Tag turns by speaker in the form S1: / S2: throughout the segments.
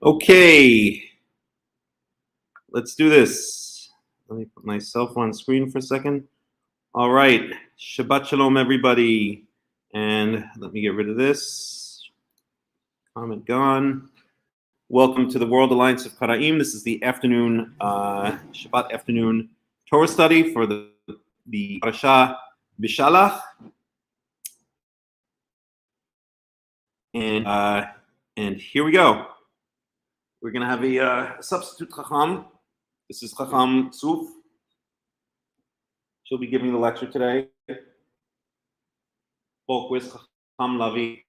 S1: Okay, let's do this. Let me put myself on screen for a second. All right, Shabbat Shalom, everybody. And let me get rid of this. Comment gone. Welcome to the World Alliance of Qara'im. This is the afternoon, Shabbat afternoon Torah study for the Parashah Beshalach. And here we go. We're going to have a substitute Chacham. This is Chacham Suf. She'll be giving the lecture today. Spoke with Chacham Lavi.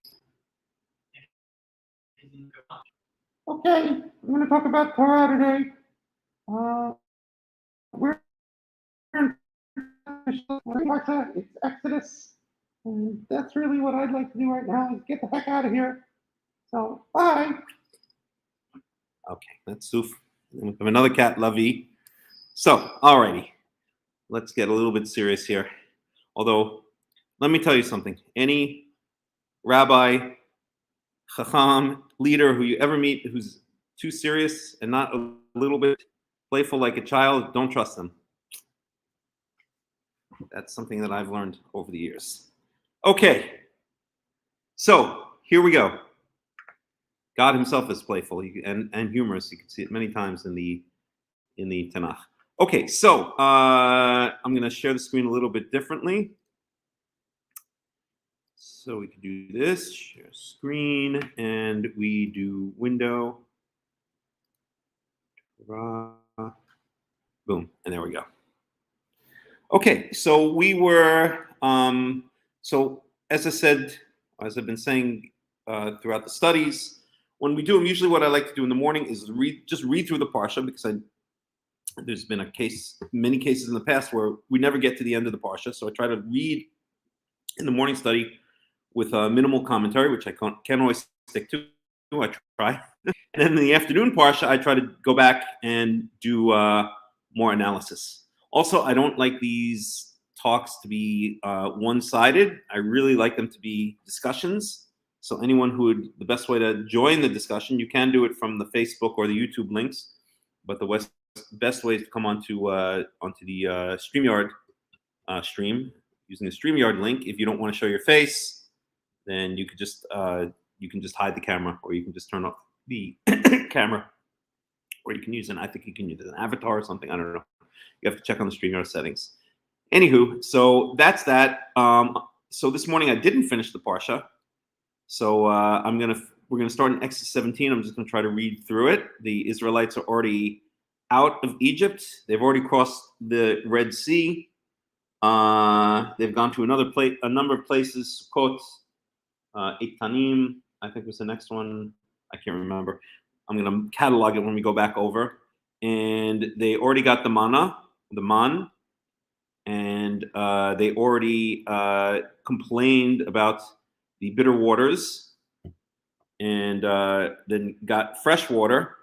S1: Okay, I'm going to talk about Torah today. We're in it's Exodus. And that's really what I'd like to do right now is get the heck out of here. So, bye. Okay, that's Suf. And we have another cat, Lavi. So, alrighty. Let's get a little bit serious here. Although, let me tell you something. Any rabbi, chacham, leader who you ever meet who's too serious and not a little bit playful like a child, don't trust them. That's something that I've learned over the years. Okay. So, here we go. God himself is playful and humorous. You can see it many times in the Tanakh. Okay, so I'm going to share the screen a little bit differently. So we can do this, share screen, and we do window. Boom, and there we go. Okay, so we were, so as I said, as I've been saying throughout the studies, when we do them, usually what I like to do in the morning is just read through the parsha, because there's been many cases in the past where we never get to the end of the parsha. So I try to read in the morning study with a minimal commentary, which I can't always stick to. I try. And then in the afternoon parsha, I try to go back and do more analysis. Also, I don't like these talks to be one-sided. I really like them to be discussions. So anyone the best way to join the discussion, you can do it from the Facebook or the YouTube links, but the best way is to come onto the StreamYard stream using the StreamYard link. If you don't want to show your face, then you can just hide the camera, or you can just turn off the camera, or you can use I think you can use an avatar or something. I don't know. You have to check on the StreamYard settings. Anywho, so that's that. So this morning I didn't finish the parsha. So we're gonna start in Exodus 17. I'm just gonna try to read through it. The Israelites are already out of Egypt. They've already crossed the Red Sea. They've gone to a number of places. Sukkot, Etanim, I think was the next one. I can't remember. I'm gonna catalog it when we go back over. And they already got the manna, the man, and they already complained about the bitter waters, and then got fresh water,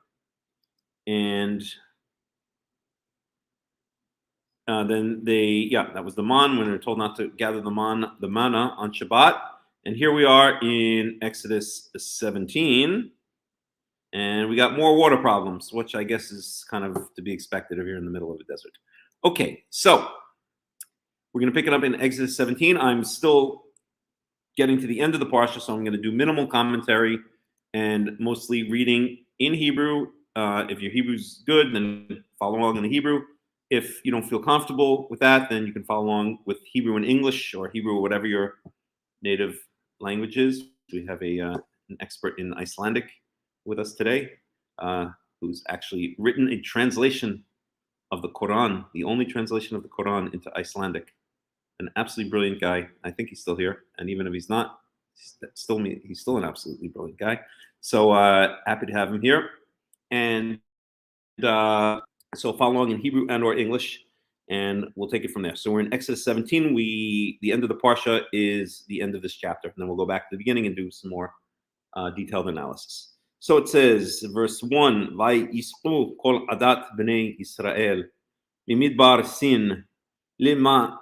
S1: and then that was the man when they were told not to gather the manna on Shabbat. And here we are in Exodus 17, and we got more water problems, which I guess is kind of to be expected if you're in the middle of a desert. Okay, so we're going to pick it up in Exodus 17. I'm still getting to the end of the parsha, so I'm going to do minimal commentary and mostly reading in Hebrew. If your Hebrew's good, then follow along in the Hebrew. If you don't feel comfortable with that, then you can follow along with Hebrew and English, or Hebrew or whatever your native language is. We have an expert in Icelandic with us today, who's actually written a translation of the Quran, the only translation of the Quran into Icelandic. An absolutely brilliant guy. I think he's still here, and even if he's not, he's still an absolutely brilliant guy. So happy to have him here, and so follow along in Hebrew and or English, and we'll take it from there. So we're in Exodus 17. The end of the parsha is the end of this chapter, and then we'll go back to the beginning and do some more detailed analysis. So it says, verse 1, Vayis'u kol adat b'nei Yisrael mimidbar sin lima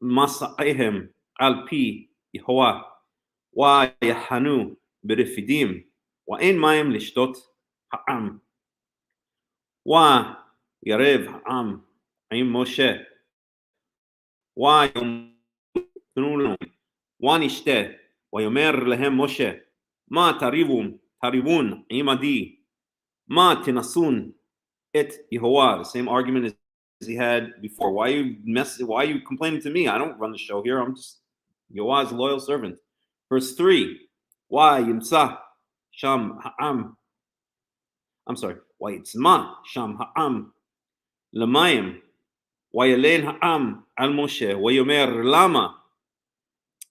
S1: מסעיהם על פי יהוה ויחנו ברפידים ואין מים לשתות העם וירב העם עם משה ויאמרו ונשתה ויאמר להם משה מה תריבון עמדי מה תנסון את יהוה. The same argument as he had before. Why are you complaining to me? I don't run the show here. I'm just Yoah's loyal servant. Verse 3. Why yimsa sham ha'am. I'm sorry. Why yitzma sham ha'am lamayim. Why yalen ha'am al Moshe. Why yomer lama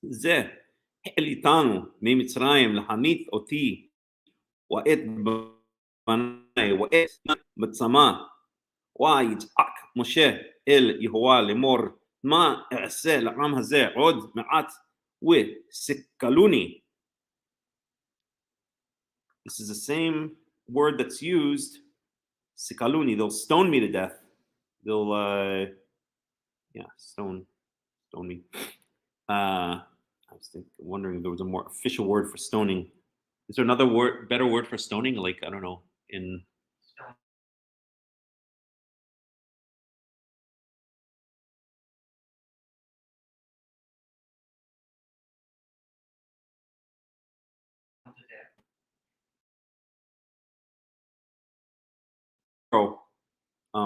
S1: ze elitanu mimitzrayim lahamit oti wa et banai wa et batzama. ויצעק משה אל יהוה לאמור מה אעשה לעם הזה עוד מעט וסקלוני. This is the same word that's used, sikaluni. They'll stone me to death. They'll stone me. I was wondering if there was a more official word for stoning. Is there another better word for stoning? Like, I don't know, in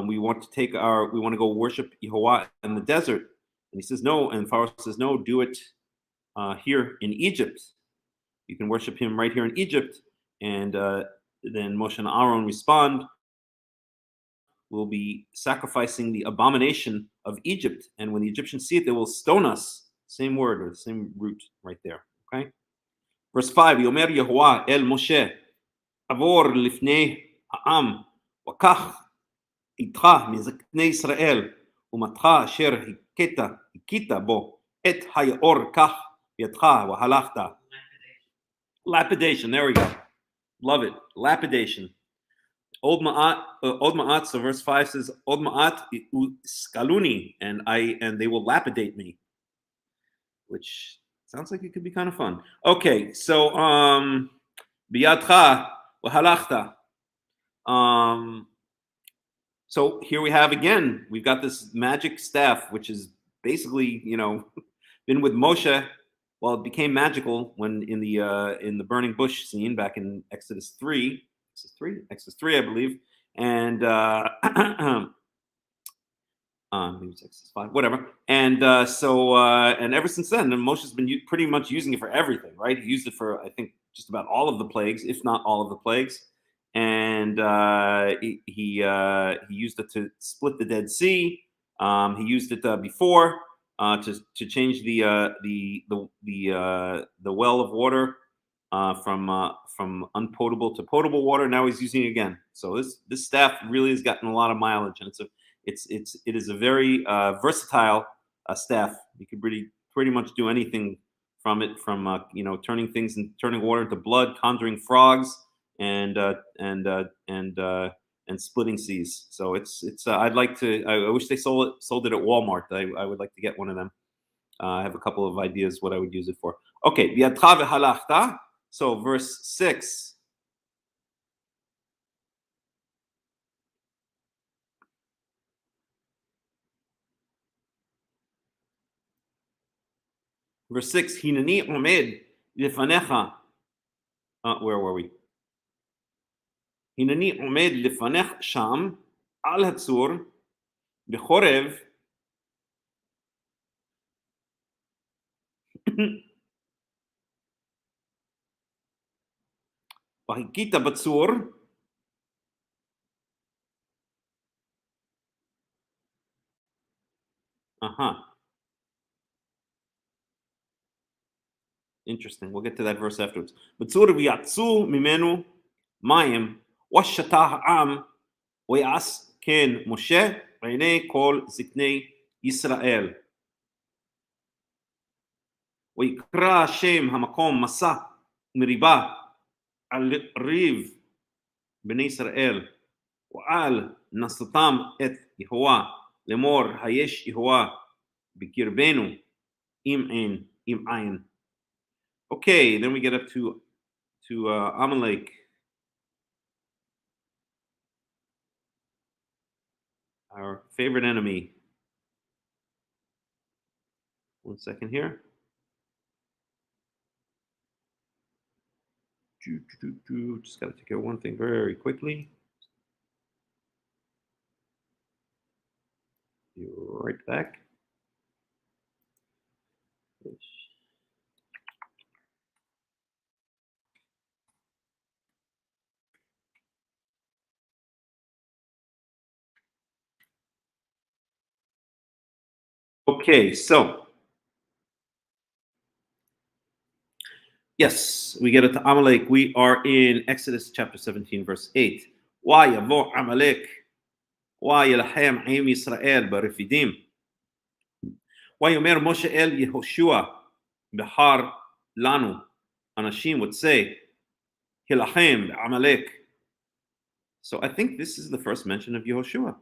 S1: we want to go worship Yehovah in the desert. And he says no, and Pharaoh says no, do it here in Egypt. You can worship him right here in Egypt. And then Moshe and Aaron respond, we'll be sacrificing the abomination of Egypt. And when the Egyptians see it, they will stone us. Same word, or the same root right there. Okay? Verse 5, Yomer Yehovah el Moshe, Avor lifnei ha'am, wakach איתך מזקני ישראל ומתך אשר הכית בו את היאור כך בידך והלכת. Lapidation, there we go. Love it. Lapidation. Od ma'at, so verse 5 says, Od ma'at skaluni, and they will lapidate me. Which sounds like it could be kind of fun. Okay, so biyadcha v'halachta. So here we have again, we've got this magic staff, which is basically, been with Moshe. Well, it became magical when in the burning bush scene back in Exodus 3, Exodus 3, I believe, and maybe it's Exodus 5, whatever. And and ever since then, Moshe's been pretty much using it for everything, right? He used it for, I think, just about all of the plagues, if not all of the plagues. And he used it to split the Dead Sea. He used it before to change the well of water from unpotable to potable water. Now he's using it again. So this staff really has gotten a lot of mileage, and it is a very versatile staff. You could pretty much do anything from it, from turning things and turning water into blood, conjuring frogs, and splitting seas. So it's I'd like to. I wish they sold it at Walmart. I would like to get one of them. I have a couple of ideas what I would use it for. Okay, v'yadcha v'halachta. So verse 6. Verse 6, Hinani omed lefanecha. Where were we? Hinani omed lefanech sham al hatzur b'chorev v'hikita batzur Interesting. We'll get to that verse afterwards. Batzur v'yatzu mimenu mayim washatah ha'am v'yas ken Moshe v'inei kol ziknei Yisrael. ויקרא השם המקום מסע מריבה על ריב בני ישראל ועל נשאתם את יהוה לאמור היש יהוה בקרבנו אם אין. Okay, then we get up to Amalek. Our favorite enemy. One second here. Just got to take care of one thing very quickly. Be right back. Okay, so yes, we get it to Amalek. We are in Exodus chapter 17, verse 8. Yavo Amalek, yilachem im Yisrael b'refidim. Yomer Moshe el Yehoshua b'har lanu. Anashim would say, Hilachem Amalek. So I think this is the first mention of Yehoshua,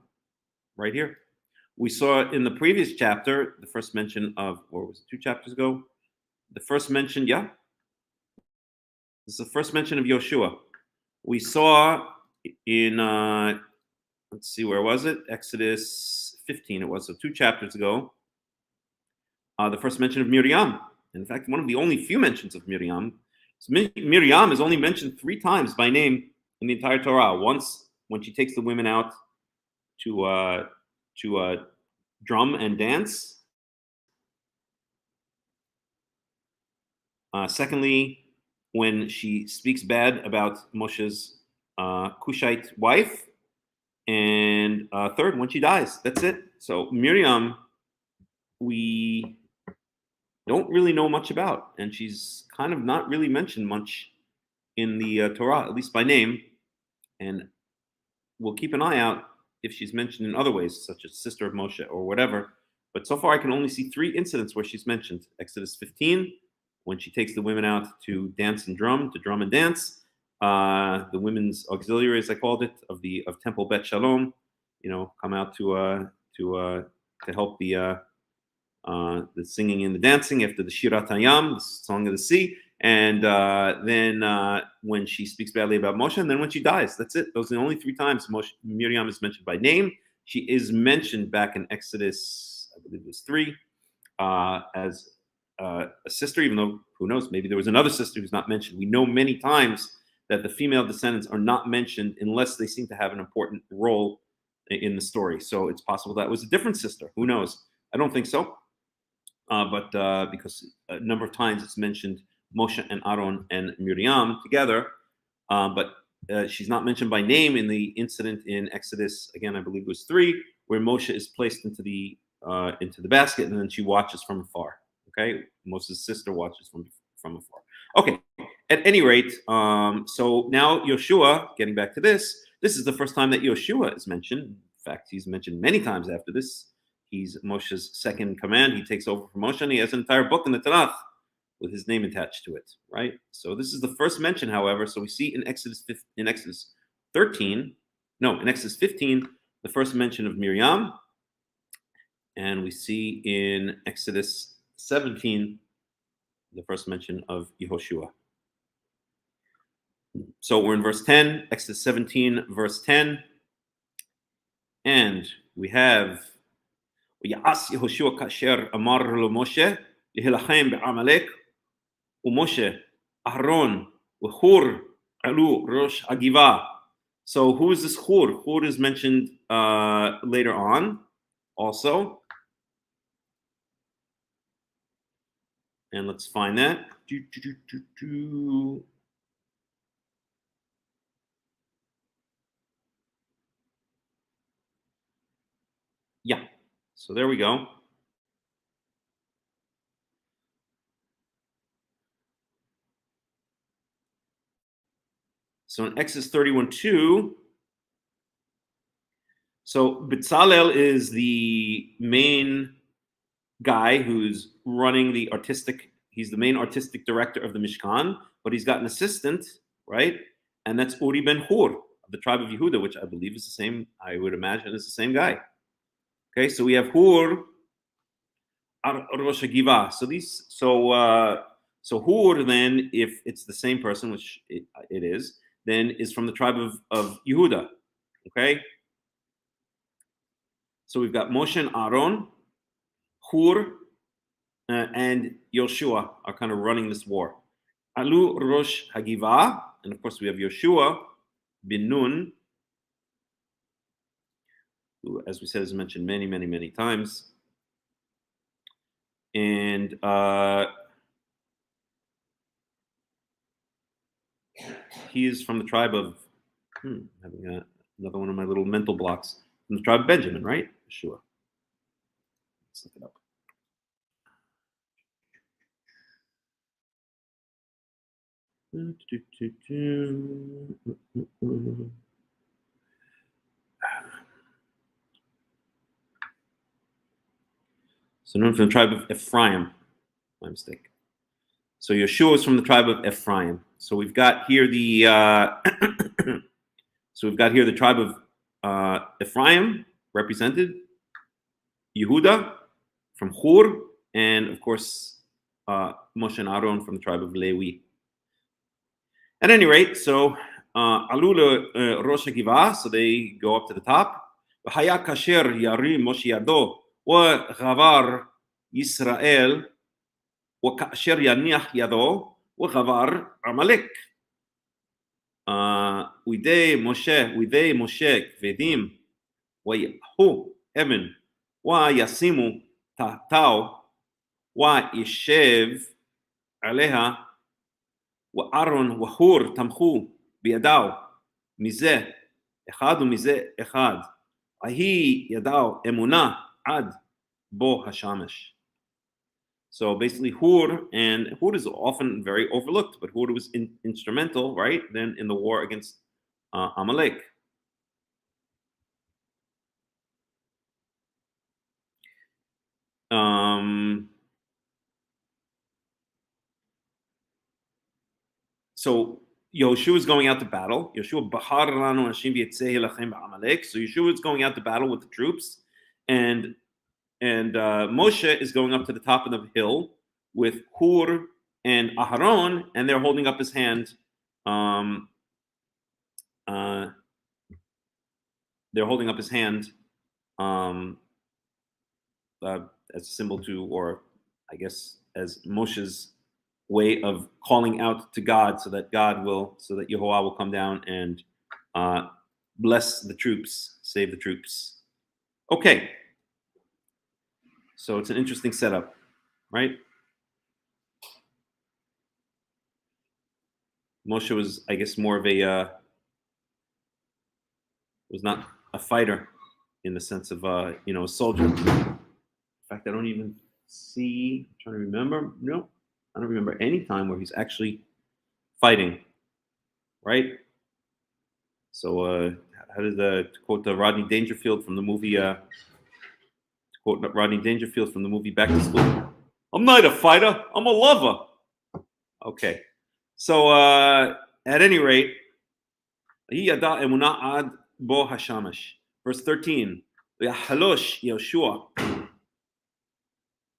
S1: right here. We saw in the previous chapter, the first mention of, what was it, 2 chapters ago? The first mention, this is the first mention of Yehoshua. We saw in, let's see, where was it? Exodus 15, it was, so 2 chapters ago, the first mention of Miriam. In fact, one of the only few mentions of Miriam. So Miriam is only mentioned 3 times by name in the entire Torah. Once when she takes the women out to drum and dance. Secondly, when she speaks bad about Moshe's Cushite wife. And third, when she dies. That's it. So Miriam, we don't really know much about, and she's kind of not really mentioned much in the Torah, at least by name. And we'll keep an eye out if she's mentioned in other ways, such as sister of Moshe or whatever. But so far, I can only see 3 incidents where she's mentioned. Exodus 15, when she takes the women out to dance and drum, to drum and dance. The women's auxiliary, as I called it, of Temple Bet Shalom, come out to help the singing and the dancing after the Shirat Hayam, the Song of the Sea. And then when she speaks badly about Moshe, and then when she dies, that's it. Those are the only 3 times Miriam is mentioned by name. She is mentioned back in Exodus, I believe it was 3, as a sister, even though, who knows, maybe there was another sister who's not mentioned. We know many times that the female descendants are not mentioned unless they seem to have an important role in the story. So it's possible that was a different sister. Who knows? I don't think so. But because a number of times it's mentioned Moshe and Aaron and Miriam together, but she's not mentioned by name in the incident in Exodus. Again, I believe it was 3, where Moshe is placed into the basket, and then she watches from afar. Okay, Moses' sister watches from afar. Okay, at any rate, so now Yoshua, getting back to this is the first time that Yoshua is mentioned. In fact, he's mentioned many times after this. He's Moshe's second command. He takes over from Moshe, and he has an entire book in the Tanakh with his name attached to it, right? So this is the first mention, however. So we see in Exodus 15, the first mention of Miriam, and we see in Exodus 17 the first mention of Yehoshua. So we're in verse 10, Exodus 17, verse 10, and we have ויעש יהושע כאשר אמר לו משה להילחם בעמלק ומשה אהרון וחור עלו ראש הגבעה. So who is this Hur? Hur is mentioned later on also. And let's find that. Yeah. So there we go. So in Exodus 31:2, so Bezalel is the main guy who's running the artistic. He's the main artistic director of the Mishkan, but he's got an assistant, right? And that's Uri ben Hur of the tribe of Yehuda, which I believe is the same. I would imagine is the same guy. Okay, so we have Hur, Rosh Hagiva. So Hur, then, if it's the same person, which it is, then is from the tribe of Yehuda. Okay, so we've got Moshe and Aaron, Hur, and Yoshua are kind of running this war. Alu Rosh Hagiva, and of course we have Yoshua bin Nun, who, as we said, is mentioned many times. And he is from the tribe of, having another one of my little mental blocks, from the tribe of Benjamin, right? Sure. Let's look it up. So known from the tribe of Ephraim. My mistake. So Yeshua is from the tribe of Ephraim. So we've got here the tribe of Ephraim represented, Yehuda from Hur, and of course Moshe and Aaron from the tribe of Levi. At any rate, so Alula Rosh Hagiva, so they go up to the top. V'haya kasher yarim Moshe yado v'chavar Yisrael וכאשר יניח ידו וחבר עמלק. וידי משה כבדים וייקחו אבן וישימו תחתיו וישב עליה ואהרון וחור תמכו בידו מזה אחד ומזה אחד. ויהי ידו אמונה עד בוא השמש. So basically, Hur is often very overlooked, but Hur was instrumental, right? Then in the war against Amalek. So Yoshua is going out to battle. So Yoshua is going out to battle with the troops, and Moshe is going up to the top of the hill with Hur and Aharon, and they're holding up his hand. They're holding up his hand as a symbol to, or I guess as Moshe's way of calling out to God, so that Yehovah will come down and bless the troops, save the troops. Okay, so it's an interesting setup, right? Moshe was, I guess, more of a was not a fighter in the sense of a soldier. In fact, I don't even see. I'm trying to remember. No, I don't remember any time where he's actually fighting, right? So, how did to quote Rodney Dangerfield from the movie? To quote Rodney Dangerfield from the movie Back to School. I'm not a fighter. I'm a lover. Okay, so at any rate, verse 13. Halosh Yoshua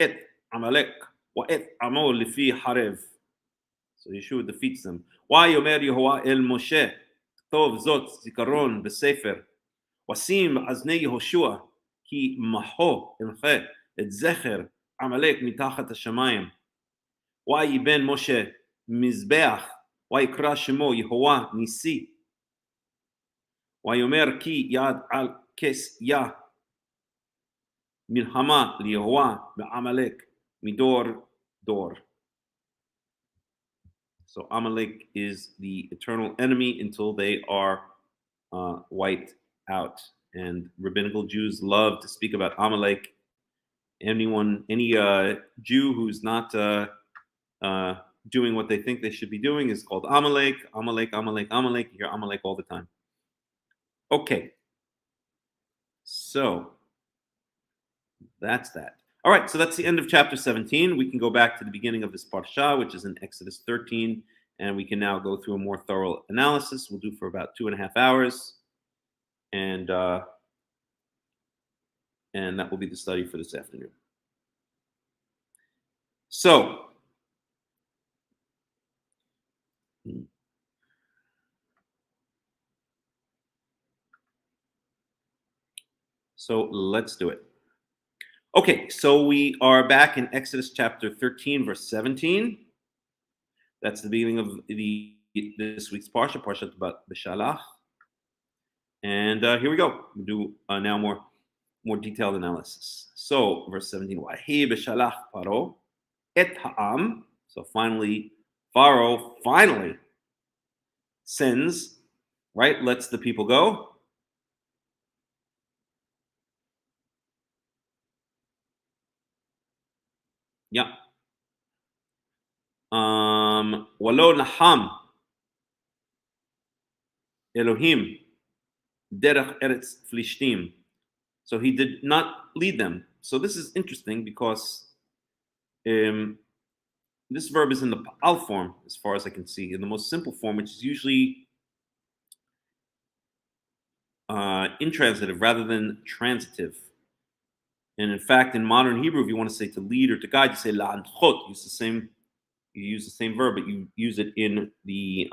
S1: et Amalek wa et Amo lifi Harev. So Yeshua defeats them. Why Yomer Yehovah el Moshe Tov Zot Zikaron Besefer Wasim Aznei Yehoshua Ki Maho Elche et Zecher Amalek mitachat hashamayim. Why Yiben Moshe Mizbeach? Why Yikra Shemo Yehovah Nisi? Why Yomer Ki Yad al Kes Ya Milhama Liyehovah be'Amalek midor dor. So Amalek is the eternal enemy until they are wiped out. And rabbinical Jews love to speak about Amalek. Any Jew who's not doing what they think they should be doing is called Amalek. Amalek, Amalek, Amalek. You hear Amalek all the time. Okay. So that's that. All right, so that's the end of chapter 17. We can go back to the beginning of this parsha, which is in Exodus 13, and we can now go through a more thorough analysis. We'll do for about 2.5 hours, and that will be the study for this afternoon. So let's do it. Okay, so we are back in Exodus chapter 13, verse 17. That's the beginning of this week's parsha, parsha about Beshalach. And here we go. We'll do now more detailed analysis. So, verse 17. Wahi Beshalach Paro et ha'am. So finally, Pharaoh finally sends, right? Lets the people go. Yeah. Walo naham Elohim derech eretz Flishtim. So he did not lead them. So this is interesting because this verb is in the pa'al form, as far as I can see, in the most simple form, which is usually intransitive rather than transitive. And in fact, in modern Hebrew, if you want to say to lead or to guide, you say la'anchot. You use the same verb, but you use it in the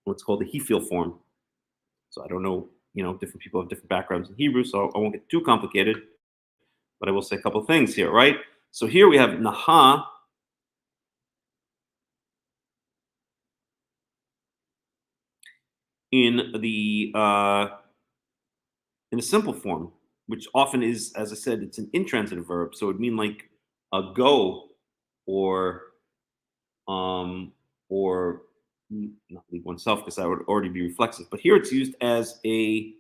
S1: what's called the he-feel form. So I don't know, different people have different backgrounds in Hebrew, so I won't get too complicated. But I will say a couple things here, right? So here we have naha. In the simple form, which often is, as I said, it's an intransitive verb, so it would mean like a go or not leave oneself, because that would already be reflexive. But here it's used as a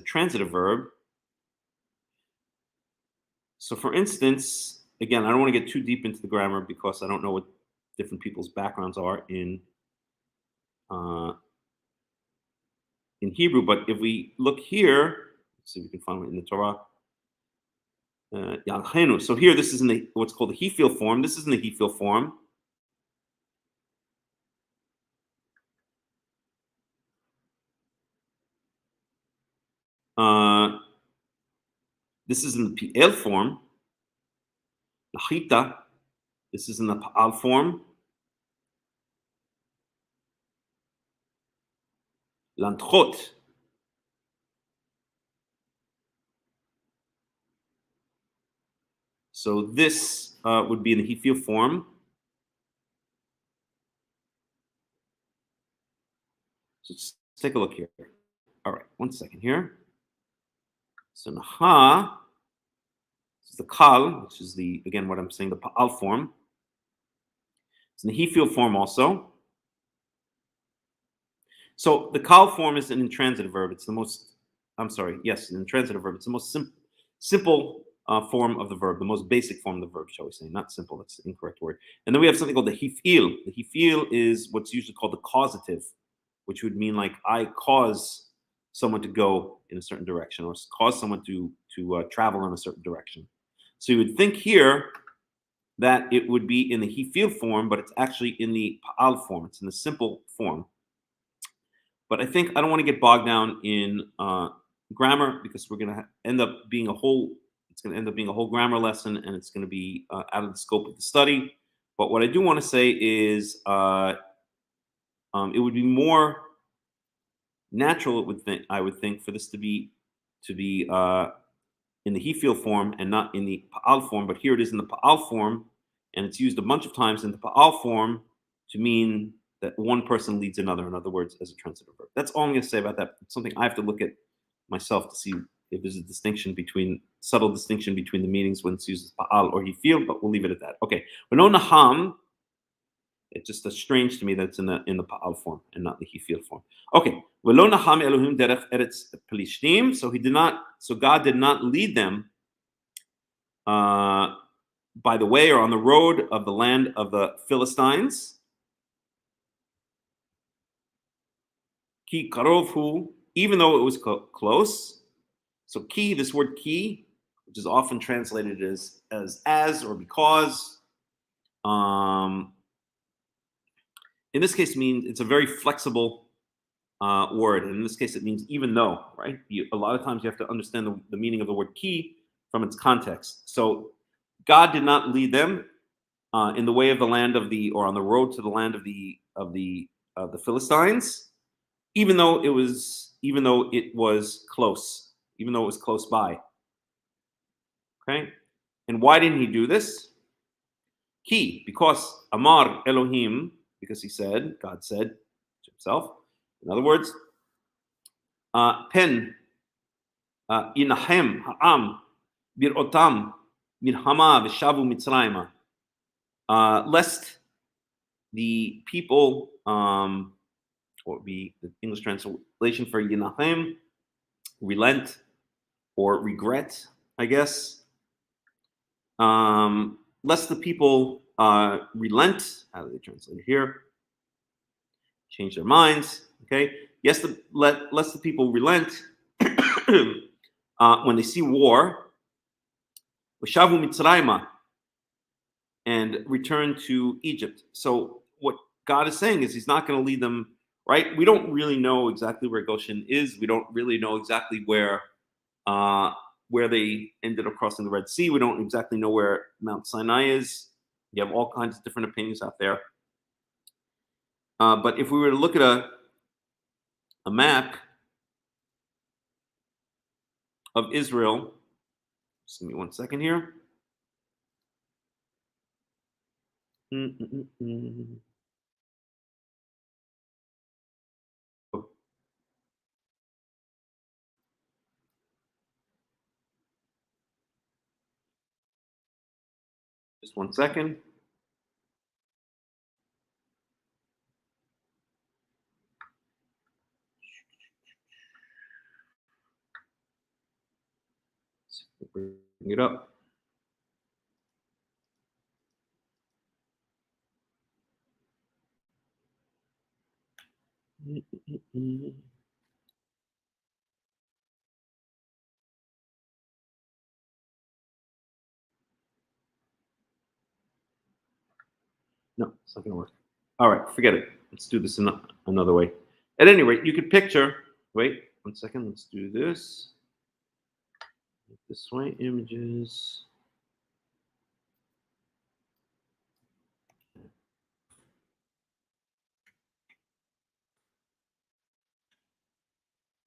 S1: transitive verb. So, for instance, again, I don't want to get too deep into the grammar because I don't know what different people's backgrounds are in Hebrew. But if we look here, let's see if we can find it in the Torah. So here, this is in what's called the he-feel form. This is in the he-feel form. This is in the PL form. Lachita, this is in the pa'al form. Lantchot, so this would be in the Hifil form. So let's take a look here. All right, 1 second here. So Naha, this is the Kal, which is the, again, what I'm saying, the Pa'al form. It's in the Hifil form also. So the Kal form is an intransitive verb. It's the most, I'm sorry, yes, an intransitive verb. It's the most simple form of the verb, the most basic form of the verb, shall we say. Not simple, that's the incorrect word. And then we have something called the Hifil. The Hifil is what's usually called the causative, which would mean like I cause someone to go in a certain direction or cause someone to travel in a certain direction. So you would think here that it would be in the Hifil form, but it's actually in the Pa'al form. It's in the simple form. But I think I don't want to get bogged down in grammar because we're going to end up being a whole, it's going to end up being a whole grammar lesson and it's going to be out of the scope of the study. But what I do want to say is it would be more natural, I would think, for this to be in the Hifil form and not in the Pa'al form. But here it is in the Pa'al form, and it's used a bunch of times in the Pa'al form to mean that one person leads another. In other words, as a transitive verb. That's all I'm going to say about that. It's something I have to look at myself to see if there's a subtle distinction between the meanings when it's used as Pa'al or Hifil. But we'll leave it at that. Okay. V'lo naham. It's just strange to me that it's in the Pa'al form and not the Hifil form. Okay. V'lo naham Elohim derech eretz Pelishtim. So God did not lead them by the way or on the road of the land of the Philistines. Ki karovhu, even though it was close. So ki, this word ki, which is often translated as or because, in this case means it's a very flexible word. And in this case, it means even though, right? A lot of times you have to understand the meaning of the word ki from its context. So God did not lead them in the way of the land of or on the road to the land of the Philistines, even though it was close by. Okay, and why didn't he do this? Because Amar Elohim, because God said to himself. In other words, Pen Inahem Ha'am Birotam Milhama V'Shavu Mitzrayma, lest the people, or be the English translation for Yinahem, relent or regret, I guess. Lest the people relent, how do they translate it here? Change their minds. Okay. Yes, lest the people relent when they see war. V'shavu Mitzrayma, and return to Egypt. So what God is saying is He's not going to lead them. Right? We don't really know exactly where Goshen is. We don't really know exactly where they ended up crossing the Red Sea. We don't exactly know where Mount Sinai is. You have all kinds of different opinions out there. But if we were to look at a map of Israel, just give me 1 second here. Just 1 second. Bring it up. No, it's not going to work. All right, forget it. Let's do this another way. At any rate, you could picture. Wait 1 second. Let's do this. This way, images.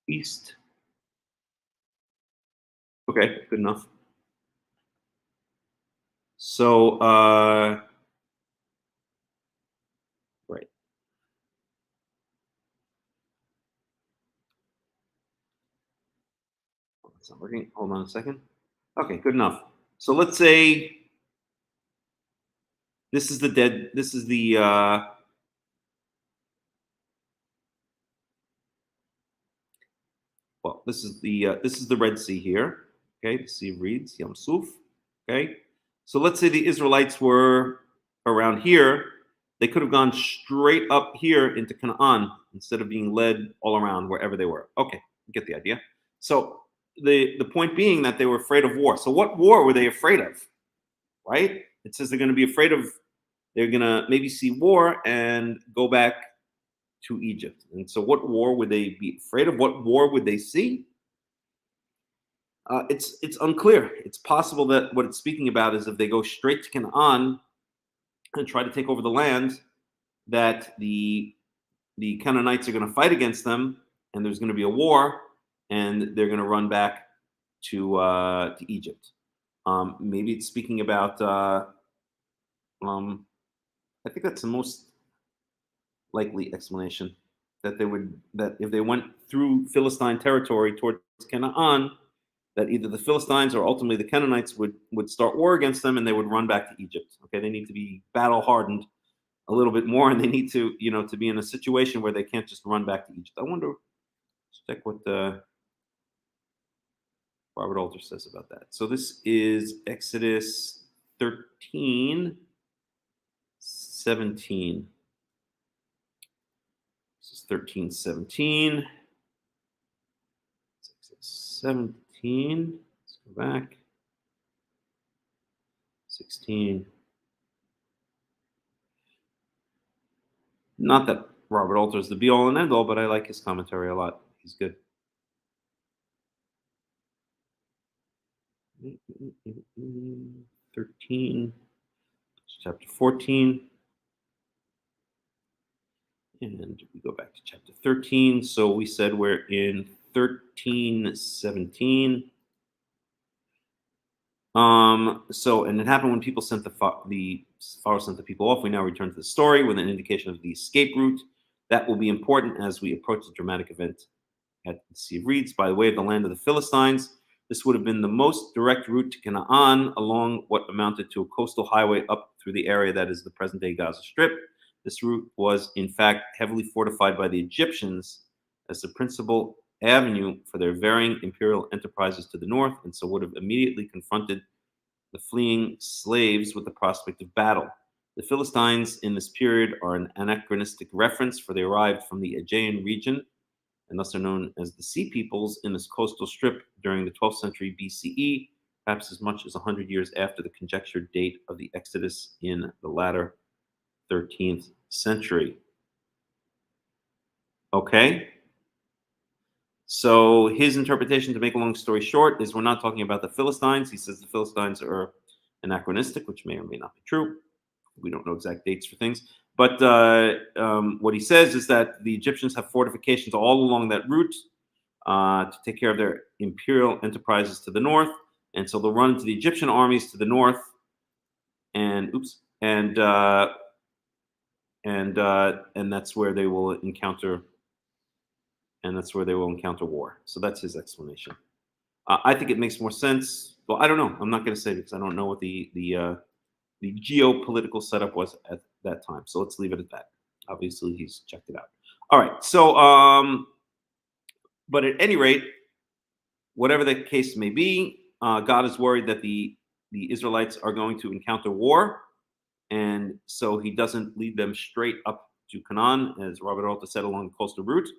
S1: east. Okay, good enough. So, right. It's not working. Hold on a second. Okay, good enough. So let's say this is the dead. This is the. Well, this is the Red Sea here. Okay, the Sea of Reeds, Yam Suf. Okay, so let's say the Israelites were around here. They could have gone straight up here into Canaan instead of being led all around wherever they were. Okay, you get the idea. So the point being that they were afraid of war. So what war were they afraid of? Right? It says they're going to be afraid of. They're going to maybe see war and go back to Egypt. And so, what war would they be afraid of? What war would they see? It's unclear. It's possible that what it's speaking about is if they go straight to Canaan and try to take over the land, that the Canaanites are going to fight against them, and there's going to be a war, and they're going to run back to Egypt. Maybe it's speaking about. I think that's the most likely explanation, that if they went through Philistine territory towards Canaan, that either the Philistines or ultimately the Canaanites would start war against them and they would run back to Egypt. Okay, they need to be battle hardened a little bit more, and they need to to be in a situation where they can't just run back to Egypt. I wonder. Let's check what Robert Alter says about that. So this is Exodus 13, 17. 13, 17. 17. Let's go back. 16. Not that Robert Alter is the be all and end all, but I like his commentary a lot. He's good. Mm-hmm. 13. Chapter 14. And we go back to chapter 13. So we said we're in 13:17. And it happened when people sent the Pharaoh sent the people off. We now return to the story with an indication of the escape route. That will be important as we approach the dramatic event at the Sea of Reeds. By the way of the land of the Philistines, this would have been the most direct route to Canaan along what amounted to a coastal highway up through the area that is the present-day Gaza Strip. This route was, in fact, heavily fortified by the Egyptians as the principal avenue for their varying imperial enterprises to the north, and so would have immediately confronted the fleeing slaves with the prospect of battle. The Philistines in this period are an anachronistic reference, for they arrived from the Aegean region and thus are known as the Sea Peoples in this coastal strip during the 12th century BCE, perhaps as much as 100 years after the conjectured date of the Exodus in the latter 13th century. Okay? So his interpretation, to make a long story short, is we're not talking about the Philistines. He says the Philistines are anachronistic, which may or may not be true. We don't know exact dates for things. But what he says is that the Egyptians have fortifications all along that route to take care of their imperial enterprises to the north. And so they'll run into the Egyptian armies to the north. And that's where they will encounter. And that's where they will encounter war. So that's his explanation. I think it makes more sense. Well, I don't know. I'm not going to say it because I don't know what the geopolitical setup was at that time. So let's leave it at that. Obviously, he's checked it out. All right. So, but at any rate, whatever the case may be, God is worried that the Israelites are going to encounter war, and so He doesn't lead them straight up to Canaan, as Robert Alter said, along the coastal route.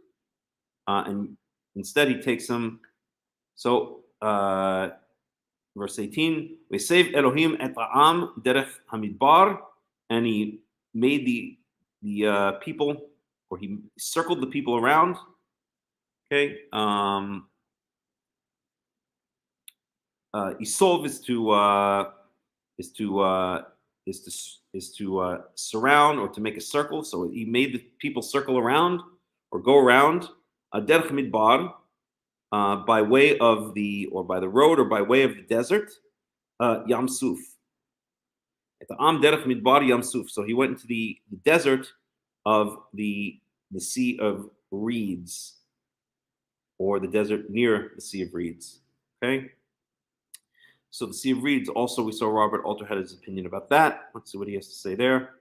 S1: And instead, he takes them. So, verse 18, we save Elohim et Ra'am derech Hamidbar, and he made the people, or he circled the people around. Okay, Isolve is to surround or to make a circle. So he made the people circle around or go around. Derech Midbar, by way of by the road or by way of the desert, Yam Suf. At the Am Derech Midbar Yam Suf. So he went into the desert of the Sea of Reeds, or the desert near the Sea of Reeds. Okay. So the Sea of Reeds, also we saw Robert Alter had his opinion about that. Let's see what he has to say there.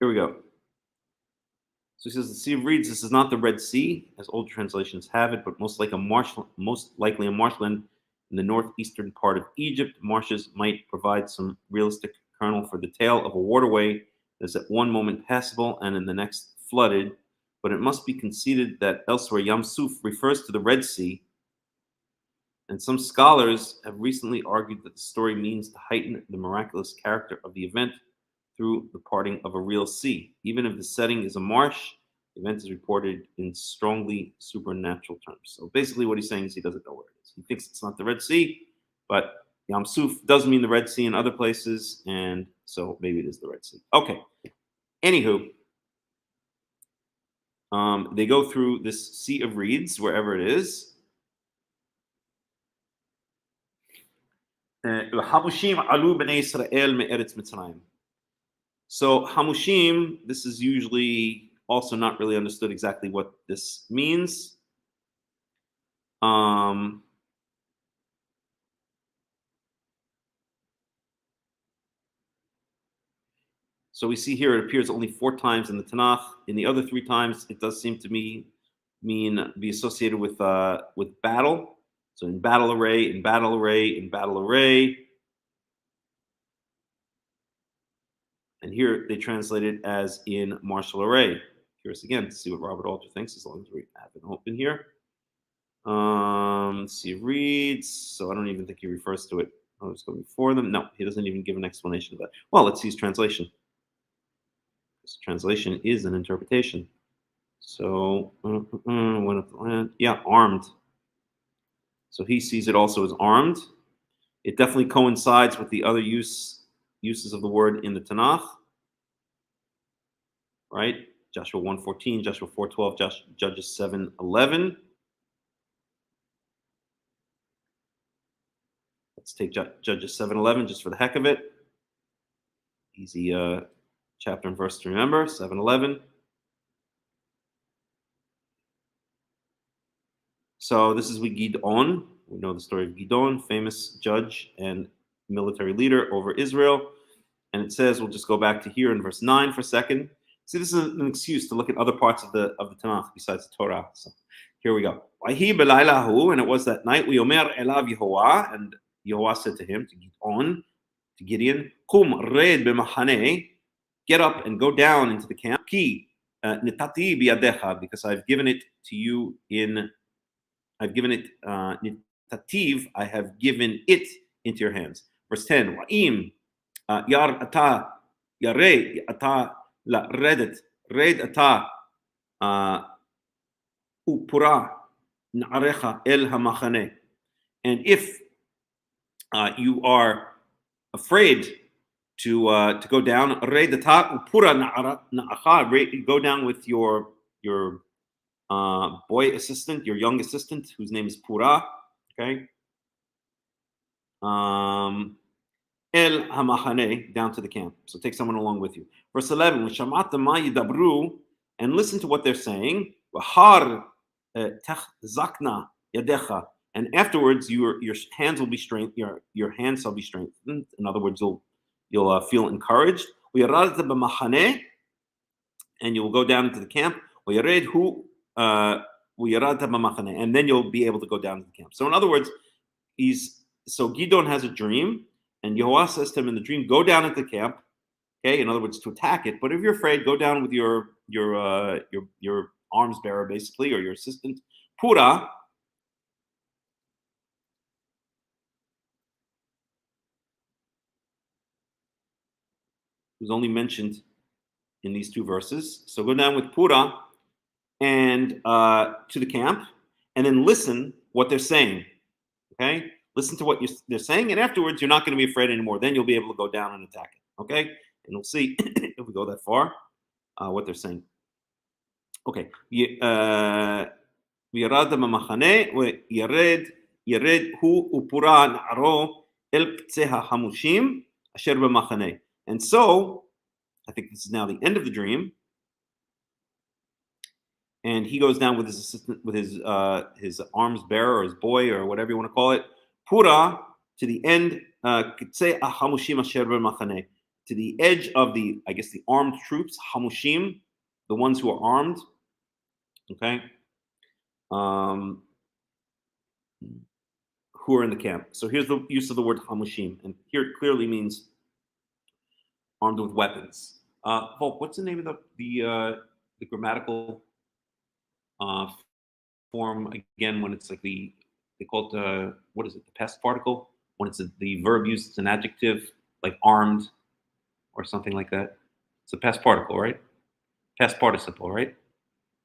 S1: Here we go. So he says the Sea of Reeds. This is not the Red Sea, as old translations have it, but most likely a marshland in the northeastern part of Egypt. Marshes might provide some realistic kernel for the tale of a waterway that is at one moment passable and in the next flooded. But it must be conceded that elsewhere Yam Suf refers to the Red Sea, and some scholars have recently argued that the story means to heighten the miraculous character of the event through the parting of a real sea. Even if the setting is a marsh, the event is reported in strongly supernatural terms. So basically, what he's saying is he doesn't know where it is. He thinks it's not the Red Sea, but Yam Suf does mean the Red Sea in other places, and so maybe it is the Red Sea. Okay. Anywho, they go through this Sea of Reeds, wherever it is. Hamushim alu b'nei Israel me'eretz Mitzrayim. So Hamushim, this is usually also not really understood exactly what this means. So we see here it appears only 4 times in the Tanakh. In the other 3 times, it does seem to be associated with battle. So in battle array, in battle array, in battle array. And here they translate it as in martial array. Curious again to see what Robert Alter thinks, as long as we have it open here. See, reads. So I don't even think he refers to it. Oh, it's going before them. No, he doesn't even give an explanation of that. Well, let's see his translation. This translation is an interpretation. So, went up the land. Yeah, armed. So he sees it also as armed. It definitely coincides with the other uses of the word in the Tanakh. Right? Joshua 1:14, Joshua 4:12, Judges 7:11. Let's take Judges 7:11 just for the heck of it. Easy chapter and verse to remember. 7:11. So this is with Gidon. We know the story of Gidon, famous judge and military leader over Israel. And it says, we'll just go back to here in verse 9 for a second. See, this is an excuse to look at other parts of the Tanakh besides the Torah. So here we go. And it was that night, we Omer elav Yehovah, and Yehovah said to him, to Gideon, Kum red b'machane, get up and go down into the camp. Ki nitati biyadecha, because I've given it to you I've given it nitativ, I have given it into your hands. Verse 10, Wa'im yar ata yare ata la redet red ata upura na'arecha el hamachane. And if you are afraid to go down, red ata upura na'acha, go down with your boy assistant, your young assistant, whose name is Pura. Okay. El hamachane, down to the camp. So take someone along with you. Verse 11, Shamata ma yidabru, and listen to what they're saying. V'har zakna yadecha, and afterwards your hands will be strengthened. Your hands shall be strengthened. In other words, you'll feel encouraged. V'yarad b'machane, and you will go down into the camp. V'yared hu and then you'll be able to go down to the camp. So in other words, Gidon has a dream, and Yehovah says to him in the dream, go down into the camp. Okay, in other words, to attack it. But if you're afraid, go down with your arms bearer, basically, or your assistant, Pura. who's only mentioned in these two verses. So go down with Pura and to the camp, and then listen what they're saying. Okay, listen to what they're saying, and afterwards you're not going to be afraid anymore. Then you'll be able to go down and attack it. Okay, and we'll see if we go that far what they're saying. Okay, וירד מהמחנה ירד הוא ופורה נערו אל קצה החמושים אשר במחנה. And so, I think this is now the end of the dream. And he goes down with his assistant, with his arms bearer or his boy or whatever you want to call it, Pura, to the end, קצה החמושים אשר במחנה, to the edge of the, I guess, the armed troops, hamushim, the ones who are armed. Okay. Who are in the camp. So here's the use of the word hamushim, and here it clearly means armed with weapons. Volk, what's the name of the grammatical form again when it's like they call it what is it, the past particle, when it's the verb used as an adjective, like armed or something like that? It's a past particle, right? Past participle, right?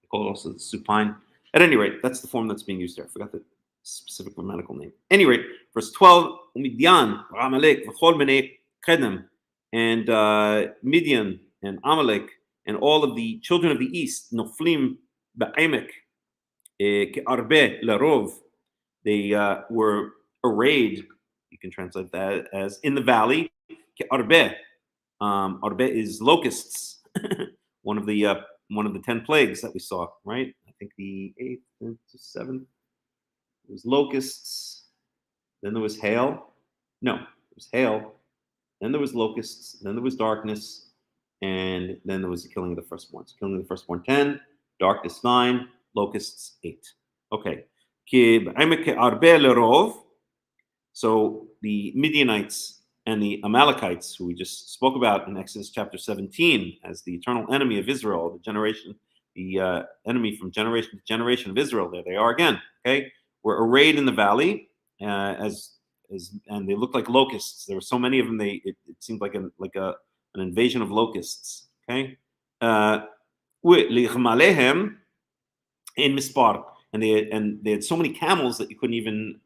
S1: They call it also the supine. At any rate, that's the form that's being used there. I forgot the specific grammatical name. Any rate, verse 12, Midian, Amalek, v'chol b'nei Kedem, and Midian and Amalek and all of the children of the east, Noflim ba'emek, ke'arbe larov, they were arrayed, you can translate that as in the valley, ke'arbe. Arbe is locusts, one of the 10 plagues that we saw, right? I think the 8th and 7th. There was locusts, then there was hail. No, there was hail, then there was locusts, then there was darkness, and then there was the killing of the firstborn. So killing of the firstborn 10, darkness 9, locusts 8. Okay. So the Midianites and the Amalekites, who we just spoke about in Exodus chapter 17 as the eternal enemy of Israel, the enemy from generation to generation of Israel, there they are again, okay? Were arrayed in the valley and they looked like locusts. There were so many of them, it seemed like an invasion of locusts, okay? In mispar, and they had so many camels that you couldn't even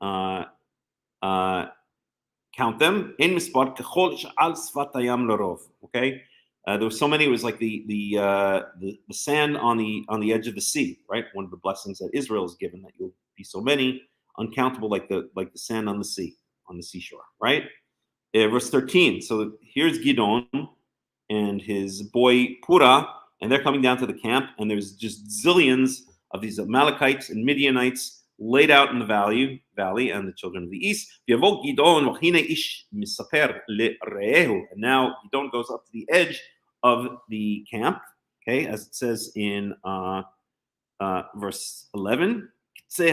S1: count them. In mispar kechol she'al sfat hayam larov. Okay, there were so many. It was like the sand on the edge of the sea. Right, one of the blessings that Israel is given, that you'll be so many, uncountable, like the sand on the sea, on the seashore. Right, verse 13. So here's Gidon and his boy Pura, and they're coming down to the camp, and there's just zillions of these Amalekites and Midianites laid out in the valley, and the children of the east. And now Gidon goes up to the edge of the camp, okay, as it says in verse 11. He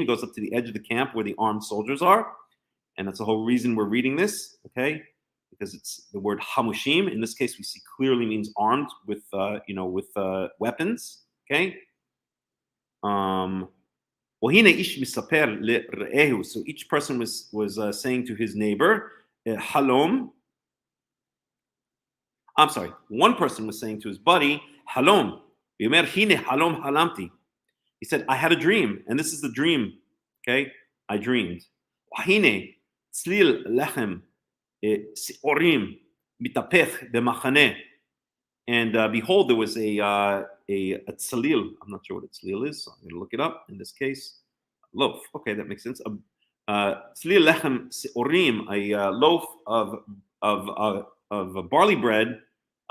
S1: goes up to the edge of the camp where the armed soldiers are, and that's the whole reason we're reading this, okay, because it's the word hamushim. In this case, we see clearly means armed with weapons, okay. So each person was saying to his neighbor, halom. I'm sorry, one person was saying to his buddy, halom. He said, I had a dream, and this is the dream. Okay, I dreamed. And behold, there was a tzalil. I'm not sure what a tzalil is, so I'm going to look it up. In this case, loaf. Okay, that makes sense. Tzalil lechem seorim, a loaf of barley bread,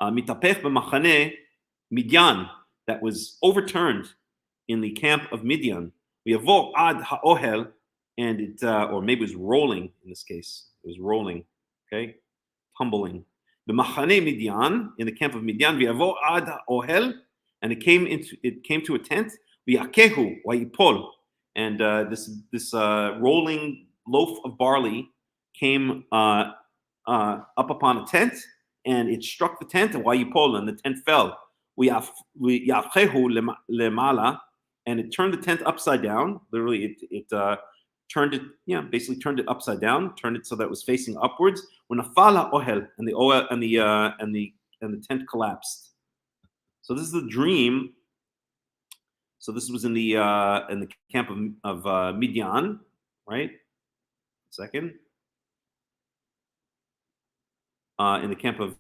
S1: mitapech b'machane Midian, that was overturned in the camp of Midian. V'yavo ad ha'ohel, and it, or maybe it was rolling in this case. It was rolling, okay, tumbling. The Machane Midian, in the camp of Midian, v'yavo ad ohel, and it came to a tent, v'yakehu v'yipol, and this rolling loaf of barley came up upon a tent, and it struck the tent, and v'yipol, and the tent fell. V'yakehu lemala, and it turned the tent upside down. Literally, it turned it, basically turned it upside down, turned it so that it was facing upwards. When nafal ha'ohel, and the ohel and the tent collapsed. So this is the dream. So this was in the camp of Midian, right? Second, in the camp of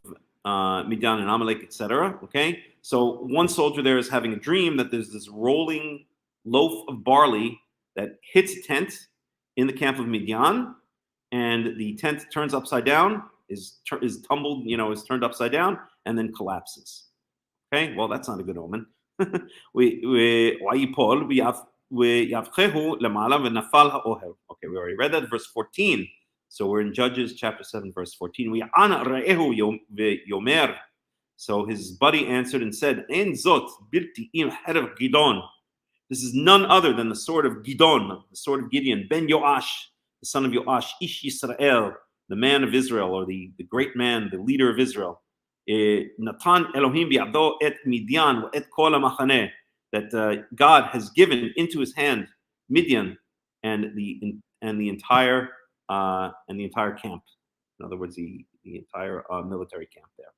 S1: Midian and Amalek, etc. Okay, so one soldier there is having a dream that there's this rolling loaf of barley that hits a tent in the camp of Midian, and the tent turns upside down, is tumbled, is turned upside down, and then collapses. Okay, well, that's not a good omen. Okay, we already read that, verse 14. So we're in Judges chapter 7, verse 14. So his buddy answered and said, this is none other than the sword of Gidon, the sword of Gideon, Ben Yoash, the son of Yoash, Ish Yisrael, the man of Israel, or the great man, the leader of Israel. Natan Elohim bi'ado et Midian et kol ha'machaneh, that God has given into his hand Midian and the entire camp. In other words, the entire military camp there.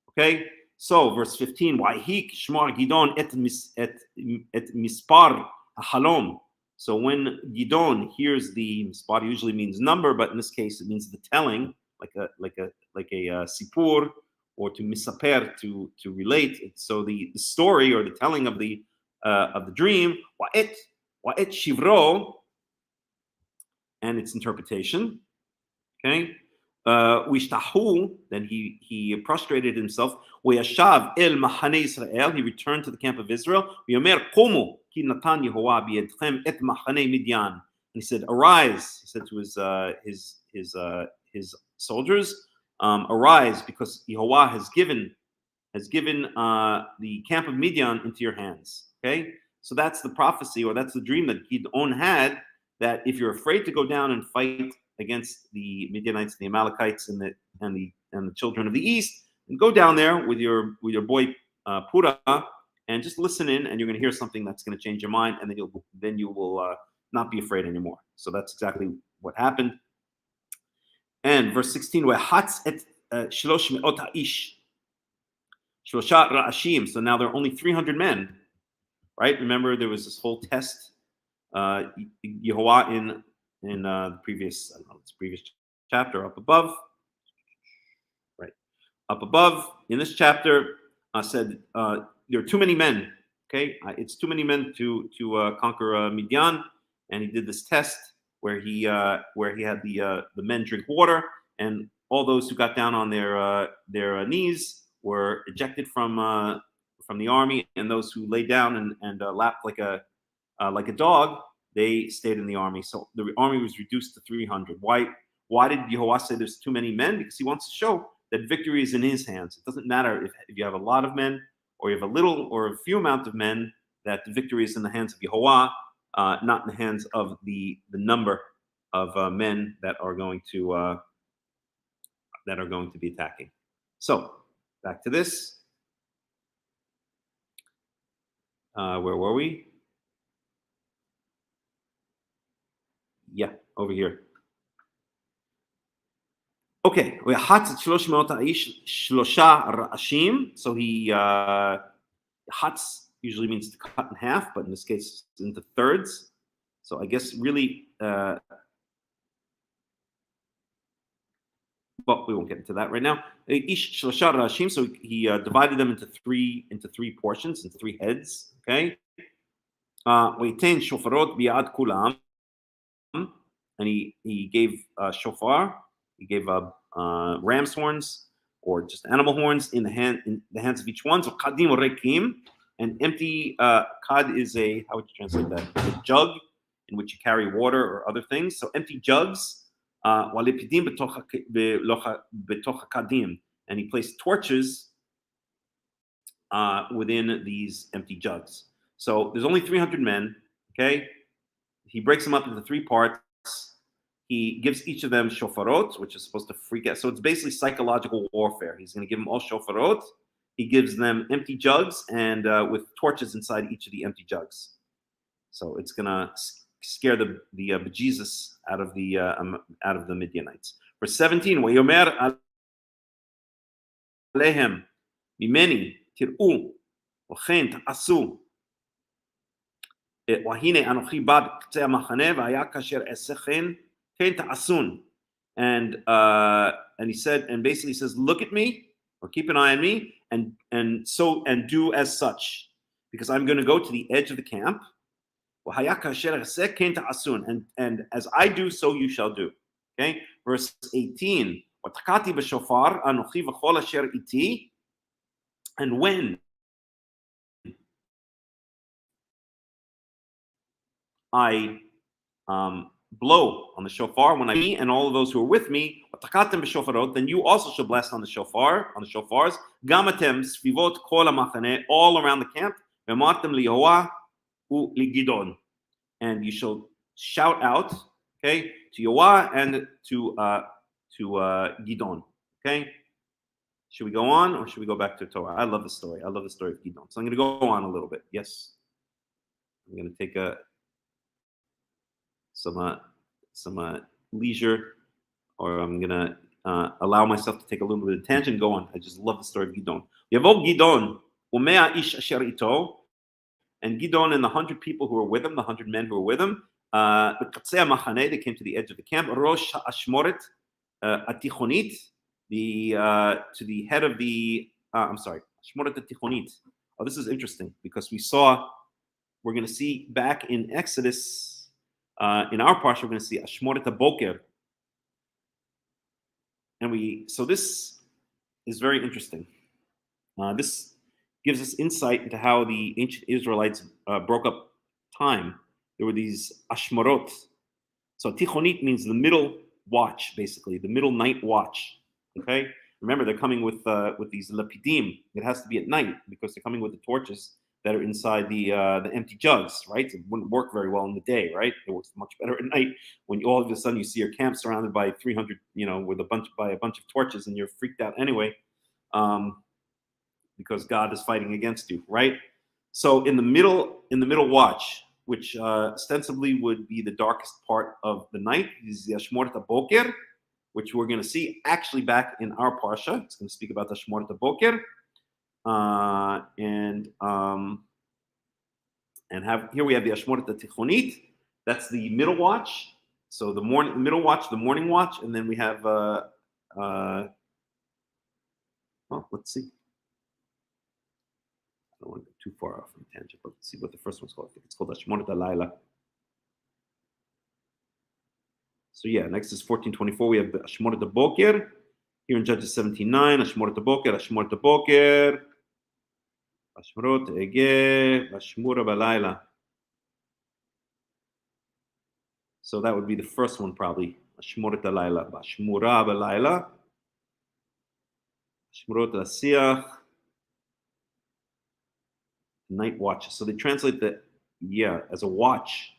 S1: Okay, so verse 15. Wahik shmar Gidon et mispar halom. So when Gidon hears the mispar, usually means number, but in this case it means the telling, like a sipur, or to misaper, to relate. So the story or the telling of the dream, wa'et shivro, and its interpretation. Okay, wishtahu, then he prostrated himself. Wayashav el mahane Israel, he returned to the camp of Israel. Yomer komu ki natan Yehovah biyedchem et mahane Midian. And he said, "Arise," he said to his soldiers, "Arise, because Yehovah has given the camp of Midian into your hands." Okay, so that's the prophecy, or that's the dream that Gideon had, that if you're afraid to go down and fight against the Midianites, the Amalekites, and the children of the east, and go down there with your boy Pura, and just listen in, and you're going to hear something that's going to change your mind, and then you will not be afraid anymore. So that's exactly what happened. And verse 16, Hatz et shlosh me'ot ha'ish, shlosha ra'ashim. So now there are only 300 men, right? Remember, there was this whole test. Yehovah in the previous chapter up above, right? Up above in this chapter said there are too many men. Okay, it's too many men to conquer Midian, and he did this test where he had the men drink water, and all those who got down on their knees were ejected from the army, and those who lay down and lapped like a dog, they stayed in the army. So the army was reduced to 300. Why did Yehovah say there's too many men? Because he wants to show that victory is in his hands. It doesn't matter if you have a lot of men or you have a little or a few amount of men, that the victory is in the hands of Yehovah, not in the hands of the number of men that are going to be attacking. So back to this. Where were we? Yeah, over here. Okay, so he hatz usually means to cut in half, but in this case it's into thirds. So I guess really, but we won't get into that right now. So he divided them into three portions, into three heads. Okay. And he gave shofar. He gave ram's horns, or just animal horns, in the hands of each one. So kadim rekim, an empty kad is how would you translate that? A jug in which you carry water or other things. So empty jugs. And he placed torches within these empty jugs. So there's only 300 men. Okay, he breaks them up into three parts. He gives each of them shofarot, which is supposed to freak out. So it's basically psychological warfare. He's going to give them all shofarot. He gives them empty jugs and with torches inside each of the empty jugs. So it's going to scare the bejesus out of the Midianites. Verse 17, Wayomer alehem mimeni tir'u v'chen ta'asu והנה אנוכי בא בקצה המחנה והיה כאשר אעשיכן כן תעשון. And he said, and basically says, look at me, or keep an eye on me, and do as such, because I'm going to go to the edge of the camp. And as I do, so you shall do. Okay, verse 18. And when I blow on the shofar, when me and all of those who are with me, then you also shall blast on the shofars, gamatem svivot kol hamachane, all around the camp, and you shall shout out, okay, to Yoah and to Gidon. Okay, should we go on or should we go back to Torah? I love the story. I love the story of Gidon. So I'm going to go on a little bit. Yes, I'm going to take some leisure, or I'm gonna allow myself to take a little bit of tangent. Go on. I just love the story of Gidon. Yavog Gidon u'mea ish asher ito, and Gidon and the 100 people who were with him, the 100 men who were with him, they came to the edge of the camp. Rosh Ashmoret Atichonit, to the head of the Ashmoret Atichonit. Oh, this is interesting because we're going to see back in Exodus. In our parsha, we're going to see Ashmoret Boker, and so this is very interesting. This gives us insight into how the ancient Israelites broke up time. There were these Ashmorot. So Tichonit means the middle watch, basically the middle night watch. Okay, remember they're coming with these lapidim. It has to be at night because they're coming with the torches that are inside the empty jugs, right? It wouldn't work very well in the day, right? It works much better at night when all of a sudden you see your camp surrounded by 300, with a bunch of torches, and you're freaked out anyway, because God is fighting against you, right? So in the middle watch, which ostensibly would be the darkest part of the night, is the Ashmoret Boker, which we're going to see actually back in our parsha. It's going to speak about the Ashmoret Boker. Here we have the Ashmoret Tichonit. That's the middle watch. So the middle watch, the morning watch, and then we have let's see. I don't want to go too far off from tangent, but let's see what the first one's called. I think it's called Ashmoret Alayla. So yeah, next is 14:24. We have the Ashmoret Boker. Here in Judges 17:9, Ashmoret Boker, Ashmoret Boker. Ashmurot Ege, Ashmura Balayla. So that would be the first one, probably. Ashmurat Alayla, Ashmura Balayla. Ashmurot Asiach. Night watch. So they translate as a watch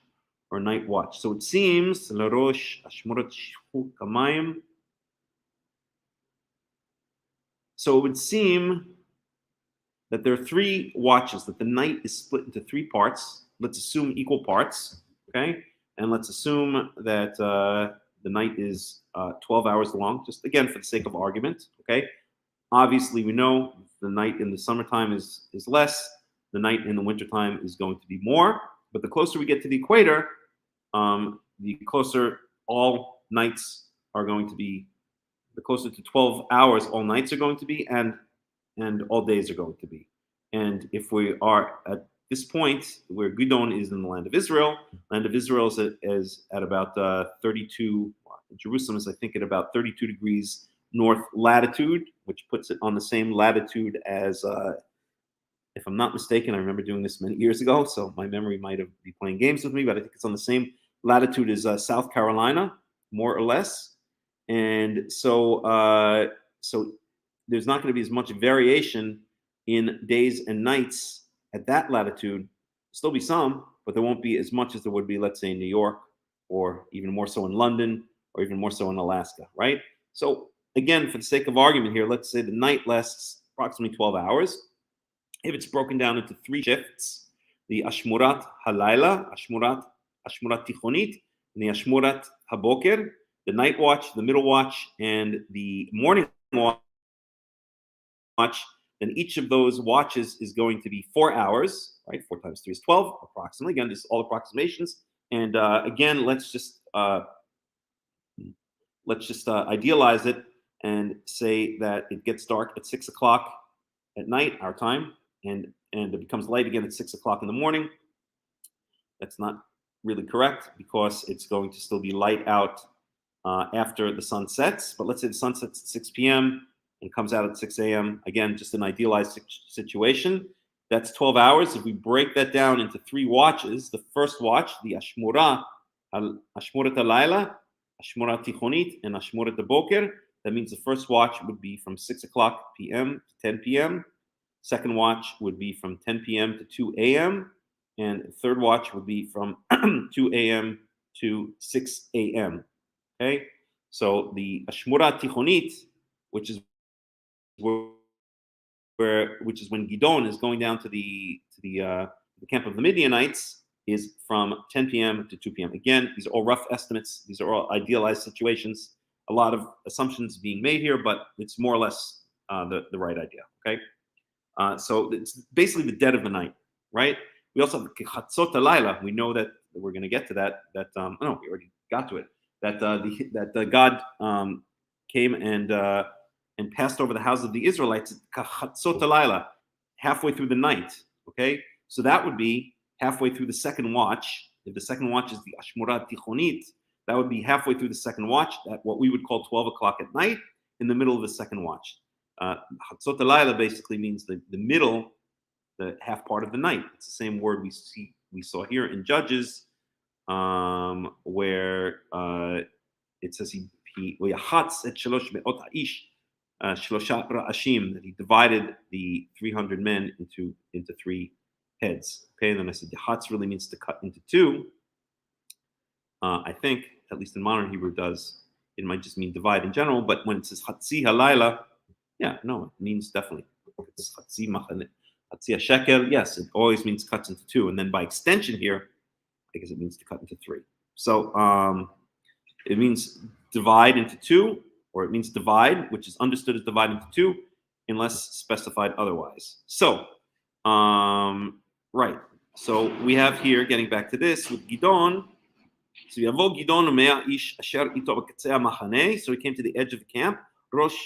S1: or night watch. So it seems Larosh Ashmurat Shchu Kamayim. So it would seem that there are 3 watches, that the night is split into 3 parts. Let's assume equal parts, okay? And let's assume that the night is 12 hours long, just again for the sake of argument, okay? Obviously, we know the night in the summertime is less. The night in the wintertime is going to be more. But the closer we get to the equator, the closer all nights are going to be, the closer to 12 hours all nights are going to be, and all days are going to be. And if we are at this point where Gidon is in the land of Israel is at about 32, Jerusalem is I think at about 32 degrees north latitude, which puts it on the same latitude as, if I'm not mistaken, I remember doing this many years ago, so my memory might be playing games with me, but I think it's on the same latitude as South Carolina, more or less. And so there's not going to be as much variation in days and nights at that latitude. Still be some, but there won't be as much as there would be, let's say, in New York, or even more so in London, or even more so in Alaska, right? So again, for the sake of argument here, let's say the night lasts approximately 12 hours. If it's broken down into 3 shifts, the Ashmurat Halayla, Ashmurat Ashmurat Tichonit, and the Ashmurat Haboker, the night watch, the middle watch, and the morning watch. Then each of those watches is going to be 4 hours, right? 4 times 3 is 12, approximately. Again, this is all approximations. And again, let's just idealize it and say that it gets dark at 6 o'clock at night, our time, and it becomes light again at 6 o'clock in the morning. That's not really correct because it's going to still be light out after the sun sets. But let's say the sun sets at 6 p.m. and comes out at 6 a.m. Again, just an idealized situation. That's 12 hours. If we break that down into 3 watches, the first watch, the Ashmurat Halayla, Ashmurat Tichonit, and Ashmurat Haboker, that means the first watch would be from 6 o'clock p.m. to 10 p.m. Second watch would be from 10 p.m. to 2 a.m. And the third watch would be from 2 a.m. to 6 a.m. Okay? So the Ashmurat Tichonit, which is when Gidon is going down to the camp of the Midianites, is from 10 p.m. to 2 p.m. Again, these are all rough estimates. These are all idealized situations. A lot of assumptions being made here, but it's more or less the right idea. Okay, so it's basically the dead of the night, right? We also have Chatzot Halayla. We know that we're going to get to that. We already got to it. That God came and passed over the houses of the Israelites at Chatzot Halayla, halfway through the night. Okay, so that would be halfway through the second watch. If the second watch is the Ashmurat Tichonit, that would be halfway through the second watch, at what we would call 12 o'clock at night, in the middle of the second watch. Chatzot Halayla basically means the middle, the half part of the night. It's the same word we saw here in Judges, where it says he Yachatz et shalosh me'ot ha'ish, shlosha ra'ashim, that he divided the 300 men into 3 heads. Okay, and then I said Yachatz really means to cut into 2. I think, at least in modern Hebrew, it might just mean divide in general, but when it says Hatzi Halayla, it means definitely. It's Hatzi Machane, Hatzi Shekel, yes, it always means cuts into 2. And then by extension here, I guess it means to cut into 3. So it means divide into 2, or it means divide, which is understood as divide into 2, unless specified otherwise. So, right. So we have here, getting back to this, with Gidon. So Yavo Gidon u'mea ish asher ito b'katzei ha'machane. So he came to the edge of the camp. Rosh,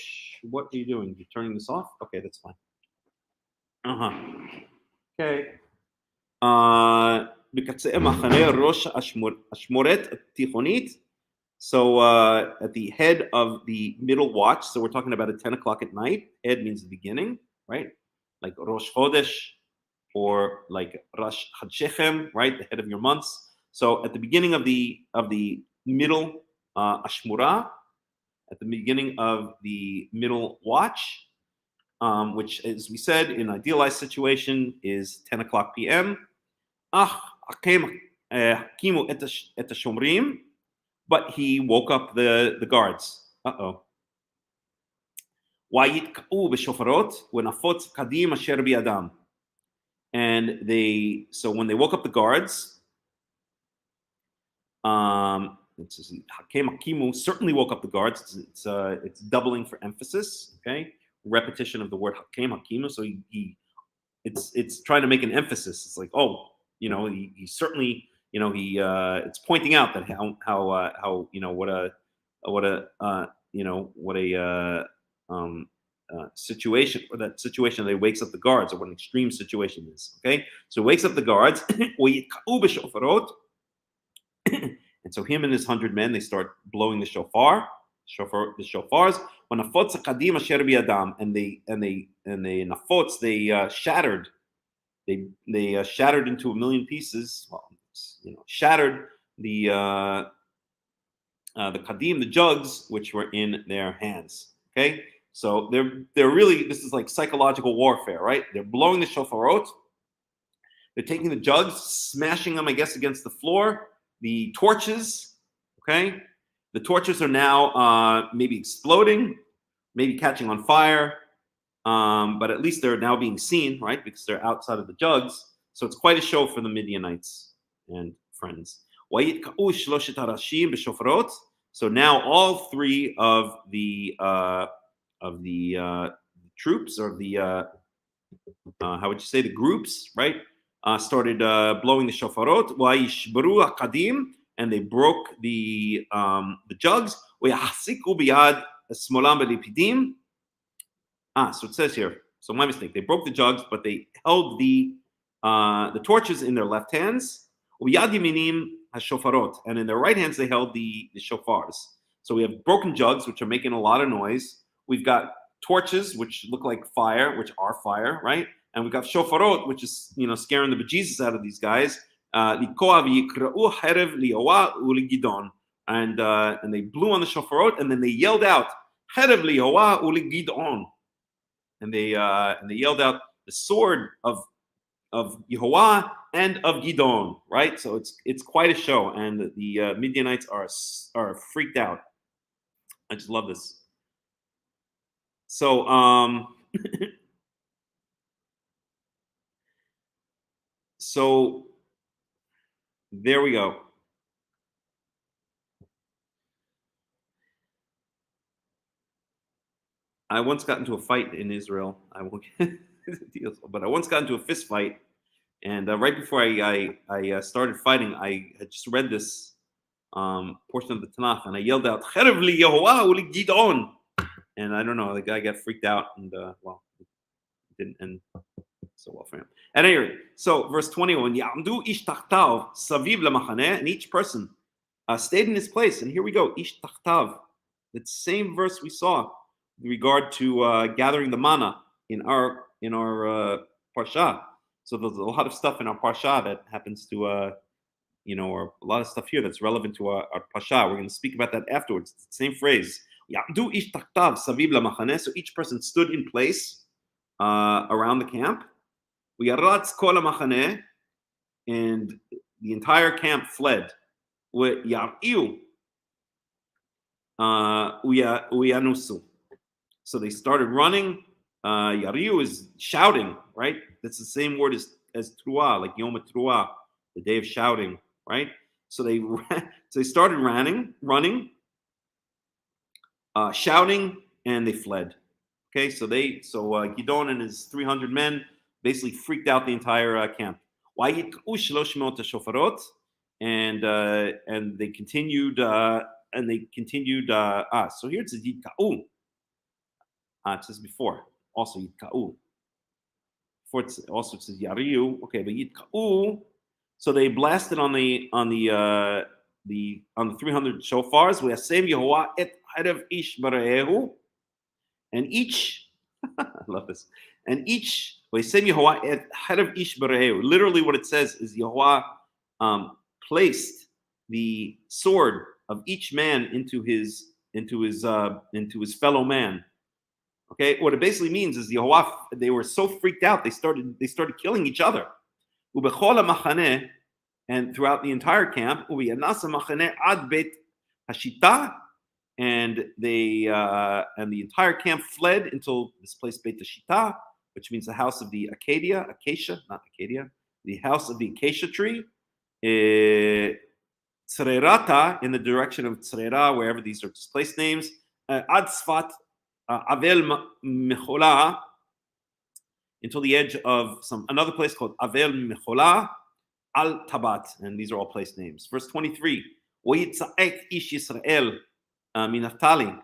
S1: what are you doing? You're turning this off? Okay, that's fine. Okay. B'katzei ha'machane rosh ashmoret tichonit. So at the head of the middle watch, so we're talking about at 10 o'clock at night. Head means the beginning, right? Like Rosh Chodesh, or like Rosh Hadshechem, right? The head of your months. So at the beginning of the middle Ashmurah, at the beginning of the middle watch, which, as we said, in an idealized situation, is 10 o'clock p.m. Hakimu et hashomrim, but he woke up the guards. Wayitka'u b'shofarot v'nafotz kadim asher bi'adam. And so when they woke up the guards, it says Hakimu certainly woke up the guards. It's doubling for emphasis. Okay, repetition of the word Hakimu. So it's trying to make an emphasis. It's like, he certainly, it's pointing out that how what a situation, or that situation that he wakes up the guards, or what an extreme situation is. Okay, so he wakes up the guards. And so him and his 100 men, they start blowing the shofars. When nafotz kadim asher bi'adam, and they nafotz, they shattered. They shattered into a million pieces. Well, shattered the kadim, the jugs, which were in their hands. Okay, so they're really, this is like psychological warfare, right? They're blowing the shofarot. They're taking the jugs, smashing them, I guess, against the floor. The torches, okay? The torches are now maybe exploding, maybe catching on fire, but at least they're now being seen, right? Because they're outside of the jugs. So it's quite a show for the Midianites and friends. So now all three of the troops, or the how would you say, the groups, right? Started blowing the shofarot. And they broke the jugs. So it says here. So my mistake. They broke the jugs, but they held the torches in their left hands. And in their right hands they held the shofars. So we have broken jugs, which are making a lot of noise. We've got torches, which look like fire, which are fire, right? And we've got shofarot, which is, scaring the bejesus out of these guys. And they blew on the shofarot, and then they yelled out, and they yelled out the sword of Yehovah and of Gidon, right? So it's quite a show, and the Midianites are freaked out. I just love this. So so there we go. I once got into a fight in Israel. I won't get into the details, but I once got into a fist fight, and right before I started fighting, I had just read this portion of the Tanakh, and I yelled out, "Cherev li Yehovah uli Gidon," and I don't know, the guy got freaked out, and well, it didn't end so well for him. At any rate, so verse 21, Ya'amdu ish tachtav saviv lamachaneh, and each person stayed in his place, and here we go, ish tachtav, the same verse we saw with regard to gathering the manna in our parsha. So there's a lot of stuff in our parsha that happens to or a lot of stuff here that's relevant to our parsha. We're going to speak about that afterwards. It's the same phrase. Ya'amdu ish tachtav saviv lamachaneh. So each person stood in place around the camp. Uyaratz kol hamachaneh, and the entire camp fled. Uyar'iu uyanusu. So they started running. Yariu is shouting, right? That's the same word as Truah, like Yom Truah, the day of shouting, right? So they started running, shouting, and they fled. Okay, so Gidon and his 300 men basically freaked out the entire camp. And they continued. So here it says Yitka'u. It says before also Yitka'u. Before it says Yariu. Okay, but Yitka'u. So they blasted on the 300 shofars. We Yasem Yehovah et Harav ish baraehu, and each I love this. And each Yasem Yehovah et Harav ish baraehu. Literally, what it says is Yehovah placed the sword of each man into his fellow man. Okay, what it basically means is Yehovah, they were so freaked out they started killing each other. And throughout the entire camp, and the entire camp fled until this place Beit Hashita, which means the house of the the house of the acacia tree. Tzrerata, in the direction of Tzrera, wherever these are displaced names. Ad Sfat Avel Mechola, until the edge of another place called Avel Mechola Al Tabat, and these are all place names. Verse 23: V'yitza'ek ish Yisrael min Naftali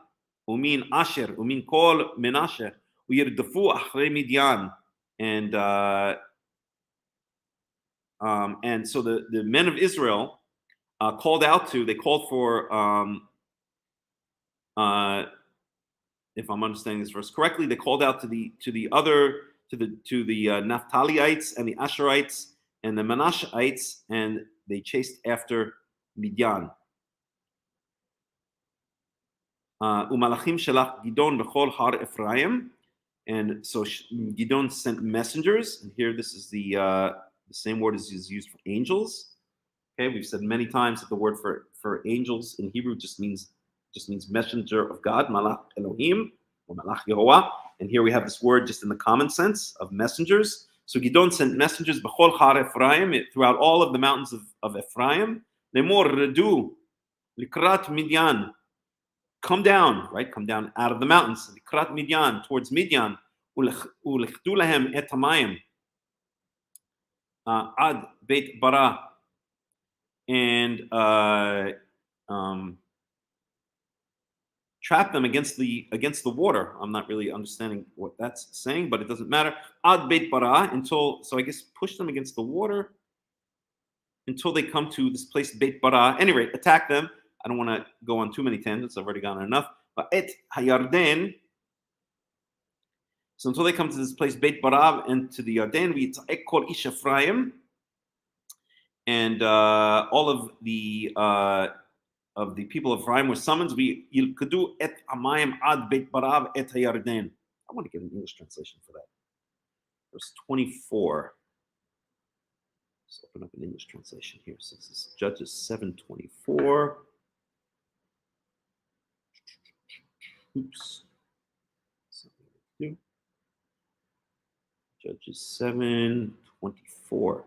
S1: umin Asher umin kol Menashe v'yirdafu achrei Midian, and so the men of Israel called for if I'm understanding this verse correctly, they called out to the Naphtaliites and the Asherites and the Menashites, and they chased after Midian. Umalachim shalach Gidon b'chol har Ephraim, and so Gidon sent messengers, and here this is the same word is used for angels. Okay, we've said many times that the word for angels in Hebrew just means messenger of God, Malach Elohim, or Malach Yehovah. And here we have this word just in the common sense of messengers. So Gidon sent messengers b'chol har Ephraim, throughout all of the mountains of Ephraim, Lemor redu likrat Midyan. Come down, right? Come down out of the mountains. Likrat Midyan, towards Midyan. Ulichdu lahem et hamayim. Ad Beit Bara. And trap them against the water. I'm not really understanding what that's saying, but it doesn't matter. Ad Beit Bara, until, so I guess push them against the water until they come to this place Beit Bara. Anyway, attack them. I don't want to go on too many tangents. I've already gone enough. Et Hayarden. So until they come to this place Beit Bara and to the Yarden, we kol ish Ephraim, and all of the people of Ephraim were summoned. We yilkadu et amayim ad Beit Bara et Hayarden. I want to get an English translation for that. Verse 24. Let's open up an English translation here. So this is Judges 7:24. Oops. Judges 7:24.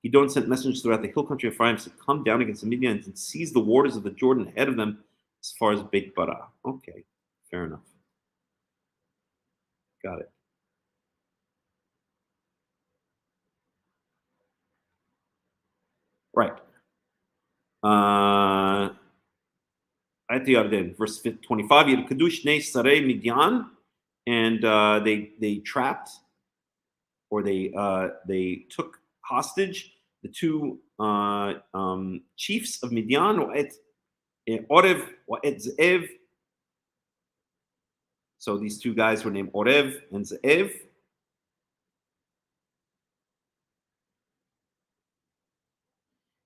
S1: Gidon sent messengers throughout the hill country of Ephraim to come down against the Midianites and seize the waters of the Jordan ahead of them as far as Beit Bara. Okay, fair enough. Got it. Right. At the Yarden, verse 25. Yilkadu shnei sarei Midian, and they trapped, or they took hostage the two chiefs of Midian, Orev et Ze'ev. So these two guys were named Orev and Ze'ev.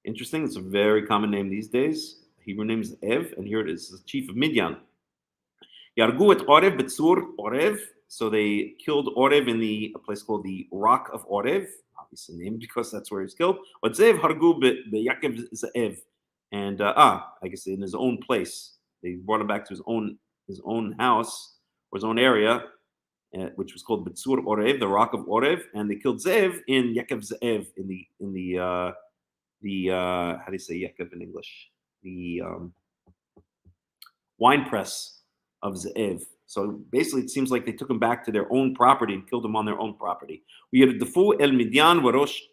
S1: Interesting. It's a very common name these days. Hebrew name is Ev, and here it is, the chief of Midian. Yargu et Orev betzur Orev. So they killed Orev in a place called the Rock of Orev, obviously named because that's where he was killed. But Zev hargu beYakev Ze'ev, and I guess in his own place. They brought him back to his own house or his own area, which was called Betzur Orev, the Rock of Orev, and they killed Zev in Yakev Ze'ev in the how do you say Yakev in English? The wine press of Ze'ev. So basically, it seems like they took him back to their own property and killed him on their own property. וירדפו אל מדיין וראש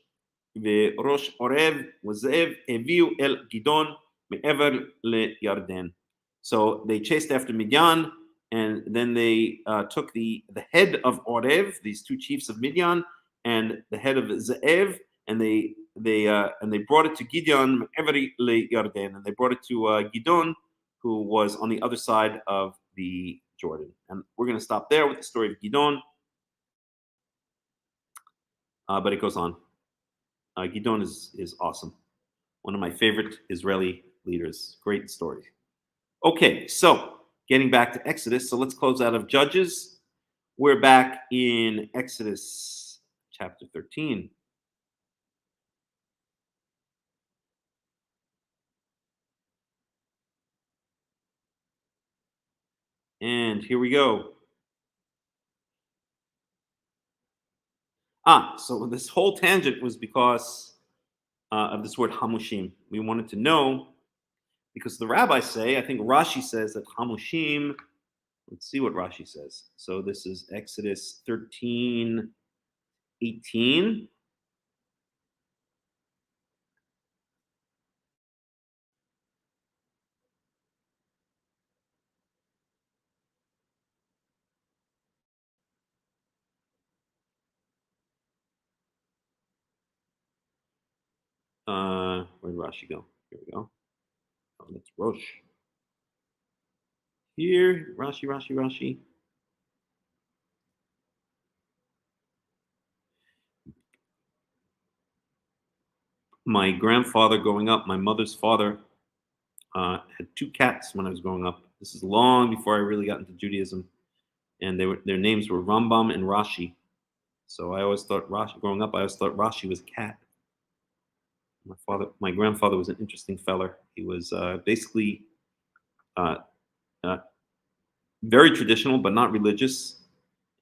S1: עורב וזאב הביאו אל גדעון מעבר לירדן. So they chased after Midian, and then they took the head of Orev, these two chiefs of Midian, and the head of Ze'ev, and they brought it to Gideon מעבר לירדן, and they brought it to Gideon, who was on the other side of the Jordan. And we're going to stop there with the story of Gideon. But it goes on. Gideon is awesome. One of my favorite Israeli leaders. Great story. Okay, so getting back to Exodus. So let's close out of Judges. We're back in Exodus chapter 13. And here we go. So this whole tangent was because of this word hamushim. We wanted to know, because the rabbis say, I think Rashi says that hamushim, let's see what Rashi says. So this is Exodus 13:18. Where did Rashi go? Here we go. Oh, that's Rosh. Here, Rashi. My grandfather growing up, my mother's father, had two cats when I was growing up. This is long before I really got into Judaism. And their names were Rambam and Rashi. So I always thought growing up, I always thought Rashi was a cat. My grandfather was an interesting feller. He was basically very traditional, but not religious.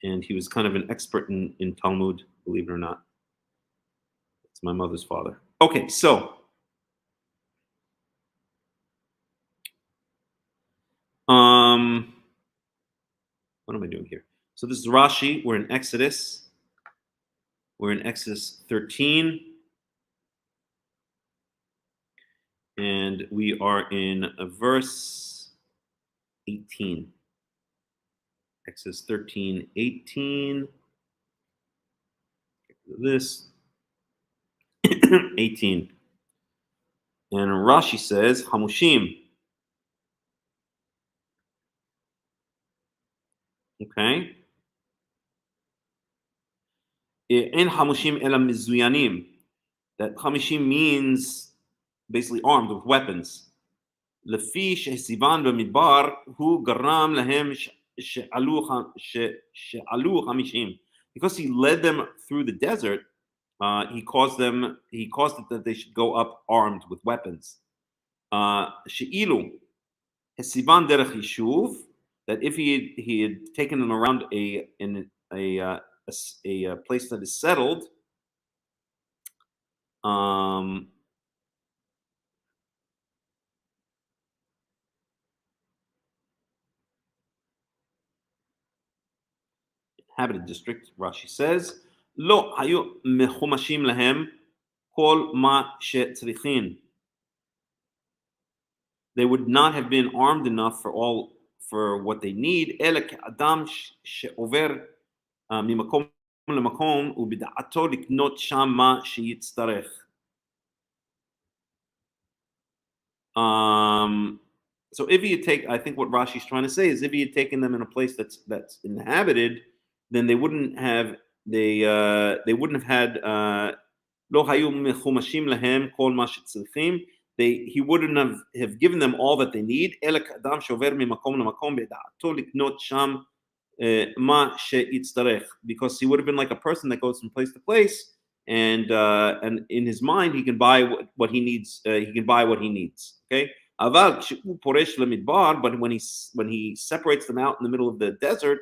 S1: And he was kind of an expert in Talmud, believe it or not. It's my mother's father. Okay, so what am I doing here? So this is Rashi. We're in Exodus. We're in Exodus 13. And we are in verse 18. Exodus 13, 18. This 18. And Rashi says, Hamushim. Okay. In Hamushim ela mizuyanim. That Hamushim means basically armed with weapons. Lefi shesivan b'midbar hu garam lahem she'alu Hamishim. Because he led them through the desert, he caused it that they should go up armed with weapons. She'ilu hesivan derech yishuv, that if he had taken them around a place that is settled, inhabited district, Rashi says, lo hayu mechumashim lahem kol ma she'tzrichin. They would not have been armed enough for what they need. Ela ke'adam she'over mimacom lemakom ubida'ato liknot sham ma sheyitztarech. So if he had I think what Rashi's trying to say is if he had taken them in a place that's inhabited, then they wouldn't have had lo hayu mechumashim lahem kol ma shetzrichim. He wouldn't have given them all that they need. Because he would have been like a person that goes from place to place, and in his mind he can buy what he needs. He can buy what he needs. Okay. But when he separates them out in the middle of the desert,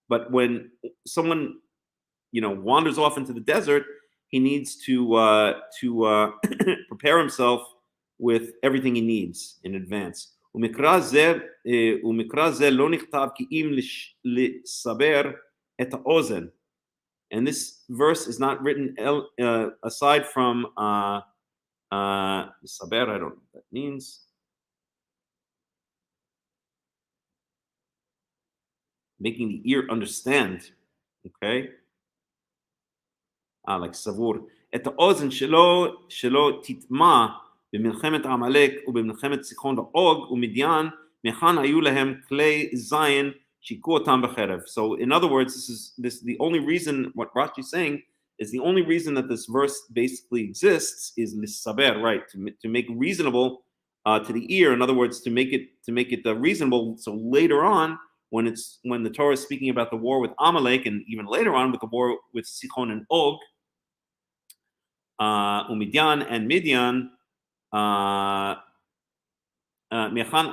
S1: but when someone wanders off into the desert, he needs to prepare himself with everything he needs in advance. And this verse is not written aside from saber. I don't know what that means. Making the ear understand. Okay. Like savur. את האוזן שלו תטמע במלחמת עמלק ובמלחמת סיחון ועוג ומדיין, מהיכן היו להם כלי זין שהיכו אותם בחרב. So in other words, this the only reason, what Rashi is saying is the only reason that this verse basically exists is lissaber, right? To make reasonable to the ear. In other words, to make it reasonable. So later on, when the Torah is speaking about the war with Amalek, and even later on with the war with Sichon and Og, Umidian and Midian, Mechan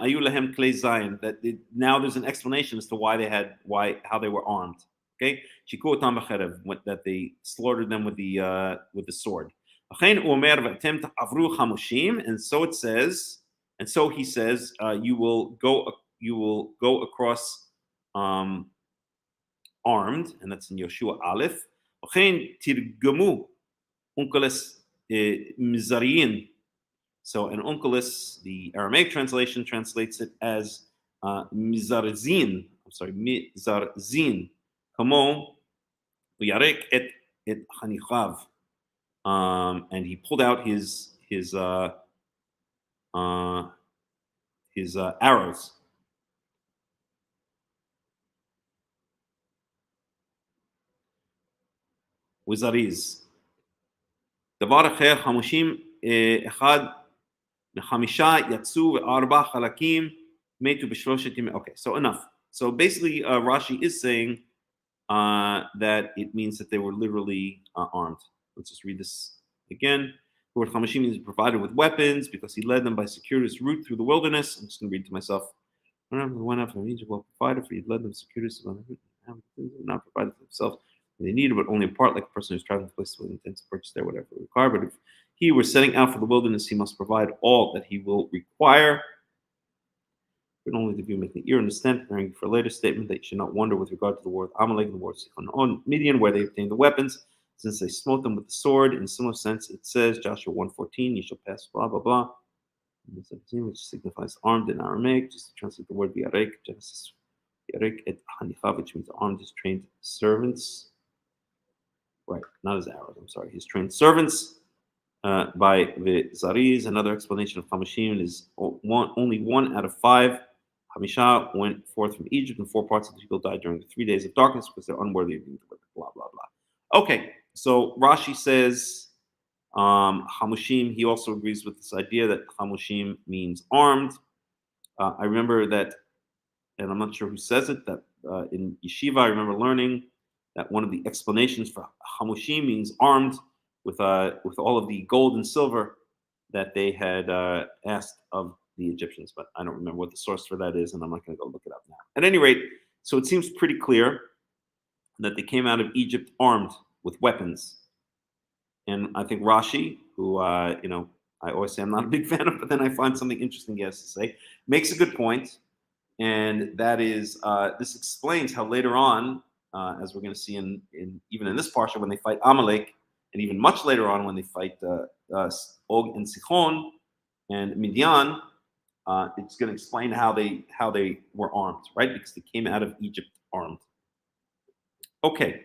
S1: ayu lahem klei zayin. That now there's an explanation as to how they were armed. Okay, shiku otam b'cherev, that they slaughtered them with the sword. And so it says, and so he says, you will go across armed, and that's in Yoshua Aleph. Tirgamu unkeles mizariyin. So an unkeles, the Aramaic translation translates it as mizarzin. I'm sorry, mizarzin. Kamo uyarek et chanichav. And he pulled out his arrows. Wizariz. דבר אחר, חמושים אחד לחמישה יצאו וארבע חלקים מתו בשלושת ימי. Okay, so enough. So basically, Rashi is saying that it means that they were literally armed. Let's just read this again. The word Chamashim means provided with weapons because he led them by circuitous route through the wilderness. I'm just going to read to myself. Went out from Egypt, well provided for, he led them circuitous route, not provided for themselves. when they need it, but only in part, like a person who's traveling to places with intent to purchase there, whatever required. But if he were setting out for the wilderness, he must provide all that he will require. But only the view make the ear understand, preparing for a later statement that you should not wonder with regard to the war of Amalek and the war of Sichon on Midian, where they obtained the weapons, since they smote them with the sword. In a similar sense, it says, Joshua 1:14, you shall pass, blah, blah, blah. Which signifies armed in Aramaic, just to translate the word Yarek, Genesis Yarek et Hanicha, which means armed is trained servants. Right, not as arrows, I'm sorry. His trained servants by the Zariz. Another explanation of Hamushim is only 1 out of 5. Hamisha went forth from Egypt, and 4 parts of the people died during the 3 days of darkness because they're unworthy of being delivered. Blah, blah, blah. Okay, so Rashi says Hamushim, he also agrees with this idea that Hamushim means armed. I remember that, and I'm not sure who says it, that in Yeshiva, I remember learning that one of the explanations for Hamushim means armed with all of the gold and silver that they had asked of the Egyptians, but I don't remember what the source for that is, and I'm not going to go look it up now. At any rate, so it seems pretty clear that they came out of Egypt armed with weapons. And I think Rashi, who I always say I'm not a big fan of, but then I find something interesting he has to say, makes a good point, and that is this explains how later on, as we're going to see in even in this parsha, when they fight Amalek, and even much later on when they fight Og and Sichon and Midian, it's going to explain how they were armed, right? Because they came out of Egypt armed. Okay.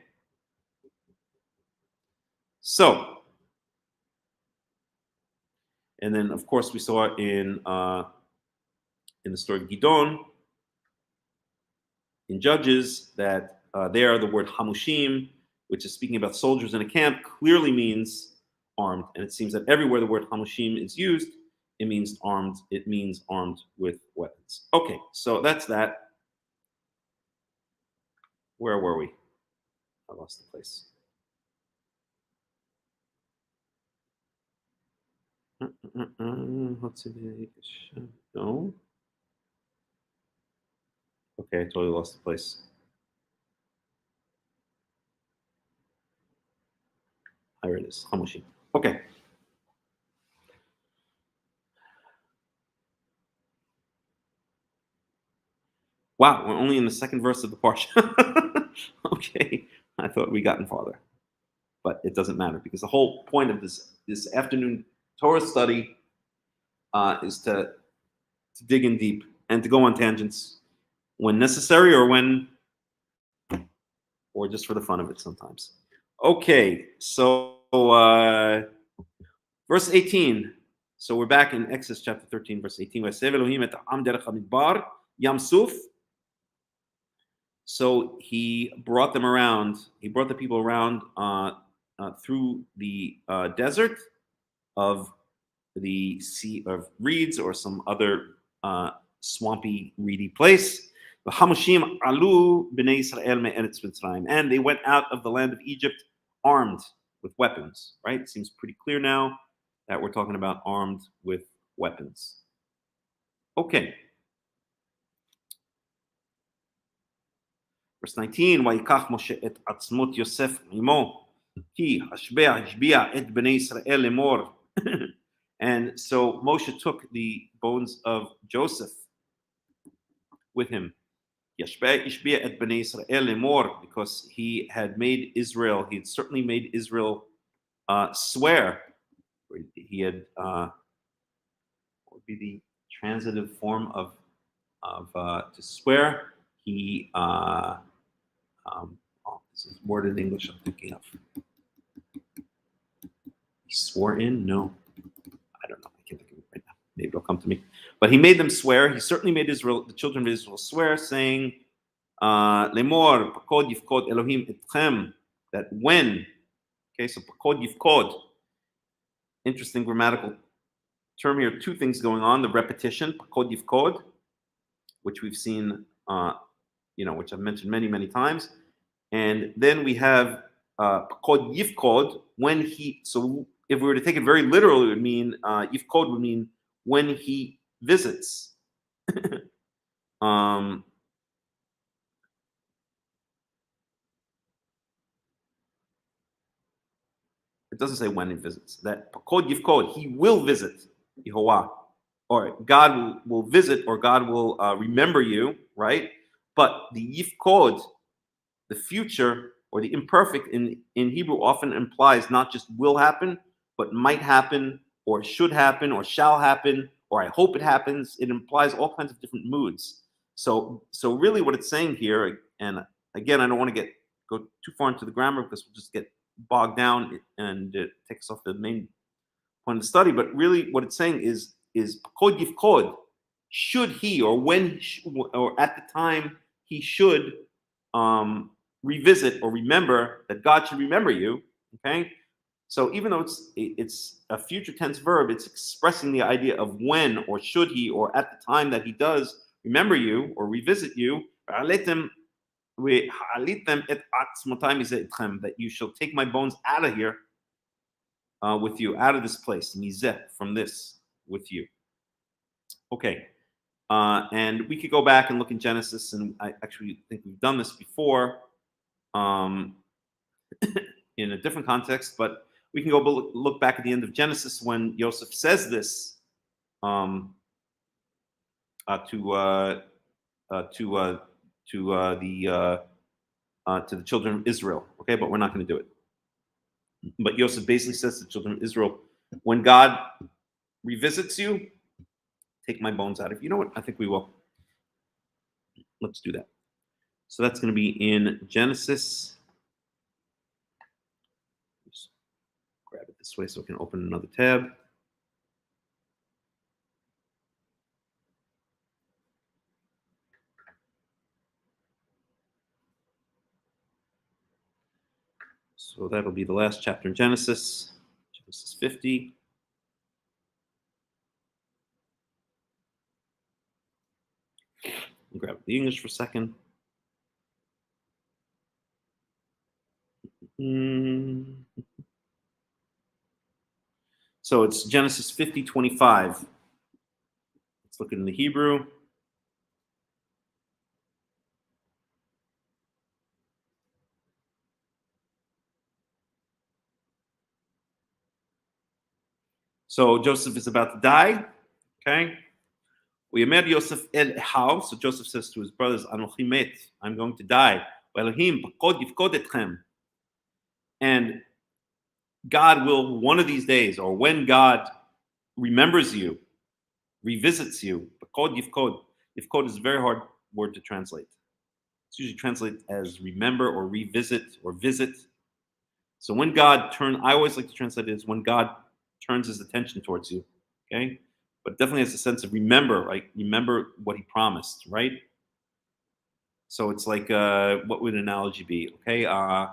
S1: So, and then of course we saw in the story of Gidon in Judges that there the word Hamushim, which is speaking about soldiers in a camp, clearly means armed. And it seems that everywhere the word Hamushim is used, it means armed. It means armed with weapons. Okay, so that's that. Where were we? I lost the place. Let's see. No. Okay, I totally lost the place. Here it is. Hamushim. Okay. Wow, we're only in the second verse of the parsha. Okay, I thought we gotten farther, but it doesn't matter because the whole point of this afternoon Torah study is to dig in deep and to go on tangents when necessary or just for the fun of it sometimes. Okay, so verse 18. So we're back in Exodus chapter 13, verse 18. So he brought them around. He brought the people around through the desert of the Sea of Reeds or some other swampy, reedy place. And they went out of the land of Egypt armed with weapons. Right? It seems pretty clear now that we're talking about armed with weapons. Okay. Verse 19, ויקח משה את עצמות יוסף עמו, כי השביע את בני ישראל לאמור. And so Moshe took the bones of Joseph with him. Yashbea et bnei Israel lemor, because he had certainly made Israel swear. He had what would be the transitive form of to swear? He this is a word in English I'm thinking of. He swore in? No. I don't know. I can't think of it right now. Maybe it'll come to me. But he made them swear. He certainly made the children of Israel swear, saying, Lemor, pakod yifkod Elohim etchem, that when, okay, so pakod yifkod, interesting grammatical term here, 2 things going on, the repetition, pakod yifkod, which we've seen, which I've mentioned many, many times. And then we have pakod yifkod, when he, so if we were to take it very literally, it would mean, yifkod would mean when he visits. It doesn't say when he visits. That pakod yifkod, he will visit Yehovah, or God will visit, or God will remember you, right? But the yifkod, the future or the imperfect in Hebrew often implies not just will happen, but might happen, or should happen, or shall happen, or I hope it happens. It implies all kinds of different moods. So really what it's saying here, and again, I don't want to go too far into the grammar because we'll just get bogged down and it takes off the main point of the study. But really what it's saying is kod yifkod, should he, or when, or at the time he should revisit or remember, that God should remember you. Okay, so even though it's a future tense verb, it's expressing the idea of when, or should he, or at the time that he does remember you or revisit you. That you shall take my bones out of here with you, out of this place, mizeh, from this, with you. Okay, and we could go back and look in Genesis, and I actually think we've done this before in a different context, but we can go look back at the end of Genesis when Joseph says this to the children of Israel. Okay, but we're not going to do it. But Joseph basically says to the children of Israel, when God revisits you, take my bones out of you. You know what? I think we will. Let's do that. So that's going to be in Genesis. Just grab it this way so I can open another tab. So that'll be the last chapter in Genesis, Genesis 50. I'll grab the English for a second. So it's Genesis 50:25. Let's look in the Hebrew. So Joseph is about to die. Okay. Yosef el how. So Joseph says to his brothers, Anochi met, I'm going to die. And God will, one of these days, or when God remembers you, revisits you, yifkod is a very hard word to translate. It's usually translated as remember or revisit or visit. So when God I always like to translate it as when God turns his attention towards you. Okay, but definitely has a sense of remember, like remember what he promised, right? So it's like, what would an analogy be? Okay, I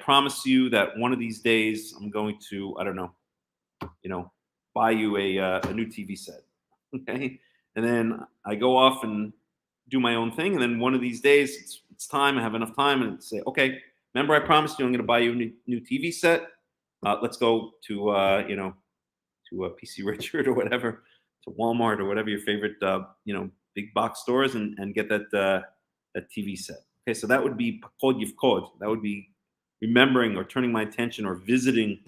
S1: promise you that one of these days I'm going to, I don't know, buy you a new TV set. Okay, and then I go off and do my own thing, and then one of these days it's time. I have enough time, and say, okay, remember I promised you I'm going to buy you a new TV set. Let's go to to a PC Richard or whatever, to Walmart or whatever your favorite big box stores, and get that TV set. Okay, so that would be pakod yifkod. That would be remembering or turning my attention or visiting.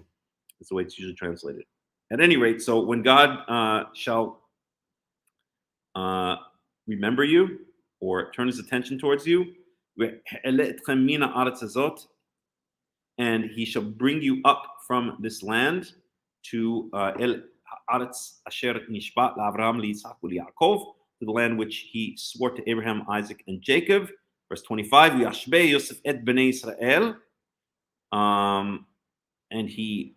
S1: That's the way it's usually translated. At any rate, so when God shall remember you or turn his attention towards you, and he shall bring you up from this land to to the land which he swore to Abraham, Isaac, and Jacob. Verse 25, Yashbe Yosef et bnei Israel, and he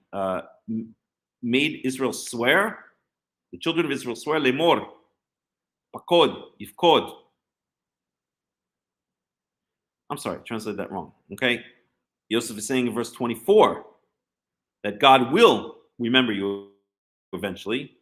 S1: made Israel swear, the children of Israel swear, lemor, pakod, yifkod. I'm sorry, translate that wrong. Okay, Yosef is saying in verse 24 that God will remember you eventually,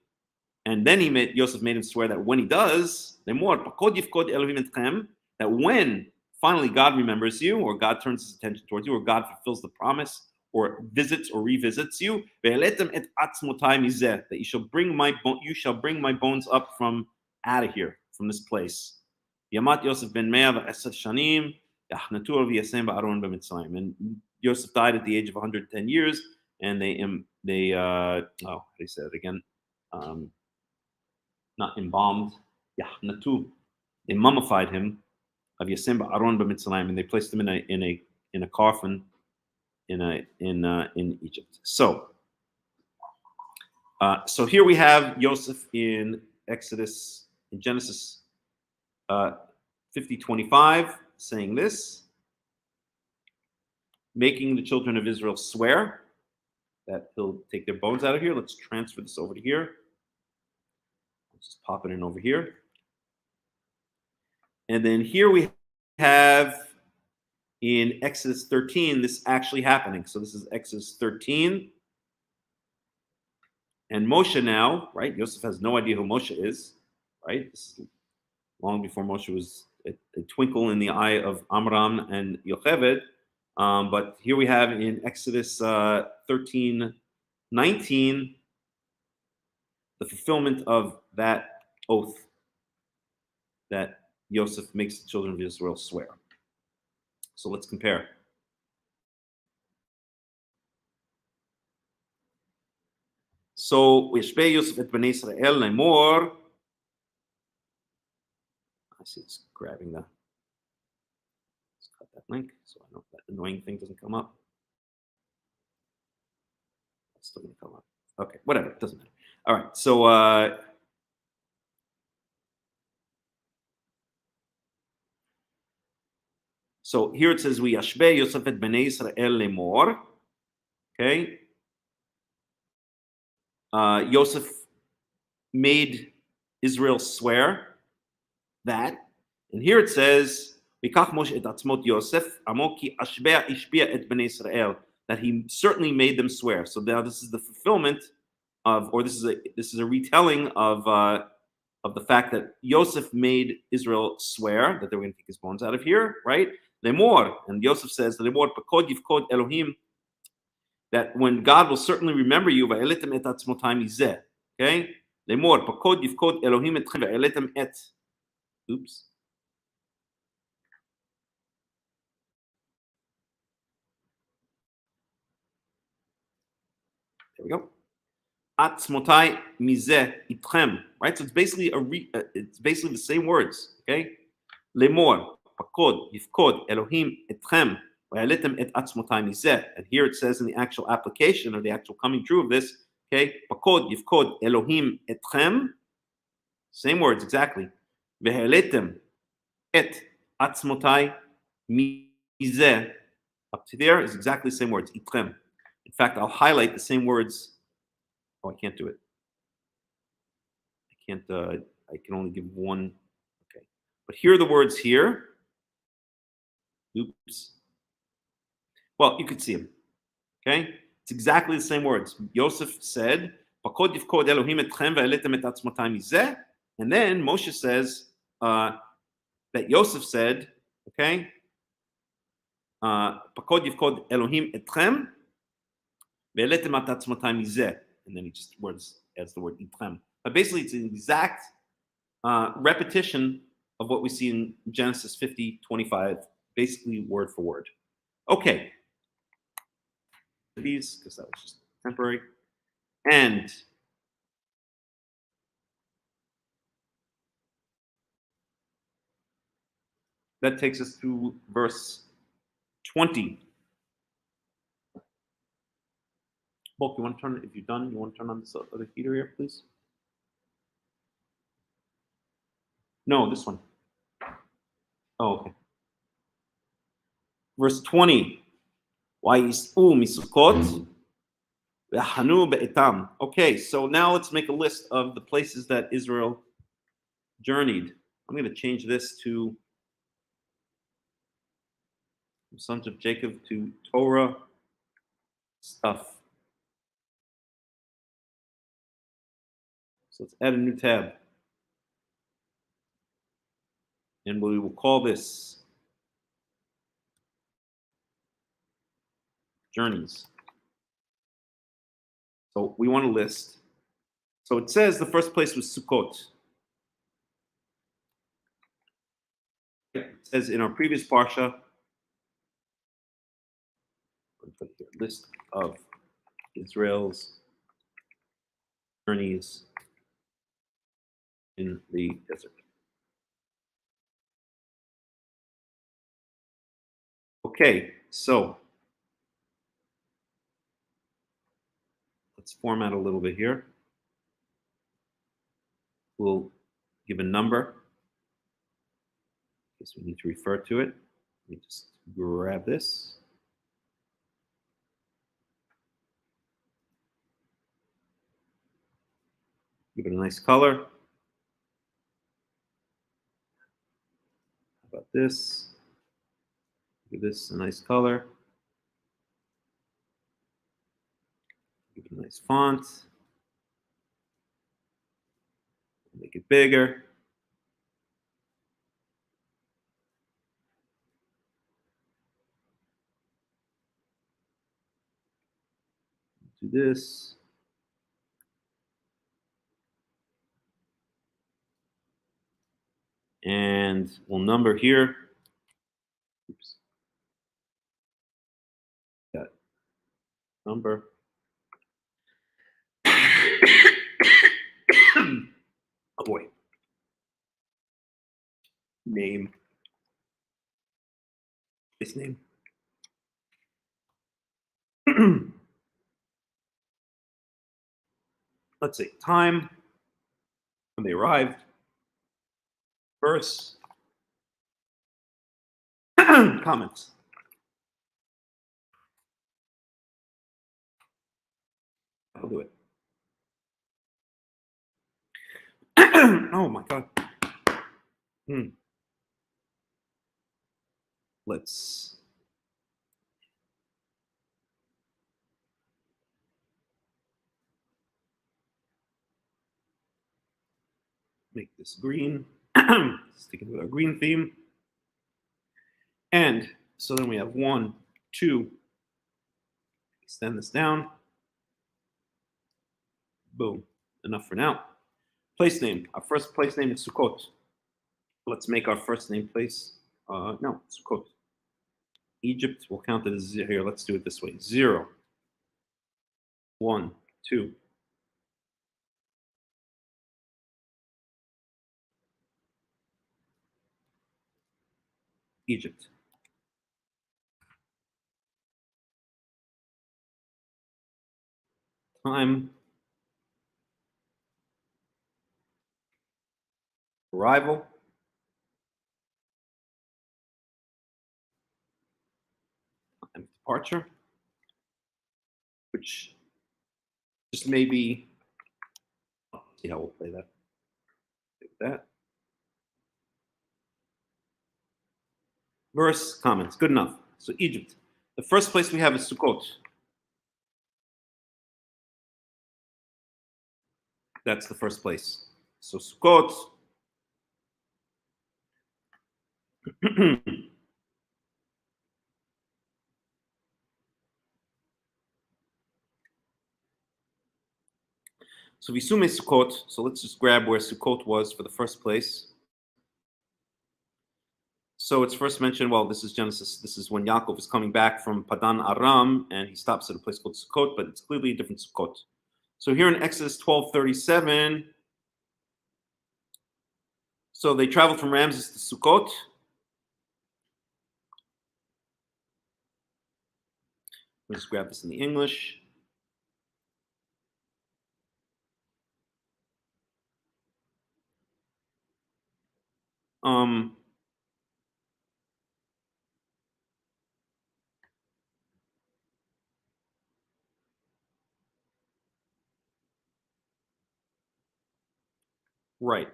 S1: and then Yosef made him swear that when he does, lemor, pakod, yifkod Elohim etchem, that when finally God remembers you, or God turns his attention towards you, or God fulfills the promise, or visits or revisits you, that you shall bring my bones up from out of here, from this place. Yamat Yosef ben Me'ah v'esed shanim, and Yosef died at the age of 110 years, and how do you say it again? Not embalmed, Natu. They mummified him of Yasim Aron b'Mitzrayim, and they placed him in a coffin in Egypt. So here we have Yosef in Genesis 50:25, saying this, making the children of Israel swear that he'll take their bones out of here. Let's transfer this over to here. Let's just pop it in over here. And then here we have in Exodus 13 this actually happening. So this is Exodus 13. And Moshe now, right? Yosef has no idea who Moshe is, right? This is long before Moshe was a twinkle in the eye of Amram and Yocheved. But here we have in Exodus 13:19 the fulfillment of that oath that Yosef makes the children of Israel swear. So let's compare. So Yishbei Yosef et Bnei Israel lemor. I see it's grabbing the. Let's cut that link so I know that annoying thing doesn't come up. It's still going to come up. Okay, whatever, it doesn't matter. All right, so here it says, "V'yashbei Yosef et Bnei Israel lemor." Okay, Yosef made Israel swear that, and here it says, "V'kach Moshe et atzmot Yosef amo ki ashbei ishbia et Bnei Israel," that he certainly made them swear. So now this is the fulfillment of, or this is a retelling of the fact that Yosef made Israel swear that they were going to take his bones out of here, right? Lemor, and Yosef says, "Lemor pakod yifkod Elohim," that when God will certainly remember you, va'eletem et atzmotai mizeh. Okay, Lemor pakod yifkod Elohim etchem va'eletem et. Oops. There we go. Atzmotai mizeh itchem. Right. So it's basically it's basically the same words. Okay. Lemor pakod yifkod Elohim etchem. And here it says in the actual application or the actual coming true of this, okay, pakod yifkod Elohim etchem, same words exactly. Veheletem et atzmotai mizeh, up to there is exactly the same words, itchem. In fact, I'll highlight the same words. Oh, I can't do it. I can't. I can only give one. Okay, but here are the words here. Oops. Well, you could see them. Okay? It's exactly the same words. Yosef said, and then Moshe says that Yosef said, okay, and then he just adds the word itchem. But basically, it's an exact repetition of what we see in Genesis 50:25, basically word for word. Okay. These, because that was just temporary. And that takes us to verse 20. Bulk, you want to turn, if you're done, you want to turn on this other heater here, please? No, this one. Oh, okay. Verse 20. Okay, so now let's make a list of the places that Israel journeyed. I'm going to change this to Sons of Jacob to Torah stuff. So let's add a new tab. And we will call this Journeys. So we want to list. So it says the first place was Sukkot. It says in our previous parsha, list of Israel's journeys in the desert. Okay, so let's format a little bit here. We'll give a number in case we need to refer to it. Let me just grab this. Give it a nice color. How about this? Give this a nice color. Give it a nice font. Make it bigger. Do this. And we'll number here. Oops. Got number. Oh boy. Name. His name. Let's see. Time when they arrived. Verse. Comments. I'll do it. Oh my God. Let's make this green. Sticking with our green theme. And so then we have 1, 2. Extend this down. Boom. Enough for now. Place name. Our first place name is Sukkot. Let's make our first name place. No, Sukkot. Egypt, we'll count it as 0. Here, let's do it this way. 0, 1, 2. Egypt. Time. Arrival. Time of departure. Which just maybe, see how we'll play that. Like that. Verse, comments, good enough. So Egypt. The first place we have is Sukkot. That's the first place. So Sukkot. So Visume Sukkot. So let's just grab where Sukkot was for the first place. So it's first mentioned, well, this is Genesis. This is when Yaakov is coming back from Padan Aram, and he stops at a place called Sukkot, but it's clearly a different Sukkot. So here in Exodus 12:37, so they traveled from Ramses to Sukkot. Let's grab this in the English. Right.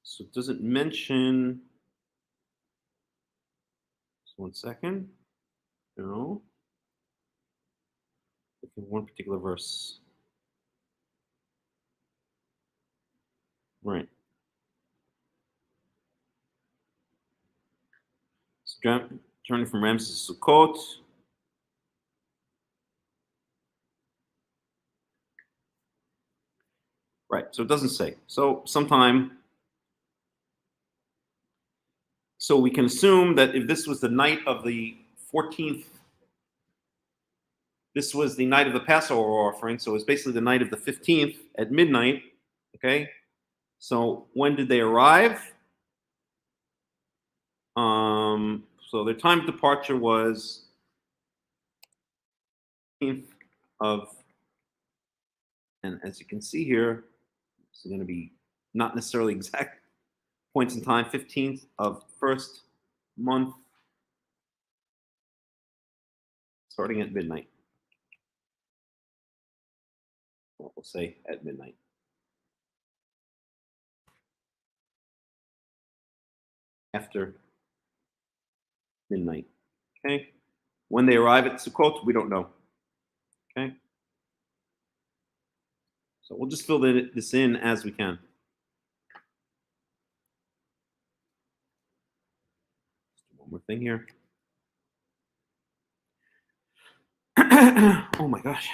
S1: So it doesn't mention. Just 1 second. No. Look at one particular verse. Right. So journey from Ramses to Sukkot. Right. So it doesn't say. So So we can assume that if this was the night of the 14th, this was the night of the Passover offering, so it's basically the night of the 15th at midnight, okay? So when did they arrive? So their time of departure was 15th of, and as you can see here, it's going to be not necessarily exact points in time, 15th of first month, starting at midnight. We'll say at midnight. After midnight. Okay. When they arrive at Sukkot, we don't know. Okay. So we'll just fill this in as we can. One more thing here. Oh my gosh.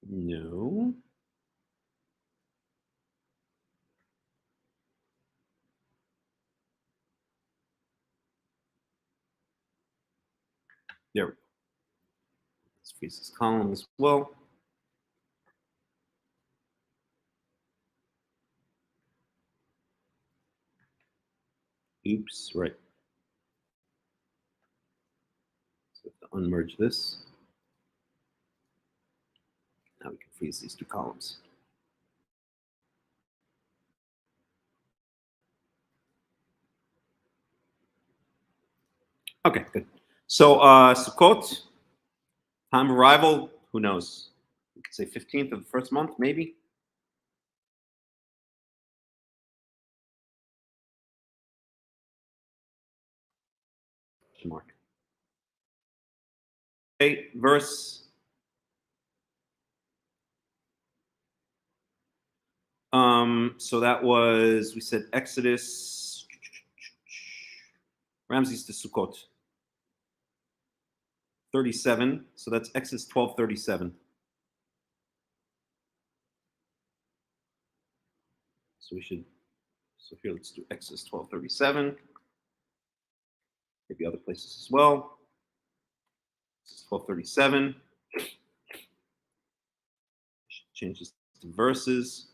S1: No. There we go. Let's freeze this column as well. Oops, right. So to unmerge this. Now we can freeze these two columns. Okay, good. So Sukkot, time of arrival, who knows? We could say 15th of the first month, maybe. Mark. Okay, verse. So that was, we said Exodus, Ramses to Sukkot, 37. So that's Exodus 12:37. So we should, so here let's do Exodus 12:37. Maybe other places as well. Exodus 12:37. Change this to verses.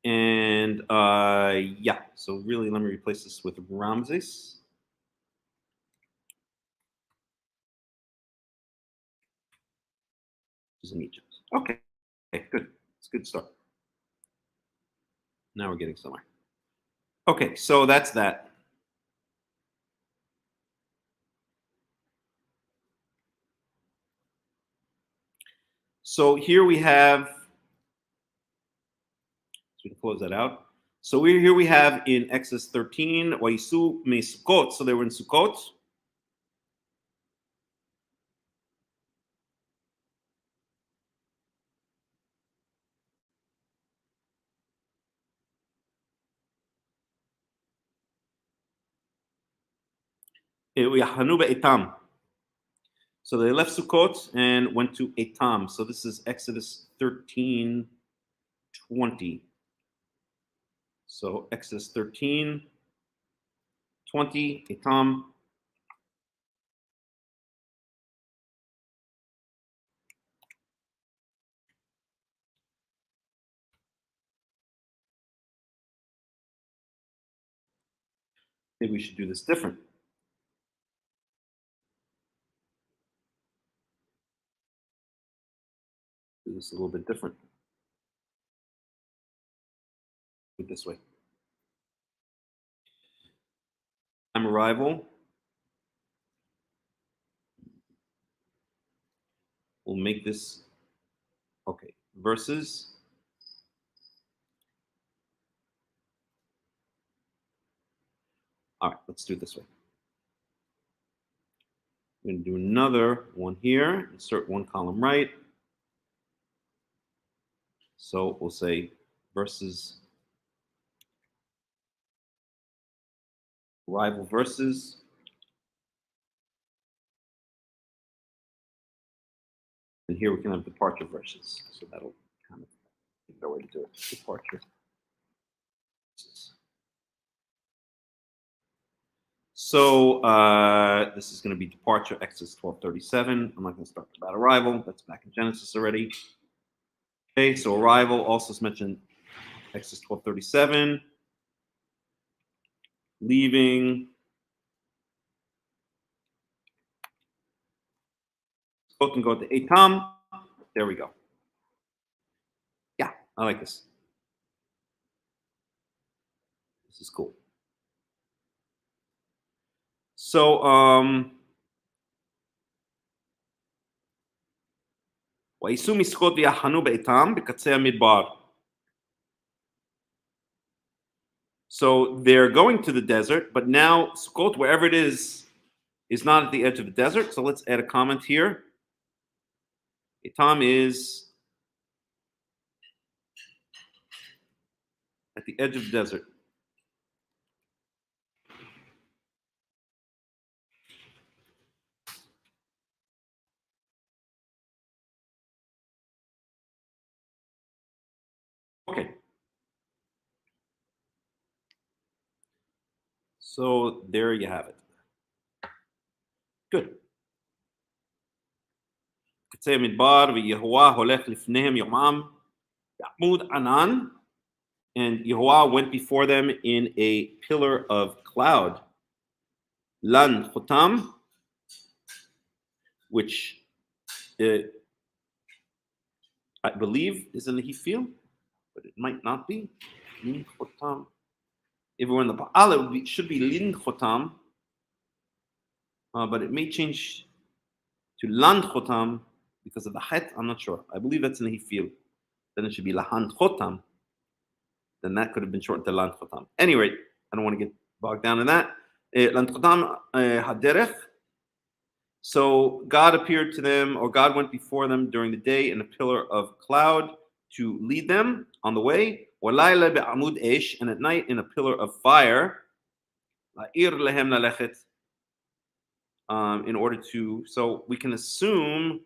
S1: And yeah, so really let me replace this with Ramses. Which is in Egypt. Okay, good. It's a good start. Now we're getting somewhere. Okay, so that's that. So here we have, so we can close that out. So here we have in Exodus 13, Waisu me Sukkot. So they were in Sukkot. Etam. So they left Sukkot and went to Etam. So this is Exodus 13:20. So Exodus 13:20, Etam. Maybe we should do this different. Do this a little bit different. Do it this way. Time arrival. We'll make this, okay, verses. All right, let's do it this way. We're going to do another one here. Insert one column right. So we'll say verses arrival verses. And here we can have departure verses. So that'll kind of be the way to do it. Departure. So this is going to be departure, Exodus 12:37. I'm not going to start about arrival. That's back in Genesis already. Okay, so arrival also is mentioned Exodus 12:37. Leaving. So can go to Etam. There we go. Yeah, I like this. This is cool. So ויסעו משחות ויחנו באיתם בקצה המדבר. So they're going to the desert, but now Sukkot, wherever it is not at the edge of the desert. So let's add a comment here. Etam is at the edge of the desert. Okay. So there you have it. Good. קצה המדבר ויהוה הולך לפניהם יומם בעמוד ענן. And Yehovah went before them in a pillar of cloud. Lan chotam, which I believe is in the Hifil, but it might not be. Lin chotam. If we're in the Ba'al, it should be Lin chotam, but it may change to Lan chotam because of the Het. I'm not sure. I believe that's in the Hifil. Then it should be Lahan chotam. Then that could have been shortened to Lan chotam. Anyway, I don't want to get bogged down in that. Lan chotam haderech. So God appeared to them, or God went before them during the day in a pillar of cloud to lead them on the way. وَلَيْلَ بِعَمُودْ إِيش, and at night in a pillar of fire. لَإِير لَهَمْ لَلَخِتْ, in order to, so we can assume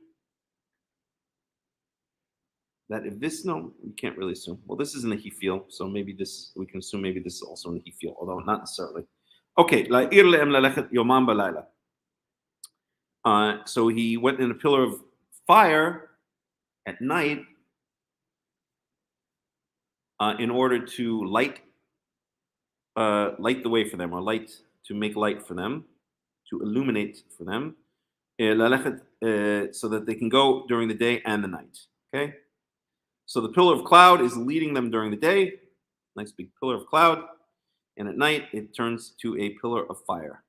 S1: that if this, no, we can't really assume. Well, this is in the Hifil, so maybe this, we can assume maybe this is also in the Hifil, although not necessarily. Okay, لَإِير لَهَمْ لَلَخِتْ يَوْمًا بَلَيْلًا. So he went in a pillar of fire at night in order to light the way for them, or to make light for them, to illuminate for them, so that they can go during the day and the night. Okay, so the pillar of cloud is leading them during the day, nice big pillar of cloud, and at night it turns to a pillar of fire.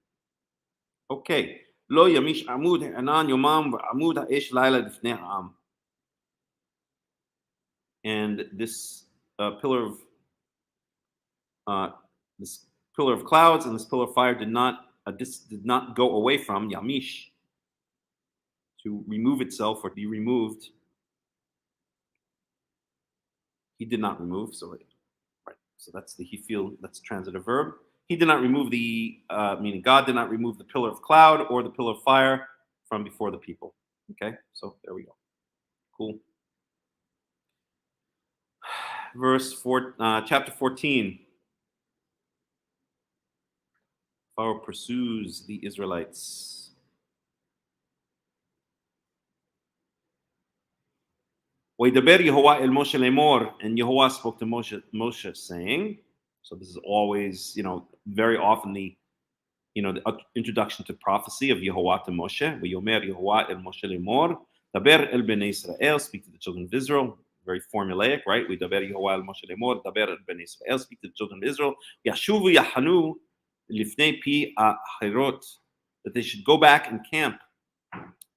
S1: Okay. לא ימיש עמוד הענן יומם ועמוד האש לילה לפני העם. And this pillar of clouds and this pillar of fire did not go away from yamish, to remove itself or be removed. He did not remove, so right. So that's the Hifil, that's transitive verb. He did not remove meaning God did not remove the pillar of cloud or the pillar of fire from before the people. Okay, so there we go. Cool. Chapter 14. Pharaoh pursues the Israelites. וידבר יהוה אל משה לאמור, and Yehovah spoke to Moshe saying, so this is always, very often the introduction to prophecy of Yehovah to Moshe. ויאמר יהוה אל משה לאמור, דבר אל בני ישראל, speak to the children of Israel. Very formulaic, right? וידבר יהוה אל משה לאמור, דבר אל בני ישראל, speak to the children of Israel. ישובו יחנו לפני פי החירות, that they should go back and camp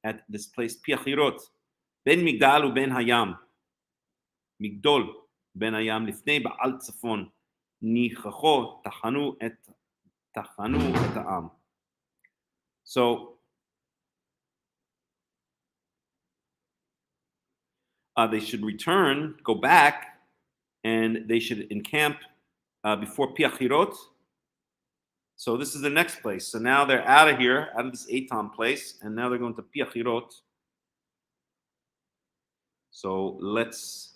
S1: at this place, פי החירות. בין מגדל ובין הים, מגדול בין הים לפני בעל צפון, ניחחו תחנו את העם. So they should return, go back, and they should encamp before Piachirot, So this is the next place. So now they're out of here, out of this Eitam place, and now they're going to Piachirot. So let's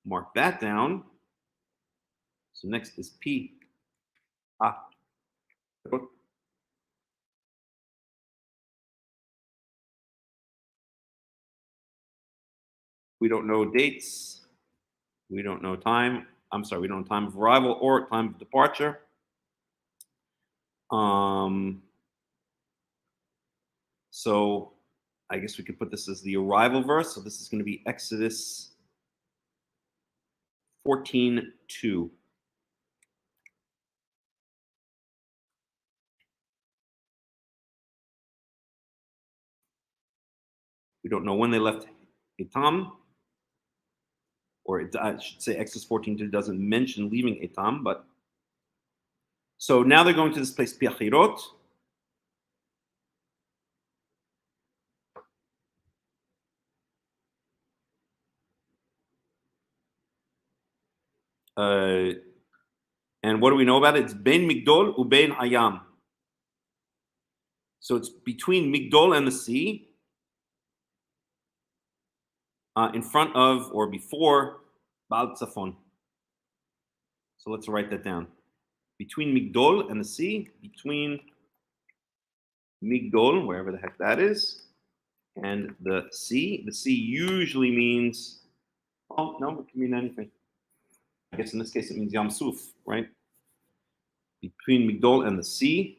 S1: mark that down. So next is P. We don't know dates. We don't know time. I'm sorry, we don't know time of arrival or time of departure. So I guess we could put this as the arrival verse. So this is going to be Exodus 14:2. We don't know when they left Etam, or I should say Exodus 14:2 doesn't mention leaving Etam, but so now they're going to this place Piachirot. And what do we know about it? It's Ben Migdol ubein Hayam. So it's between Migdol and the sea, in front of or before Baal Tzafon. So let's write that down. Between Migdol and the sea, between Migdol, wherever the heck that is, and the sea. The sea usually means, oh, no, it can mean anything. I guess in this case it means Yam Suf, right? Between Migdol and the sea.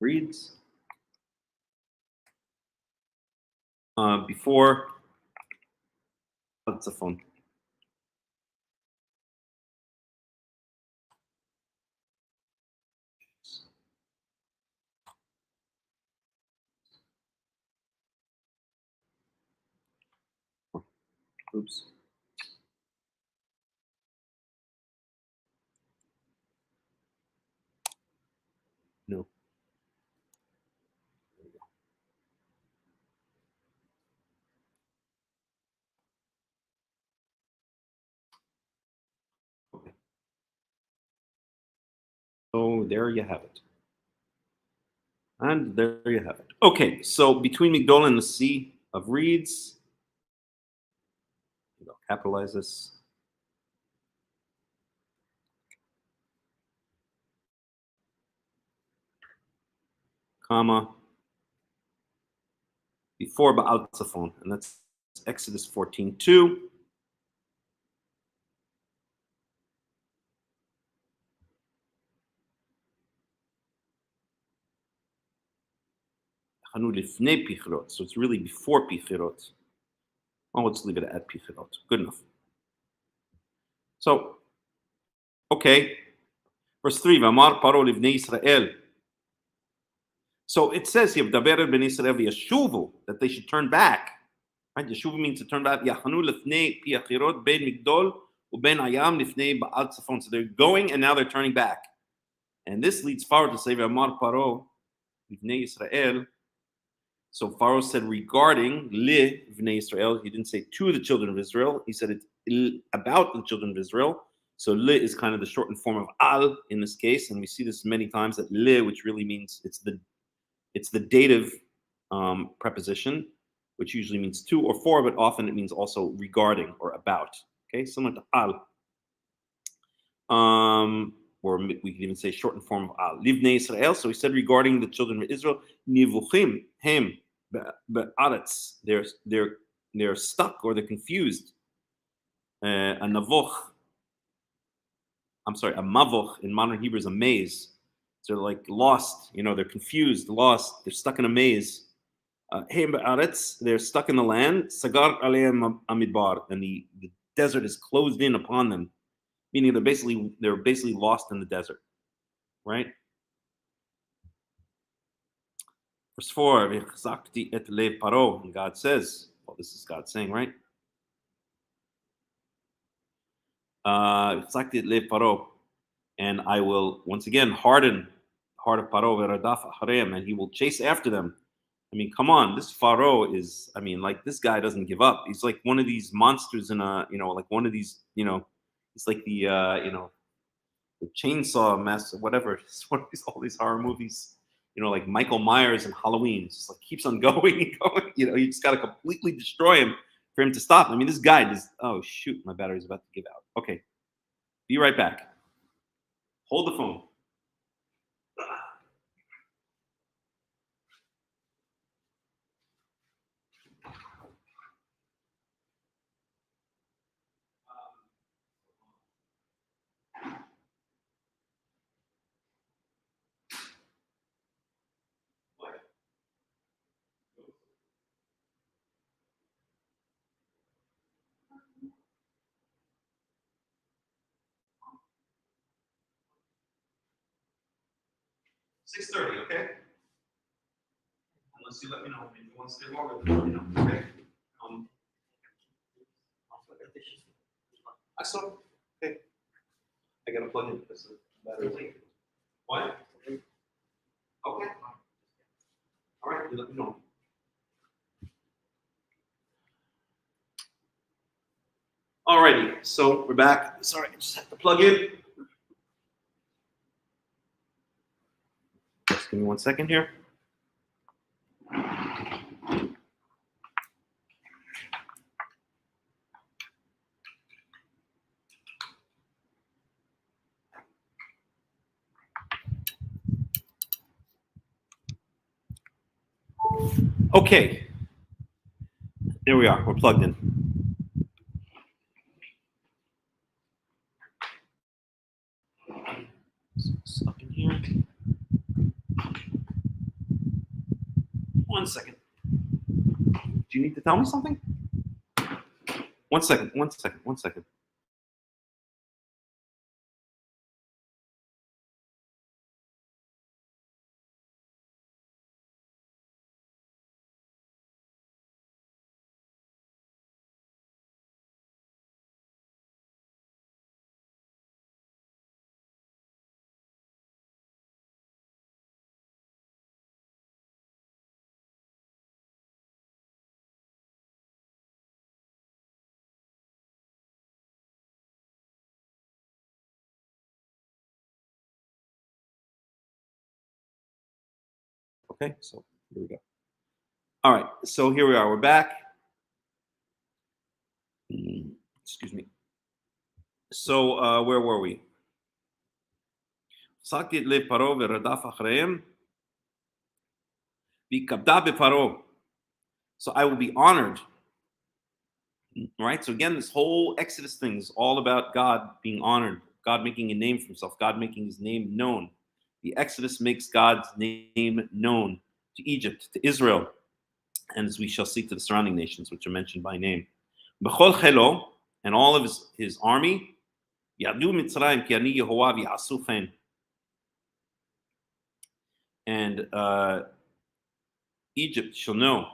S1: Reads. Before Tzafon. Oops. No. Okay. So there you have it. And there you have it. Okay, so between Migdol and the Sea of Reeds, I'll capitalize this. Comma. Before Baal Tzafon, and that's Exodus 14:2. So it's really before Pichirot. Oh, let's leave it at Pichirot. Good enough. So, okay. Verse 3, V'amar Paro livnei Yisrael. So it says here, V'daber ben Yisrael v'yashuvu, that they should turn back. Right? Yashuvu means to turn back. Yachanu lifnei Pichirot ben Migdol uben Ayam lifnei Baal Tzafon. So they're going and now they're turning back. And this leads forward to say, V'amar Paro livnei Yisrael. So Pharaoh said regarding li v'nei Israel, he didn't say to the children of Israel. He said it about the children of Israel. So li is kind of the shortened form of al in this case, and we see this many times that li, which really means it's the dative preposition, which usually means to or for, but often it means also regarding or about. Okay, similar to al. Or we can even say shortened form of al. Livnei Israel. So he said regarding the children of Israel, nivuchim hem be'aretz. They're stuck or they're confused. A navoch. I'm sorry, a mavoch in modern Hebrew is a maze. So they're like lost. They're confused, lost. They're stuck in a maze. Hem be'aretz. They're stuck in the land. Sagar aleim amidbar, and the desert is closed in upon them. Meaning they're basically lost in the desert, right? Verse 4, and God says, well, this is God saying, right? And I will once again harden the heart of Paro, and he will chase after them. I mean, come on, this Pharaoh is, like this guy doesn't give up. He's like one of these monsters in like one of these, it's like the, the Chainsaw Master, whatever. It's one of all these horror movies, like Michael Myers and Halloween. It's just like keeps on going and going. You just got to completely destroy him for him to stop. I mean, this guy just, oh shoot, my battery's about to give out. Okay, be right back. Hold the phone. 6:30, okay? Unless you let me know if you want to stay longer, let me know, okay? I saw. Okay. I gotta plug in because the battery. What? Okay. All right. You let me know. Alrighty. So we're back. Sorry, I just have to plug in. Just give me 1 second here. Okay. There we are. We're plugged in. So up in here. 1 second. Do you need to tell me something? 1 second. 1 second. 1 second. Okay, so here we go. All right, so here we are. We're back. Excuse me. So where were we? Sakit le paro ve'radaf achreim v'kabda beparo. So I will be honored. All right. So again, this whole Exodus thing is all about God being honored, God making a name for himself, God making his name known. The Exodus makes God's name known to Egypt, to Israel, and as we shall see to the surrounding nations, which are mentioned by name. B'chol chelo, and all of his army, yadu mitzrayim ki ani Yehovah v'yasu chen. And Egypt shall know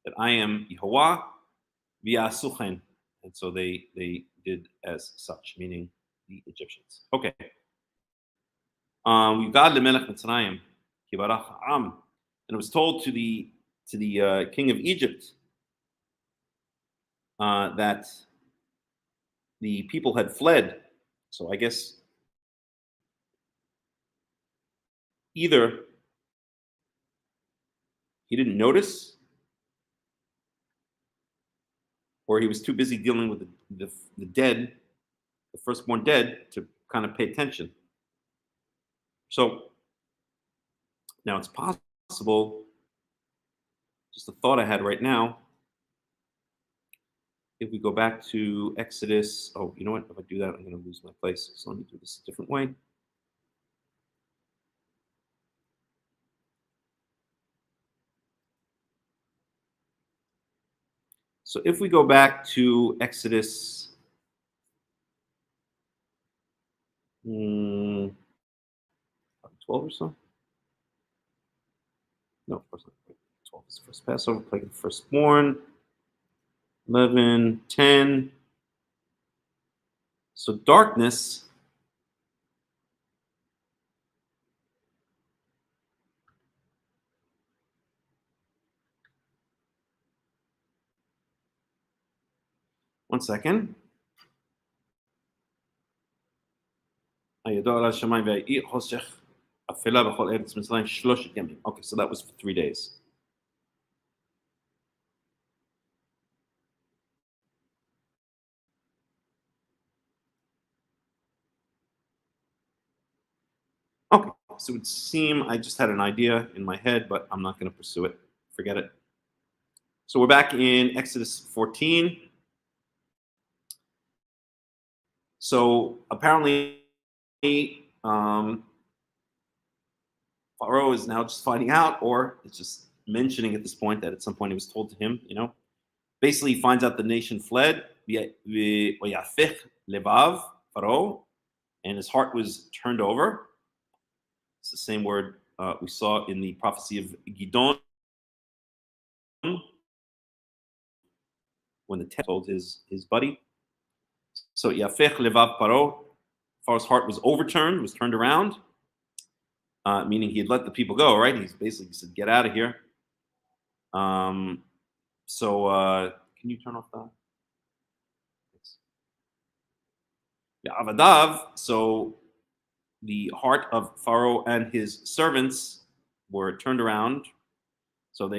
S1: that I am Yehovah v'yasu chen. And so they did as such, meaning the Egyptians. Okay. Yugad lemelech Mitzrayim kibarach am, and it was told to the king of Egypt that the people had fled. So I guess either he didn't notice, or he was too busy dealing with the dead, the firstborn dead, to kind of pay attention. So now it's possible, just a thought I had right now, if we go back to Exodus, oh, you know what? If I do that, I'm going to lose my place. So let me do this a different way. So if we go back to Exodus 12 or so. No, of course not. 12 is the first Passover, plague of the firstborn. 11, 10. So darkness. One second. Okay, so that was for 3 days. Okay, so it would seem I just had an idea in my head, but I'm not going to pursue it. Forget it. So we're back in Exodus 14. So apparently, um, Pharaoh is now just finding out, or it's just mentioning at this point that at some point it was told to him, basically he finds out the nation fled, v'yafich levav, Pharaoh, and his heart was turned over. It's the same word we saw in the prophecy of Gidon, when the ten told his buddy. So Yafech Levav Paro, Pharaoh's heart was overturned, was turned around, meaning he had let the people go, right? He's basically said, get out of here. So can you turn off the? Yeah, Avadav, so the heart of Pharaoh and his servants were turned around. So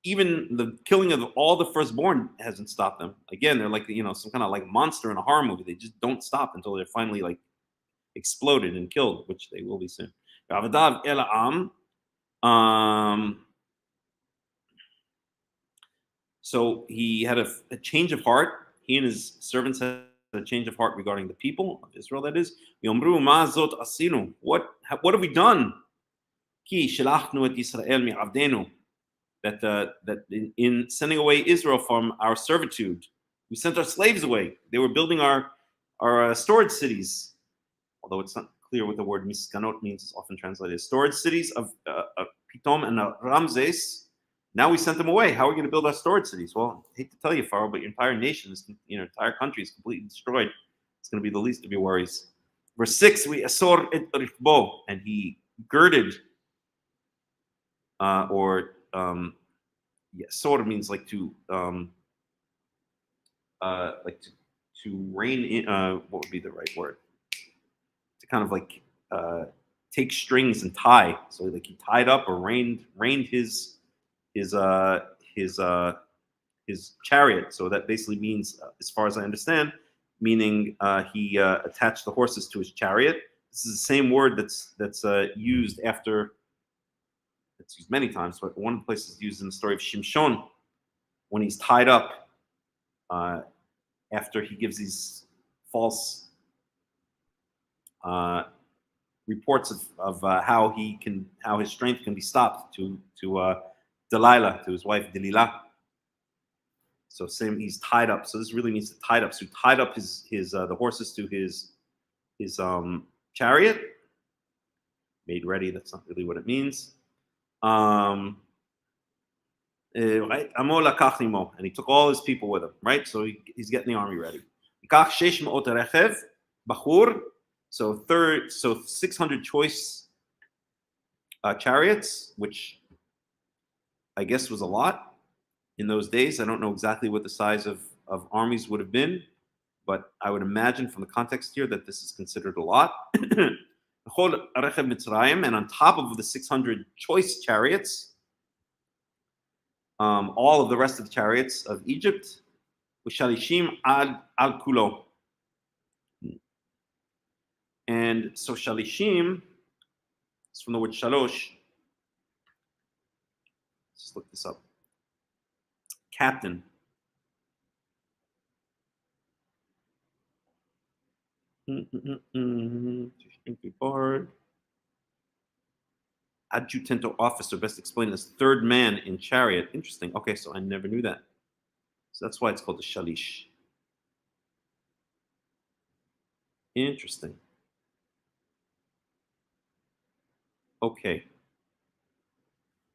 S1: even the killing of all the firstborn hasn't stopped them. Again, they're like some kind of like monster in a horror movie. They just don't stop until they're finally like exploded and killed, which they will be soon. So he had a change of heart. He and his servants had a change of heart regarding the people of Israel. That is, what have we done? That in sending away Israel from our servitude, we sent our slaves away. They were building our storage cities, although it's not clear what the word miskanot means. It's often translated as storage cities of Pitom and Ramses. Now we sent them away. How are we going to build our storage cities? Well, I hate to tell you, Pharaoh, but your entire nation is, entire country is completely destroyed. It's going to be the least of your worries. Verse 6, we asor et rikbo, and he girded, sor means like to, to rein in, what would be the right word? To kind of like take strings and tie. So like he tied up or reined his chariot. So that basically means, as far as I understand, meaning he attached the horses to his chariot. This is the same word that's used after. It's used many times, but one of the places used in the story of Shimshon, when he's tied up after he gives these false reports of how his strength can be stopped to Delilah, to his wife Delilah. So same, he's tied up. So this really means to tied up. So he tied up his the horses to his chariot, made ready. That's not really what it means. Right? And he took all his people with him. Right, so he's getting the army ready. So 600 choice chariots, which I guess was a lot in those days. I don't know exactly what the size of armies would have been, but I would imagine from the context here that this is considered a lot. And on top of the 600 choice chariots, all of the rest of the chariots of Egypt, Shalishim al kulo. And so Shalishim is from the word shalosh. Let's look this up. Captain. Adjutant or officer, best explained as third man in chariot. Interesting. Okay, so I never knew that. So that's why it's called the shalish. Interesting. Okay.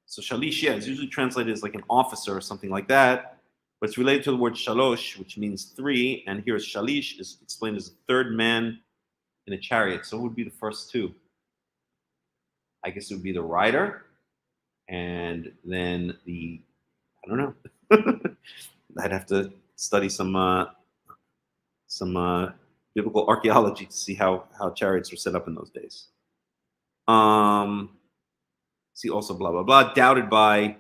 S1: So shalish, yeah, it's usually translated as like an officer or something like that, but it's related to the word shalosh, which means three, and here is shalish is explained as a third man in a chariot. So what would be the first two? I guess it would be the rider, and then I don't know. I'd have to study some biblical archaeology to see how chariots were set up in those days. See also blah blah blah, doubted by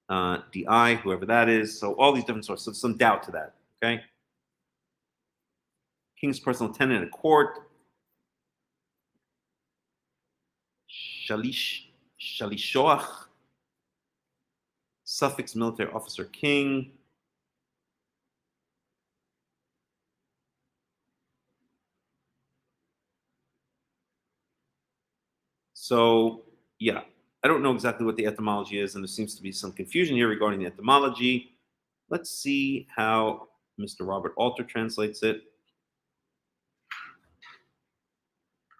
S1: DI, whoever that is. So all these different sources, so some doubt to that. Okay. King's personal attendant at court. Shalishoach. Suffix military officer king. So yeah, I don't know exactly what the etymology is, and there seems to be some confusion here regarding the etymology. Let's see how Mr. Robert Alter translates it.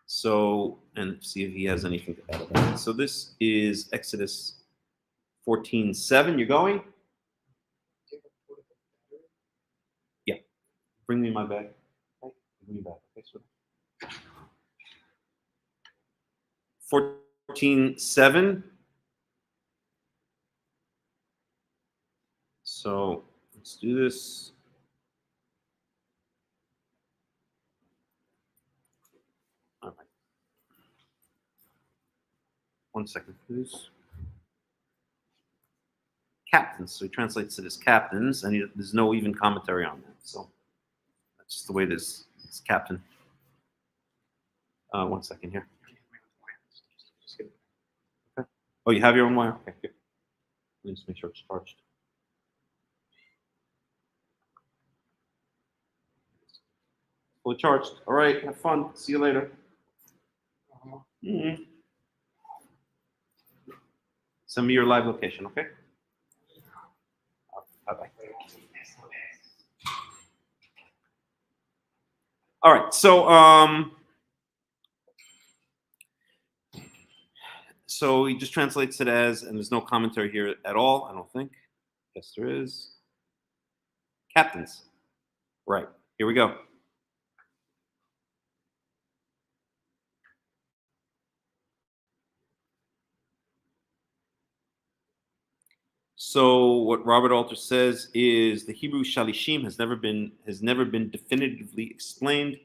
S1: So, and see if he has anything to add about it. So this is Exodus 14:7. You're going? Yeah. Bring me my bag. Okay. Bring me back. Okay, so 14:7. So let's do this. All right. 1 second, please. Captains. So he translates it as captains, and there's no even commentary on that. So that's just the way it is. It's captain. 1 second here. Okay. Oh, you have your own wire? Okay, good. Let me just make sure it's charged. Fully charged. All right, have fun. See you later. Mm-hmm. Send me your live location, okay? Bye-bye. All right, so he just translates it as, and there's no commentary here at all, I don't think. Yes, there is. Captains. Right, here we go. So what Robert Alter says is the Hebrew shalishim has never been definitively explained.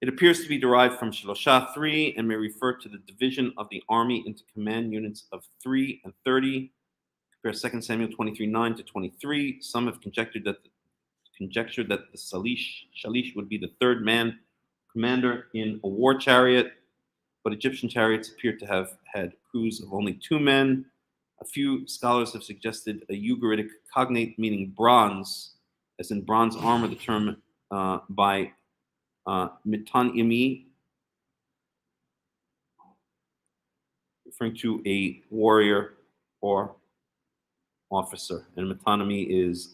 S1: It appears to be derived from shalosha, 3, and may refer to the division of the army into command units of 3 and 30. Compare 2 Samuel 23:9 to 23. Some have conjectured that the shalish would be the third man commander in a war chariot, but Egyptian chariots appear to have had crews of only 2 men. A few scholars have suggested a Ugaritic cognate meaning bronze, as in bronze armor, the term by mitan imi, referring to a warrior or officer. And metonymy is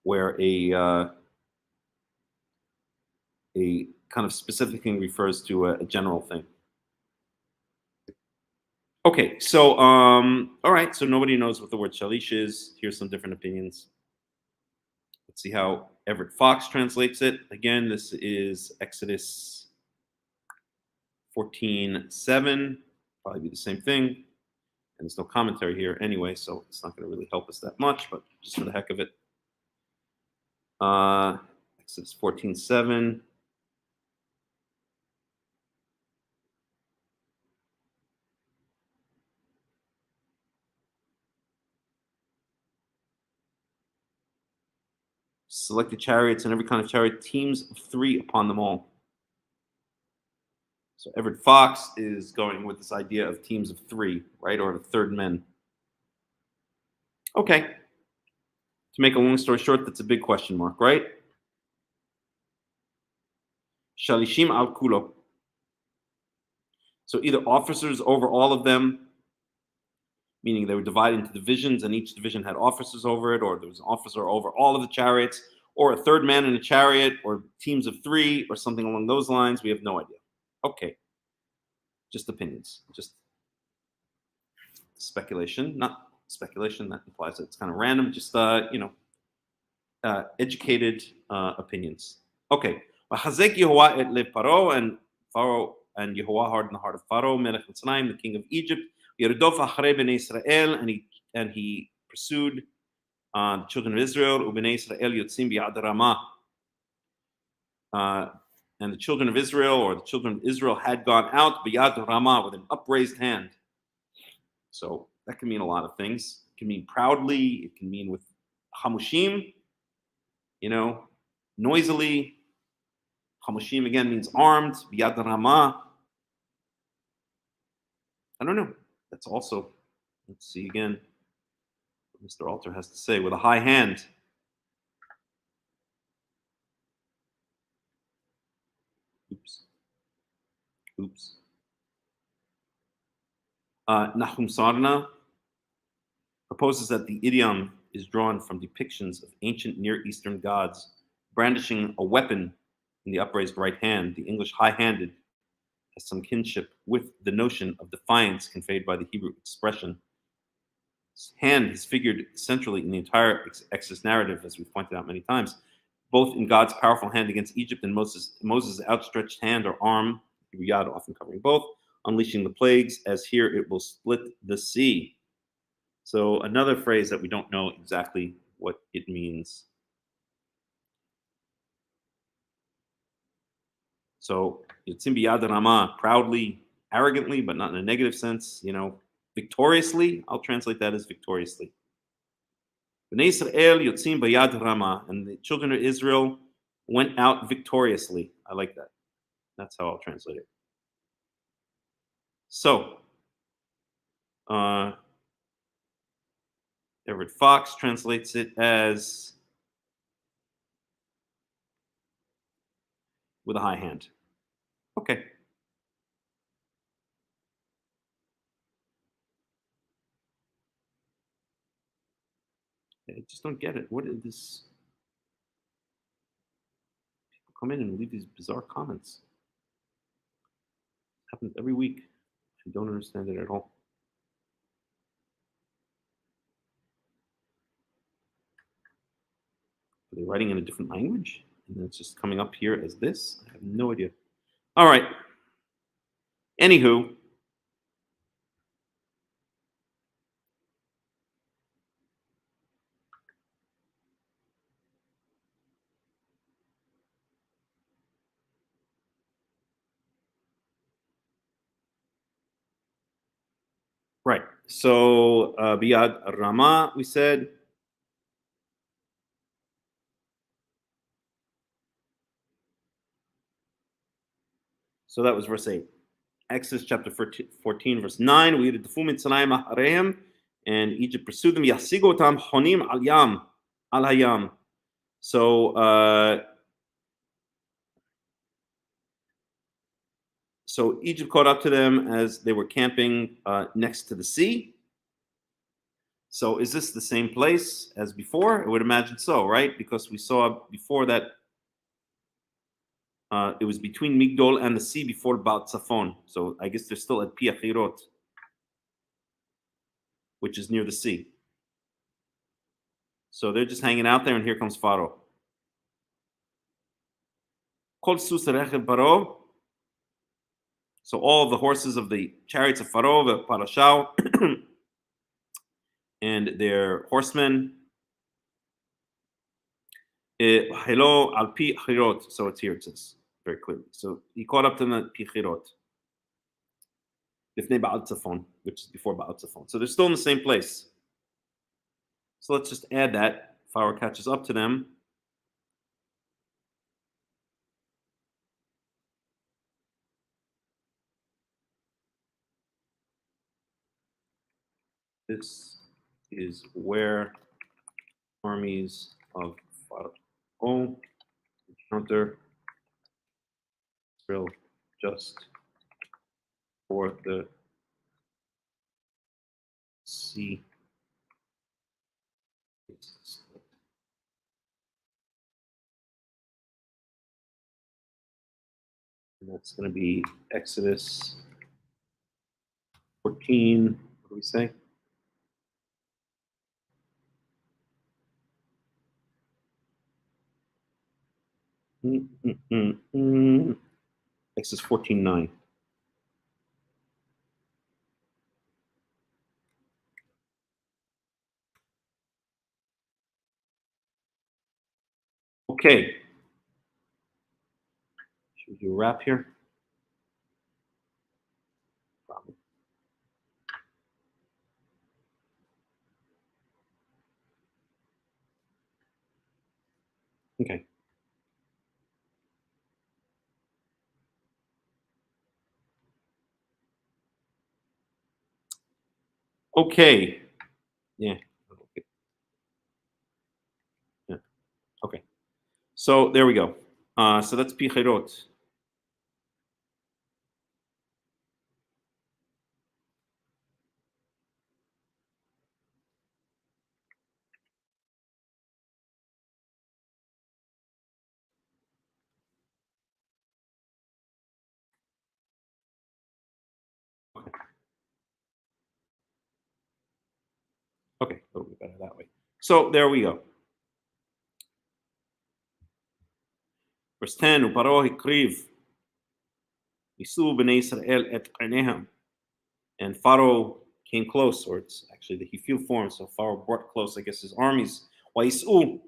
S1: where a kind of specific thing refers to a general thing. Okay, so all right, so nobody knows what the word shalish is. Here's some different opinions. Let's see how Everett Fox translates it. Again, this is Exodus 14:7. Probably be the same thing. And there's no commentary here anyway, so it's not going to really help us that much, but just for the heck of it. Exodus 14:7. Selected chariots and every kind of chariot, teams of 3 upon them all. So Everett Fox is going with this idea of teams of 3, right, or the third men. Okay. To make a long story short, that's a big question mark, right? Shalishim al kulo. So either officers over all of them, meaning they were divided into divisions and each division had officers over it, or there was an officer over all of the chariots, or a third man in a chariot, or teams of 3, or something along those lines. We have no idea. Okay. Just opinions. Just speculation. Not speculation. That implies that it's kind of random. Just, educated opinions. Okay. V'chazek Yehovah et lev Paro, and Pharaoh and Yehovah hardened the heart of Pharaoh, Melech Mitzrayim, the king of Egypt. Yerodov acharei bnei Israel, and he pursued the children of Israel. Ubnei Israel yotzim b'yad Ramah. and the children of Israel, or the children of Israel, had gone out biyad Ramah, with an upraised hand. So that can mean a lot of things. It can mean proudly. It can mean with hamushim, noisily. Hamushim again means armed. Biyad Ramah. I don't know. That's also, let's see again what Mr. Alter has to say. With a high hand. Oops. Nahum Sarna proposes that the idiom is drawn from depictions of ancient Near Eastern gods brandishing a weapon in the upraised right hand. The English high-handed has some kinship with the notion of defiance conveyed by the Hebrew expression. His hand is figured centrally in the entire Exodus narrative, as we've pointed out many times, both in God's powerful hand against Egypt and Moses' outstretched hand or arm, Yad often covering both, unleashing the plagues, as here it will split the sea. So another phrase that we don't know exactly what it means. So Yotzim biyad Ramah, proudly, arrogantly, but not in a negative sense, victoriously. I'll translate that as victoriously. Bnei Israel Yotzim biyad Ramah, and the children of Israel went out victoriously. I like that. That's how I'll translate it. So, Everett Fox translates it as with a high hand. Okay. I just don't get it. What is this? People come in and leave these bizarre comments. It happens every week. I don't understand it at all. Are they writing in a different language? And then it's just coming up here as this? I have no idea. All right. Anywho. Right. So, Biyad Ramah, we said. So that was verse 8. Exodus chapter 14, verse 9. We read the Mitzrayim achareim, and Egypt pursued them. Yasigotam honim al yam, al hayam. So Egypt caught up to them as they were camping next to the sea. So is this the same place as before? I would imagine so, right? Because we saw before that it was between Migdol and the sea before Baal Tzafon. So I guess they're still at Pi Achirot, which is near the sea. So they're just hanging out there, and here comes Pharaoh. Kol sus rechev Paro. So all of the horses of the chariots of Pharaoh, the Parashau, and their horsemen. Hello al Pi Achirot. So it's here, it says very clearly. So he caught up to them at Pi Achirot. Bifnei Baal Tzafon, which is before Baal Tzafon. So they're still in the same place. So let's just add that. Pharaoh catches up to them. This is where armies of Pharaoh encounter Israel just for the sea. And that's going to be Exodus 14. What do we say? Exodus 14:9. Okay. Do a wrap here? Probably. Okay. Okay. Yeah. Okay. Yeah. Okay. So there we go. So that's Picherot. Okay. Okay. A little bit better that way. So there we go. Verse 10, Uparo hikriv Isu b'nei Israel et Qainehem. And Pharaoh came close, or it's actually the Hefil form, so Pharaoh brought close, I guess, his armies. Wa'isu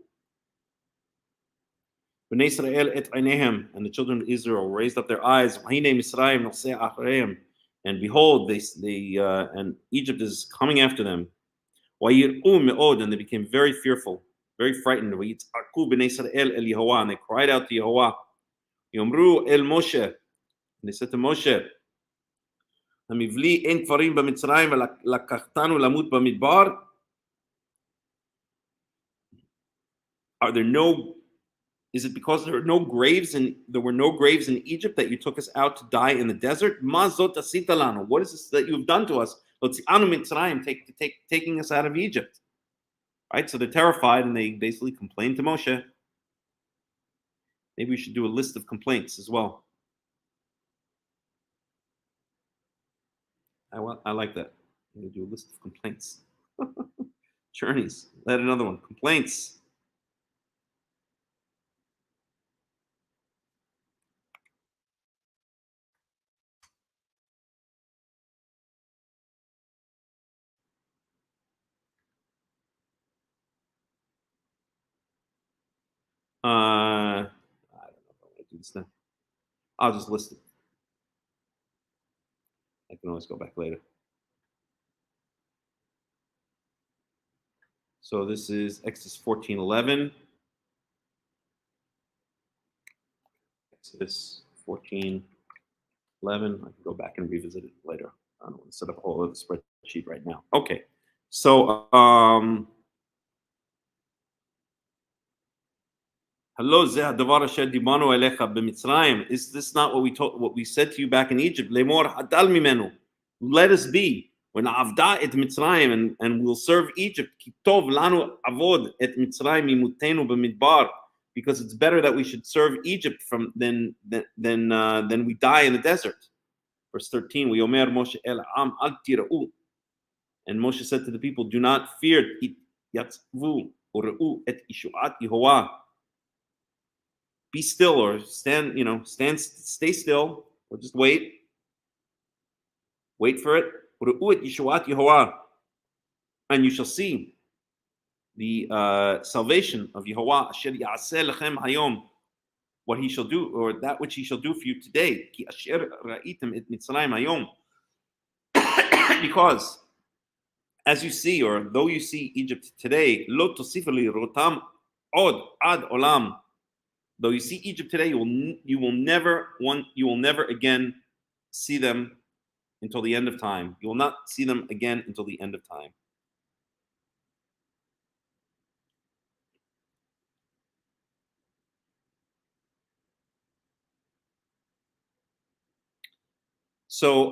S1: b'nei Israel et Qainehem. And the children of Israel raised up their eyes. Wahine Misraim noseh achreim. And behold, and Egypt is coming after them. Wa'yir'u me'od. And they became very fearful, very frightened. Wa'itz'aku b'nei Israel el Yehovah. And they cried out to Yehovah. Yomru el Moshe. And they said to Moshe, המבלי אין קברים במצרים ולקחתנו למות במדבר. Are there no? Is it because there were no graves in Egypt that you took us out to die in the desert? Ma zot asita lanu. What is this that you have done to us? Lotzianu mitzrayim, taking us out of Egypt. Right. So they're terrified and they basically complain to Moshe. Maybe we should do a list of complaints as well. I like that. I'm going to do a list of complaints. Journeys. Add another one. Complaints. I don't know if I want to do this now. I'll just list it. I can always go back later. So this is Exodus 14:11. Exodus 14:11. I can go back and revisit it later. I don't want to set up a whole other spreadsheet right now. Okay. So Hello, is this not what we said to you back in Egypt? Let us be. When avda et Mitzrayim, and we'll serve Egypt. Lanu avod et Mitzrayim imutenu b'midbar, because it's better that we should serve Egypt than we die in the desert. Verse 13. We omer Moshe el am al tira'u. And Moshe said to the people, do not fear. Yatzvu u're'u et ishuat Yehovah. Be still, or stay still, or just wait. Wait for it. And you shall see the salvation of Yehovah, what he shall do, or that which he shall do for you today. Because as you see, or though you see Egypt today, though you see Egypt today, you will never again see them until the end of time. You will not see them again until the end of time. So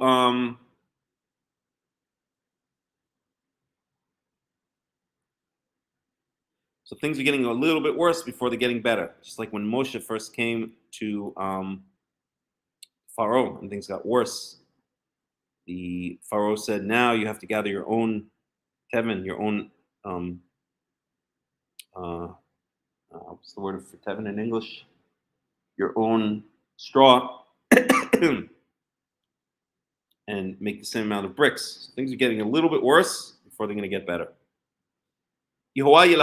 S1: so things are getting a little bit worse before they're getting better. Just like when Moshe first came to Pharaoh and things got worse. The Pharaoh said, now you have to gather your own tevin, your own what's the word for tevin in English? Your own straw and make the same amount of bricks. So things are getting a little bit worse before they're going to get better. Yehovah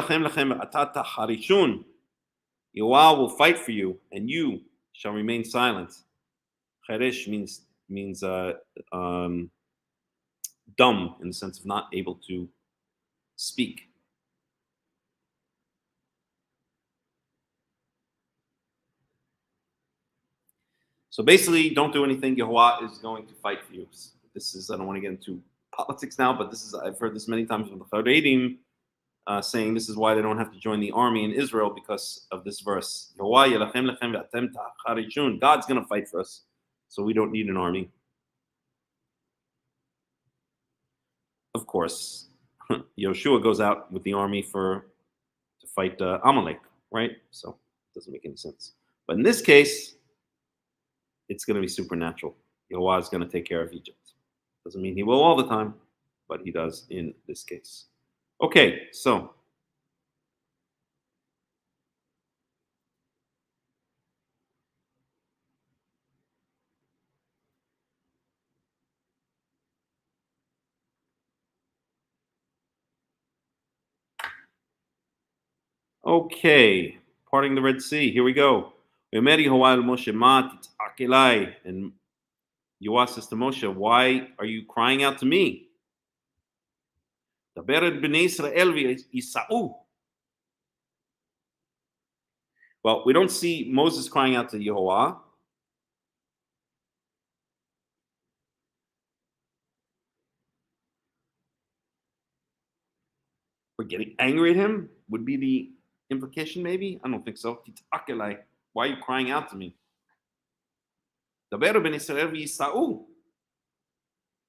S1: will fight for you, and you shall remain silent. Cheresh means dumb, in the sense of not able to speak. So basically, don't do anything. Yehovah is going to fight for you. This is, I don't want to get into politics now, but this is, I've heard this many times from the Qara'im, saying this is why they don't have to join the army in Israel, because of this verse. God's going to fight for us, so we don't need an army. Of course, Yoshua goes out with the army to fight Amalek, right? So it doesn't make any sense. But in this case, it's going to be supernatural. Yehovah is going to take care of Egypt. Doesn't mean he will all the time, but he does in this case. Okay, so okay, parting the Red Sea. Here we go. And Yoah says to Moshe, why are you crying out to me? Well, we don't see Moses crying out to Yehovah. We're getting angry at him, would be the implication, maybe? I don't think so. Why are you crying out to me?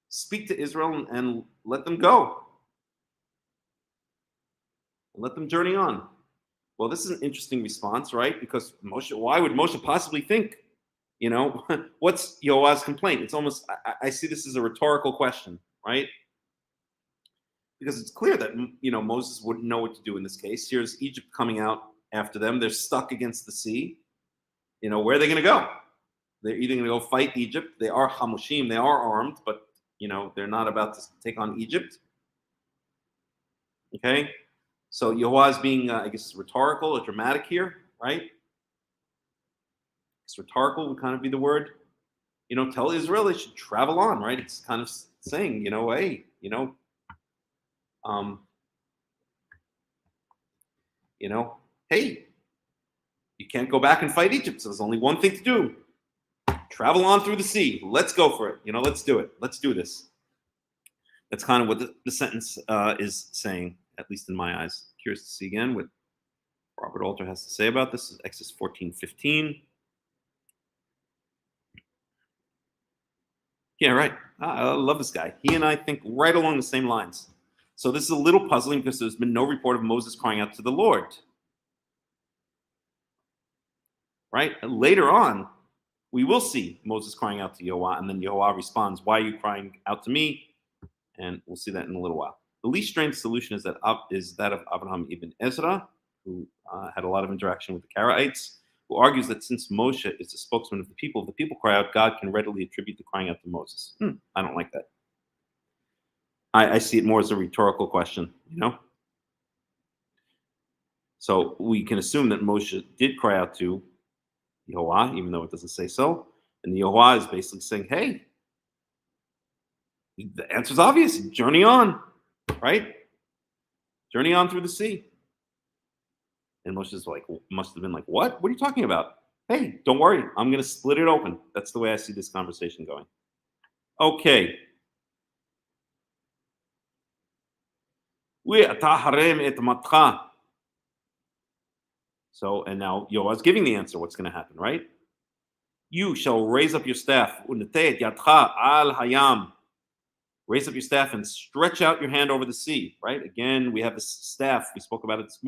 S1: Speak to Israel and let them go. Let them journey on. Well, this is an interesting response, right? Because Moshe, why would Moshe possibly think, what's Yoah's complaint? It's almost, I see this as a rhetorical question, right? Because it's clear that, Moses wouldn't know what to do in this case. Here's Egypt coming out after them. They're stuck against the sea. Where are they going to go? They're either going to go fight Egypt. They are Hamushim. They are armed, but, they're not about to take on Egypt. Okay? So Yehovah is being, I guess, rhetorical or dramatic here, right? It's rhetorical would kind of be the word. Tell Israel they should travel on, right? It's kind of saying, hey, hey, you can't go back and fight Egypt. So there's only one thing to do. Travel on through the sea. Let's go for it. Let's do it. Let's do this. That's kind of what the sentence is saying, at least in my eyes. Curious to see again what Robert Alter has to say about this. This is Exodus 14:15. Yeah, right. I love this guy. He and I think right along the same lines. So this is a little puzzling because there's been no report of Moses crying out to the Lord. Right? And later on, we will see Moses crying out to Yehovah, and then Yehovah responds, why are you crying out to me? And we'll see that in a little while. The least strange solution is that of Abraham ibn Ezra, who had a lot of interaction with the Qaraites, who argues that since Moshe is the spokesman of the people cry out, God can readily attribute the crying out to Moses. I don't like that. I see it more as a rhetorical question, So we can assume that Moshe did cry out to Yehovah, even though it doesn't say so. And the Yehovah is basically saying, hey, the answer's obvious. Journey on, right? Journey on through the sea. And Moshe's must have been like, what? What are you talking about? Hey, don't worry. I'm going to split it open. That's the way I see this conversation going. Okay. So, and now Yoah's giving the answer. What's going to happen, right? You shall raise up your staff. Raise up your staff and stretch out your hand over the sea, right? Again, we have this staff. We spoke about it this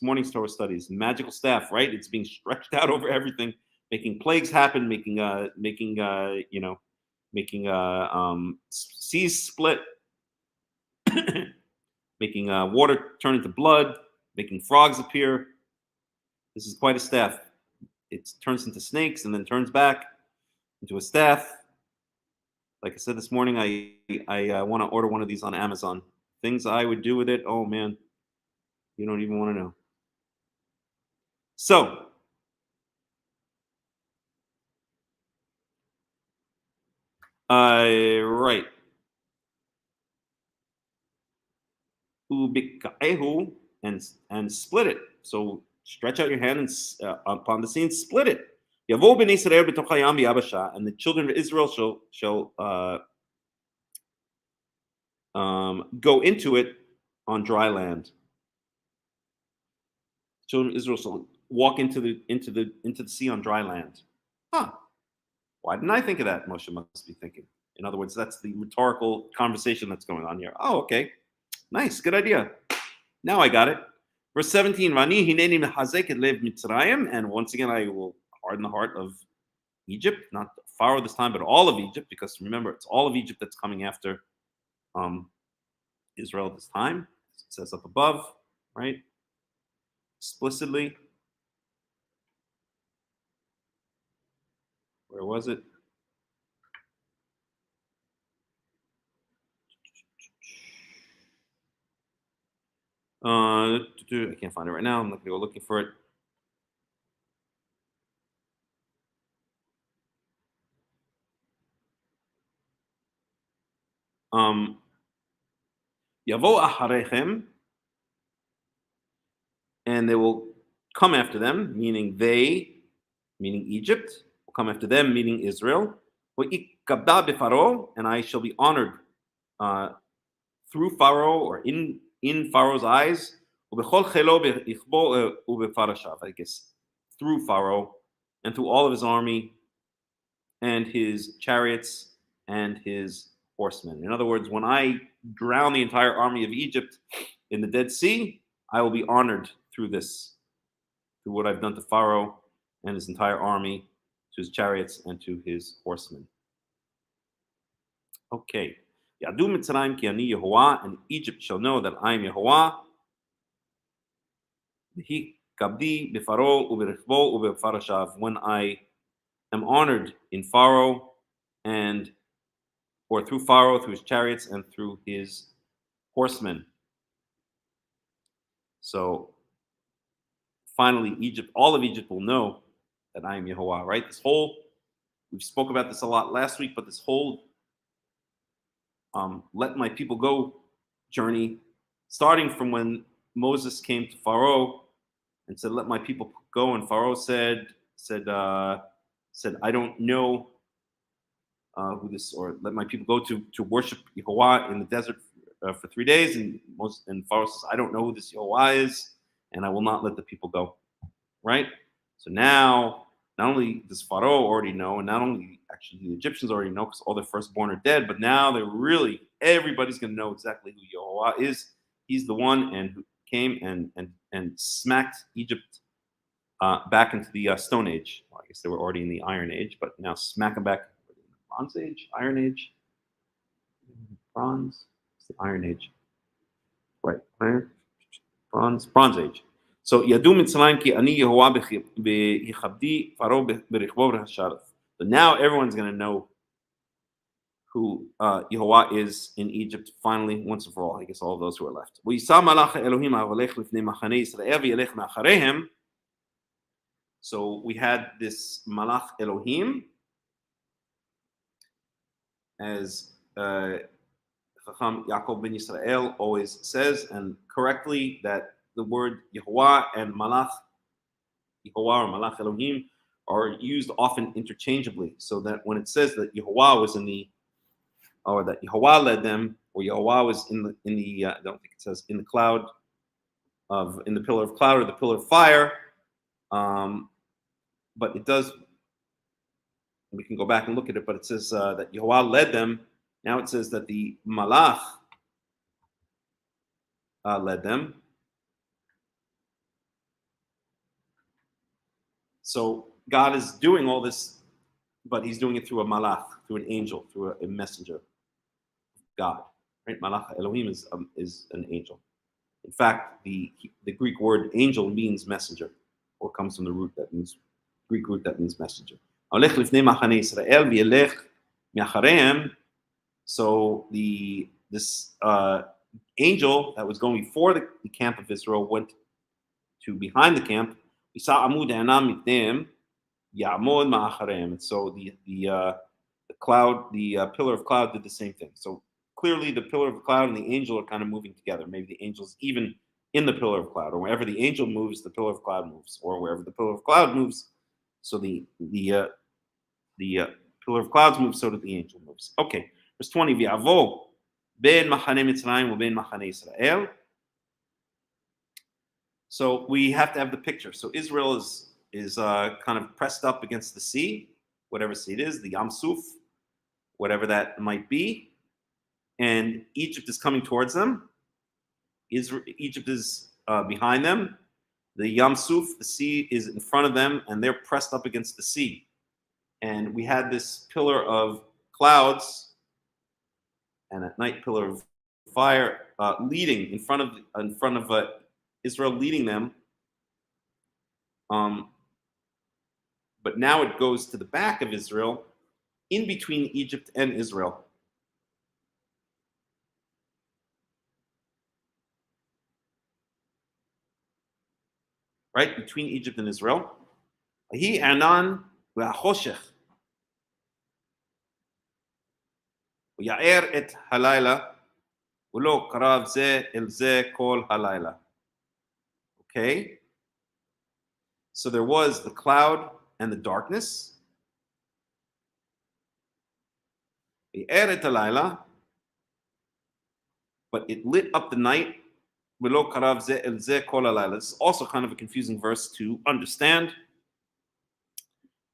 S1: morning's Torah studies. Magical staff, right? It's being stretched out over everything, making plagues happen, making seas split, making water turn into blood, making frogs appear. This is quite a staff. It turns into snakes and then turns back into a staff. Like I said this morning, I want to order one of these on Amazon. Things I would do with it, oh man, you don't even want to know. So, Right. Ubikaehu, and split it. So stretch out your hand and upon the sea and split it. Yavo ben Israel b'tochayam yabasha, and the children of Israel shall go into it on dry land. Children of Israel shall walk into the sea on dry land. Huh? Why didn't I think of that? Moshe must be thinking. In other words, that's the rhetorical conversation that's going on here. Oh, okay, nice, good idea. Now I got it. Verse 17, Vani hineni mechazek et lev Mitzrayim, and once again I will harden the heart of Egypt, not Pharaoh this time, but all of Egypt, because remember, it's all of Egypt that's coming after Israel this time. It says up above, right? Explicitly. Where was it? I can't find it right now. I'm not going to go looking for it. Yavo acharechem, and they will come after them, meaning they, meaning Egypt, will come after them, meaning Israel. And I shall be honored through Pharaoh, or in Pharaoh's eyes. I guess through Pharaoh and through all of his army and his chariots and his horsemen. In other words, when I drown the entire army of Egypt in the Dead Sea, I will be honored through this, through what I've done to Pharaoh and his entire army, to his chariots and to his horsemen. Okay. Yadu Mitzrayim ki ani Yehovah, and Egypt shall know that I am Yehovah. When I am honored in Pharaoh, and or through Pharaoh, through his chariots, and through his horsemen. So finally, Egypt, all of Egypt will know that I am Yehovah, right? We spoke about this a lot last week, but this whole let my people go journey, starting from when Moses came to Pharaoh and said, let my people go, and Pharaoh said, I don't know who this, or let my people go to worship Yehovah in the desert for 3 days, and Pharaoh says, I don't know who this Yehovah is, and I will not let the people go, right? So now, not only does Pharaoh already know, and not only actually the Egyptians already know because all their firstborn are dead, but now everybody's going to know exactly who Yehovah is. He's the one and who came and smacked Egypt back into the Stone Age. Well, I guess they were already in the Iron Age, but now smack them back in the Bronze Age, Iron Age, Bronze, it's the Iron Age, right? Iron, Bronze Age. So Yadu Mitzrayim ki ani Yehovah b'yichabdi Pharaoh b'richbo v'hasharaf. So now everyone's going to know who Yehovah is in Egypt, finally, once and for all. I guess all of those who are left. So we had this Malach Elohim, as Hakham Yaakov ben Yisrael always says, and correctly, that the word Yehovah and Malach, Yehovah or Malach Elohim, are used often interchangeably. So that when it says that Yehovah was or that Yehovah led them, or Yehovah was in the I don't think it says in the pillar of cloud or the pillar of fire, but it does. We can go back and look at it, but it says that Yehovah led them. Now it says that the Malach led them. So God is doing all this, but he's doing it through a Malach, through an angel, through a messenger. God, right? Malach Elohim is an angel. In fact, the Greek word angel means messenger, or comes from the Greek root that means messenger. So this angel that was going before the camp of Israel went to behind the camp. And so the cloud, the pillar of cloud did the same thing. So clearly the pillar of cloud and the angel are kind of moving together. Maybe the angel's even in the pillar of cloud, or wherever the angel moves, the pillar of cloud moves, or wherever the pillar of cloud moves, so the pillar of clouds moves, so that the angel moves. Okay, verse 20. V'yavo ben machane Mitzrayim u'ben machane Israel. So we have to have the picture. So Israel is kind of pressed up against the sea, whatever sea it is, the Yam Suf, whatever that might be, and Egypt is coming towards them. Egypt is behind them. The Yam Suf, the sea, is in front of them, and they're pressed up against the sea. And we had this pillar of clouds, and at night pillar of fire, leading in front of Israel, leading them. But now it goes to the back of Israel, in between Egypt and Israel. Right between Egypt and Israel. He anan v'achoshech v'yaer et halayla v'lo karav ze el ze kol halayla. Okay, so there was the cloud and the darkness. V'yaer et halayla, but it lit up the night. This is also kind of a confusing verse to understand.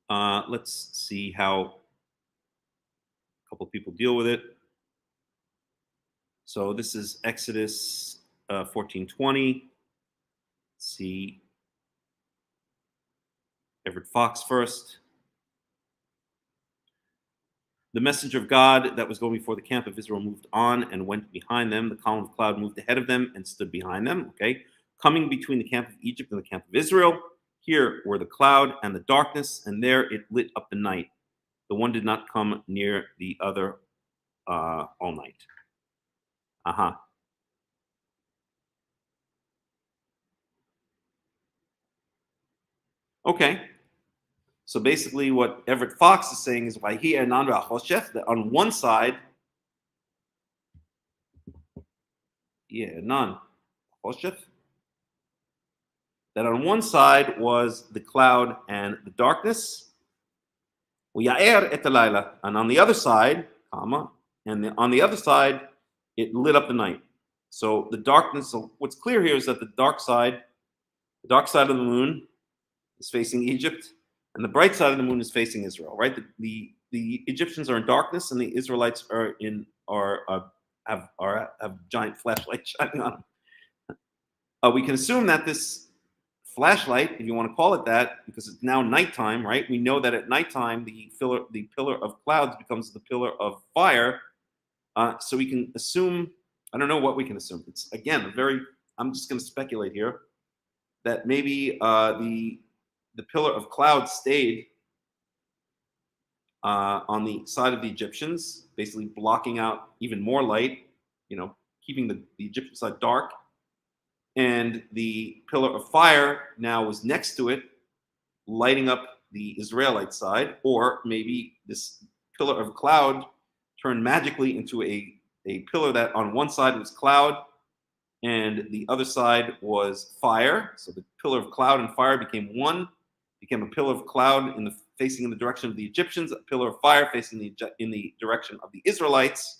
S1: Let's see how a couple of people deal with it. So this is Exodus 14:20. See Everett Fox first. The messenger of God that was going before the camp of Israel moved on and went behind them. The column of cloud moved ahead of them and stood behind them. Okay, coming between the camp of Egypt and the camp of Israel. Here were the cloud and the darkness, and there it lit up the night. The one did not come near the other all night. Okay. So basically, what Everett Fox is saying is why he and that on one side, that on one side was the cloud and the darkness, and on the other side, on the other side, it lit up the night. So the darkness. So what's clear here is that the dark side of the moon is facing Egypt, and the bright side of the moon is facing Israel. Right? The Egyptians are in darkness, and the Israelites have giant flashlights shining on them. We can assume that this flashlight, if you want to call it that, because it's now nighttime, right? We know that at nighttime the pillar of clouds becomes the pillar of fire. So we can assume. I don't know what we can assume. It's again I'm just going to speculate here that maybe the pillar of cloud stayed on the side of the Egyptians, basically blocking out even more light, keeping the Egyptian side dark. And the pillar of fire now was next to it, lighting up the Israelite side. Or maybe this pillar of cloud turned magically into a pillar that on one side was cloud and the other side was fire. So the pillar of cloud and fire became a pillar of cloud facing in the direction of the Egyptians, a pillar of fire facing in the direction of the Israelites.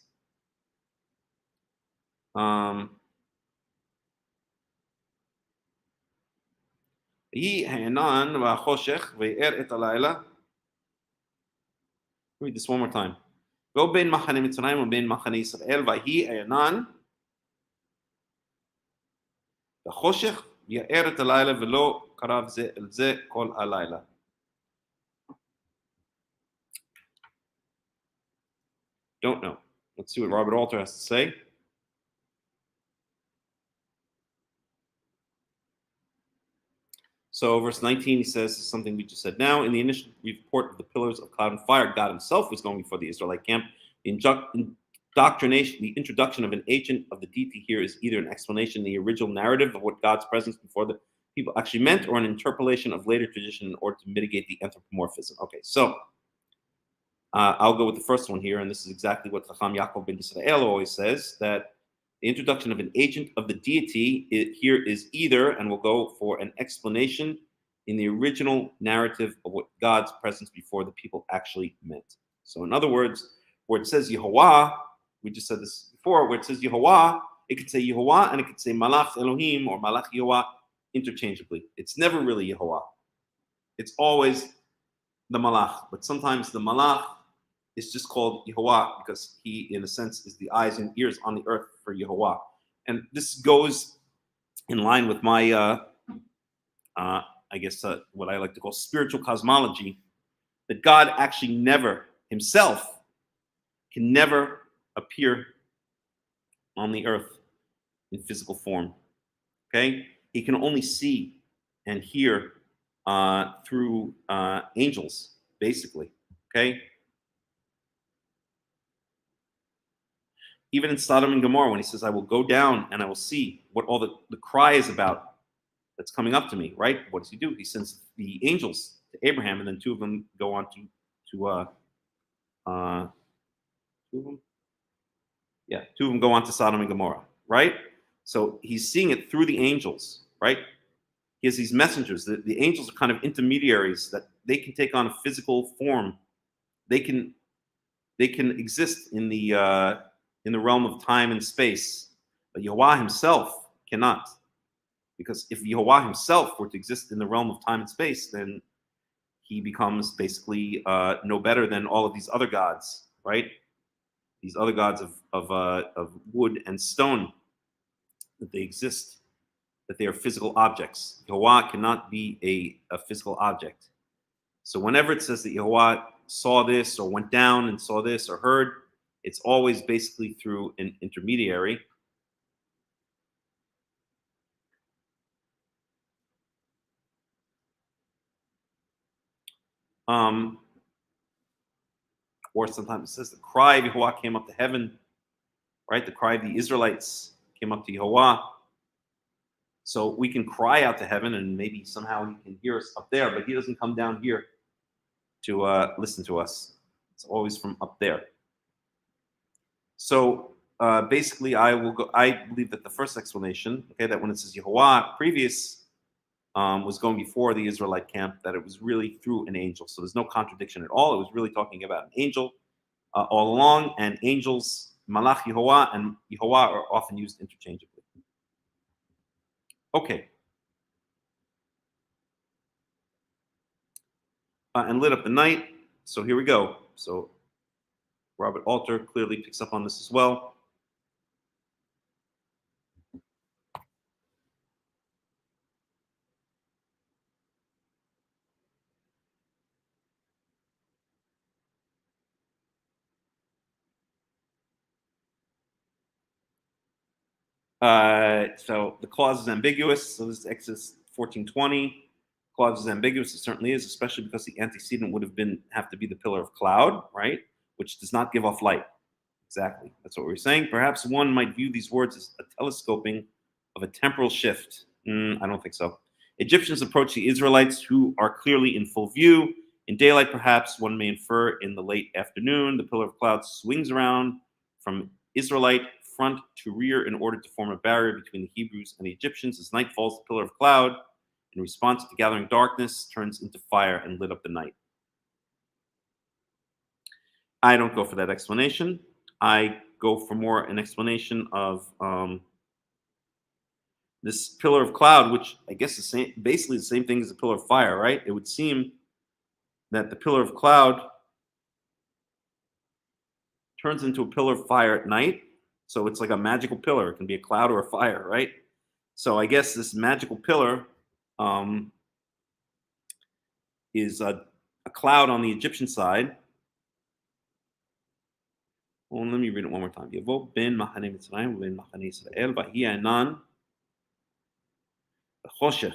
S1: Read this one more time. Go ben machane Mitzrayim ben machane Israel v'hi e'anan v'choshech v'ya'er et halayla v'lo karav ze el ze kol halayla. Don't know. Let's see what Robert Alter has to say. So verse 19, he says something we just said now. In the initial report of the pillars of cloud and fire, God himself was going before the Israelite camp. The indoctrination, the introduction of an agent of the Deity here is either an explanation in the original narrative of what God's presence before the people actually meant, or an interpolation of later tradition in order to mitigate the anthropomorphism. Okay, so I'll go with the first one here, and this is exactly what Hakham Yaakov ben Yisrael always says, that the introduction of an agent of the deity here is either, and we'll go for an explanation in the original narrative of what God's presence before the people actually meant. So in other words, where it says Yehovah, we just said this before, where it says Yehovah, it could say Yehovah and it could say Malach Elohim or Malach Yehovah interchangeably. It's never really Yehovah. It's always the Malach, but sometimes the Malach is just called Yehovah because he, in a sense, is the eyes and ears on the earth for Yehovah. And this goes in line with my, what I like to call spiritual cosmology, that God actually never, himself, can never appear on the earth in physical form. Okay? He can only see and hear through angels, basically. Okay? Even in Sodom and Gomorrah, when he says, I will go down and I will see what all the cry is about that's coming up to me, right? What does he do? He sends the angels to Abraham, and then two of them go on two of them go on to Sodom and Gomorrah, right? So he's seeing it through the angels, right? He has these messengers. The angels are kind of intermediaries that they can take on a physical form. They can exist in the realm of time and space, but Yahweh himself cannot. Because if Yahweh himself were to exist in the realm of time and space, then he becomes basically no better than all of these other gods, right? These other gods of wood and stone, that they exist, that they are physical objects. Yahweh cannot be a physical object. So whenever it says that Yahweh saw this or went down and saw this or heard, it's always basically through an intermediary. Or sometimes it says the cry of Yahweh came up to heaven, right? The cry of the Israelites came up to Yahweh. So we can cry out to heaven, and maybe somehow he can hear us up there, but he doesn't come down here to listen to us. It's always from up there. So basically, I believe that the first explanation, okay, that when it says Yahweh previous was going before the Israelite camp, that it was really through an angel. So there's no contradiction at all. It was really talking about an angel all along, and angels, Malach Yehovah and Yehovah, are often used interchangeably. Okay. And lit up the night. So here we go. So Robert Alter clearly picks up on this as well. So the clause is ambiguous. So this is Exodus 14:20. Clause is ambiguous. It certainly is, especially because the antecedent would have to be the pillar of cloud, right? Which does not give off light. Exactly. That's what we're saying. Perhaps one might view these words as a telescoping of a temporal shift. I don't think so. Egyptians approach the Israelites, who are clearly in full view. In daylight, perhaps one may infer in the late afternoon, the pillar of cloud swings around from Israelite front to rear in order to form a barrier between the Hebrews and the Egyptians. As night falls, the pillar of cloud, in response to the gathering darkness, turns into fire and lit up the night. I don't go for that explanation. I go for more an explanation of this pillar of cloud, which I guess is basically the same thing as a pillar of fire, right? It would seem that the pillar of cloud turns into a pillar of fire at night. So it's like a magical pillar. It can be a cloud or a fire, right? So I guess this magical pillar is a cloud on the Egyptian side. Well, let me read it one more time. Yavo ben machane Mitzrayim ben machane Israel v'hi anan choshech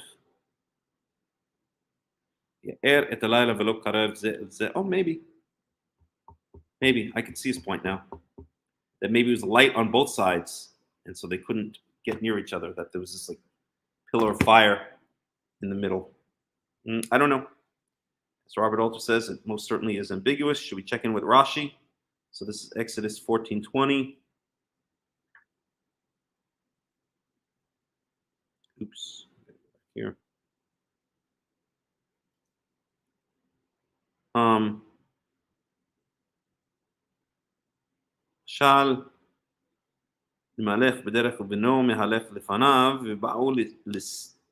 S1: ya'er et halayla v'lo karev zeh el zeh. Oh, maybe I can see his point now. That maybe it was light on both sides, and so they couldn't get near each other. That there was this like pillar of fire in the middle. I don't know. As Robert Alter says, it most certainly is ambiguous. Should we check in with Rashi? So this is Exodus 14:20. Oops, here. Shal Malech b'derech ubino mehalech lefanav v'ba'u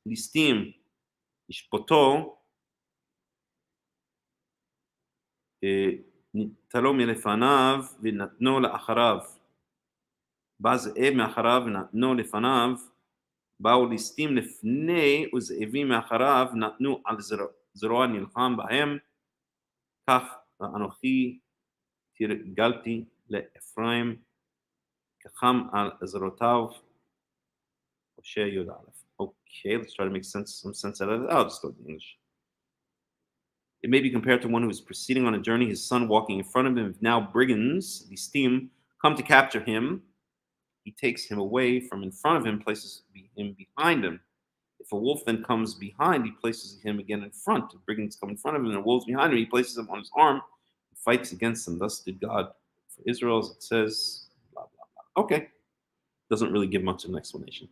S1: listim ishpoto ניטלו מלפניו ונתנו לאחריו. בא זאב מאחריו ונתנו לפניו, באו ליסטים לפני וזאבים מאחריו נתנו על זרוע נלחם בהם, כך אנוכי תרגלתי לאפרים כחם על זרועותיו. הושע י"א. Okay, let's try to make some sense out of it. I'll just go to English. It may be compared to one who is proceeding on a journey, his son walking in front of him. If now brigands, the steam, come to capture him, he takes him away from in front of him, places him behind him. If a wolf then comes behind, he places him again in front. If brigands come in front of him and a wolf's behind him, he places him on his arm and fights against them. Thus did God for Israel, as it says, blah, blah, blah. Okay. Doesn't really give much of an explanation.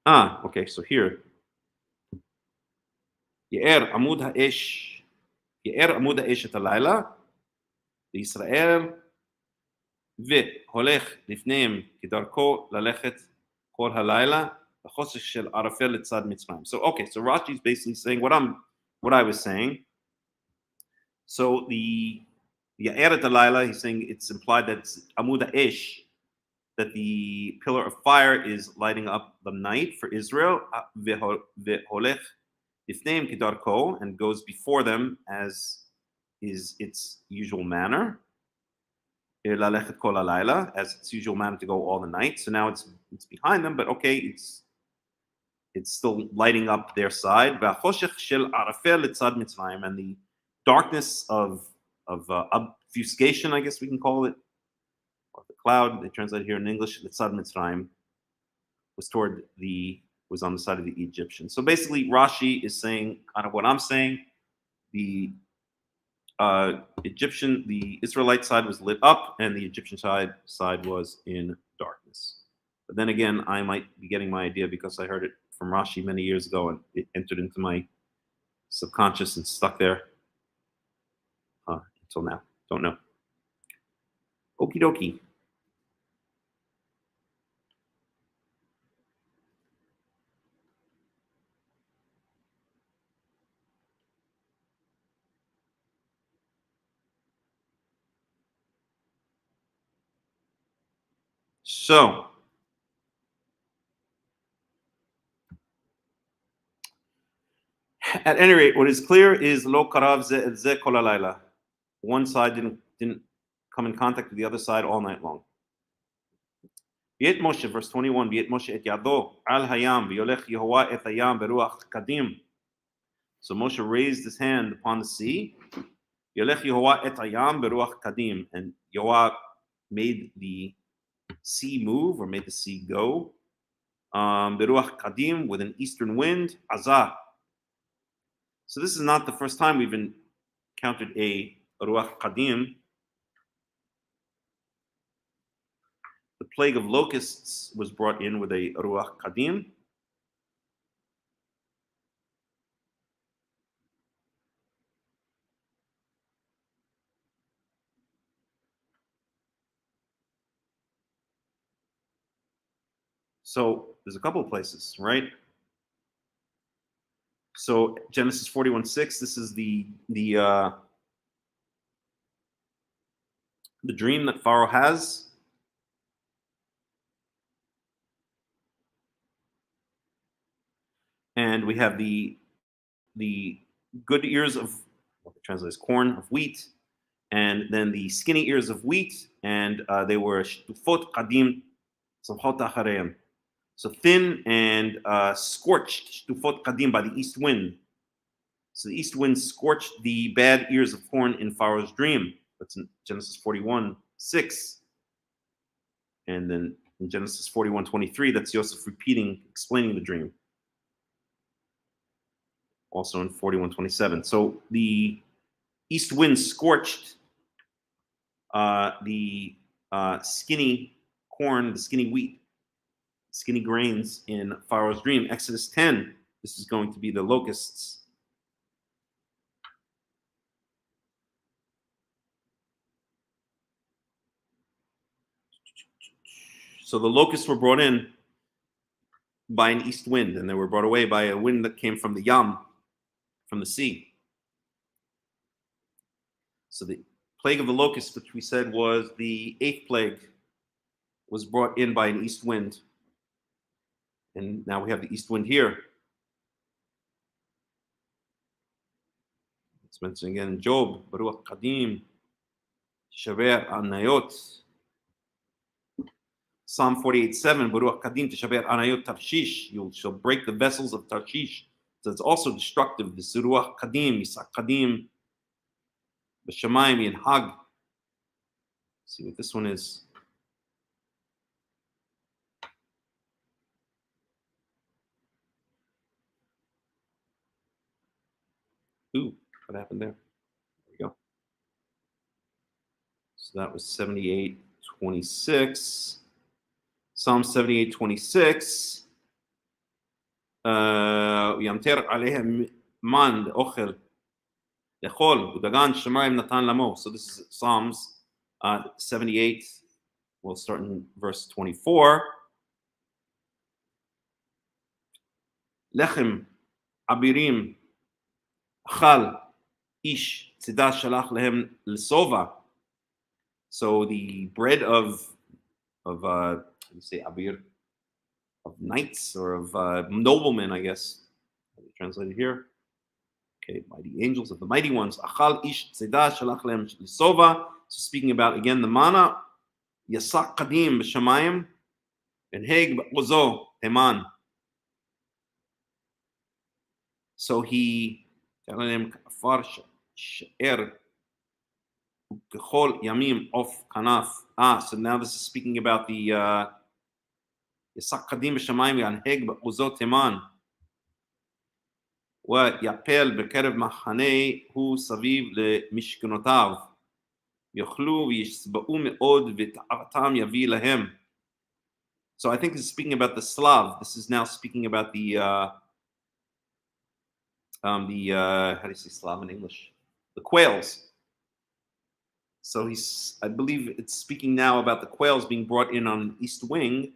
S1: Okay, so here, יאר עמוד האש את הלילה לישראל והולך לפניהם כדרכו ללכת כל הלילה בחושך של ערפל לצד מצרים. So okay, so Rashi is basically saying what I was saying. So the יאר את הלילה, he's saying it's implied that it's עמוד האש, that the pillar of fire is lighting up the night for Israel, והולך Ifneim kidarko, and goes before them as is its usual manner. Lalechet kol halayla, as its usual manner to go all the night. So now it's behind them, but okay, it's still lighting up their side. V'achoshech shel arafel letzad Mitzrayim, and the darkness of obfuscation, I guess we can call it, or the cloud. They translate here in English, letzad Mitzrayim, was on the side of the Egyptians. So basically, Rashi is saying kind of what I'm saying. The Israelite side was lit up, and the Egyptian side was in darkness. But then again, I might be getting my idea because I heard it from Rashi many years ago, and it entered into my subconscious and stuck there until now. Don't know. Okie dokie. So, at any rate, what is clear is lo karav ze kol halayla. One side didn't come in contact with the other side all night long. V'yet Moshe, verse 21, v'yet Moshe et yado al hayam v'yolech Yehovah et hayam beruach kadim. So Moshe raised his hand upon the sea. V'yolech Yehovah et hayam beruach kadim, and Yehovah made the sea move, or made the sea go. Beruach kadim, with an eastern wind, azah. So this is not the first time we've encountered a ruach kadim. The plague of locusts was brought in with a ruach kadim. So there's a couple of places, right? So Genesis 41:6. This is the dream that Pharaoh has. And we have the good ears of, what translates corn, of wheat, and then the skinny ears of wheat, and they were shtufot qadim samchot achareim. So thin and scorched, shtufot qadim, by the east wind. So the east wind scorched the bad ears of corn in Pharaoh's dream. That's in Genesis 41:6. And then in Genesis 41:23, that's Joseph explaining the dream. also in 41:27. So the east wind scorched the skinny corn, the skinny wheat, skinny grains in Pharaoh's dream. Exodus 10, this is going to be the locusts. So the locusts were brought in by an east wind, and they were brought away by a wind that came from the Yam, from the sea. So the plague of the locusts, which we said was the 8th plague, was brought in by an east wind. And now we have the east wind here. It's mentioned again in Job, Baruch Qadim, Tishaber Anayot. Psalm 48:7, Baruch Qadim, Tishaber Anayot Tarshish. You shall break the vessels of Tarshish. So it's also destructive. The Ruach Qadim, Yisak Qadim, Beshamayim, and Hag. See what this one is. Ooh, what happened there? There we go. So that was 78:26. Psalm 78:26. ימטר עליהם מן לאוכל לאכול ודגן שמיים נתן למו. So this is Psalms 78. We'll start in verse 24. לחם עבירים אכל איש צידה שלח להם לשובע. So the bread of how do you say abir, of knights or of noblemen, I guess, translated here. Okay, by the angels of the mighty ones. Achal ish tzeda shalach lehem lisova. So speaking about again the manna. Yasak kadim b'shamayim and heg b'ozo teman. So he telling him kafar she'er kechol yamim of kanaf. So now this is speaking about the Yasak kadim b'shamayim and heg b'ozo teman. ויפל בקרב מחנה הוא סביב למשכנותיו. יאכלו וישבעו מאוד ותאוותם יביא להם. So I think this is speaking about the Slav. This is now speaking about the how do you say Slav in English? The quails. So I believe it's speaking now about the quails being brought in on an east wind,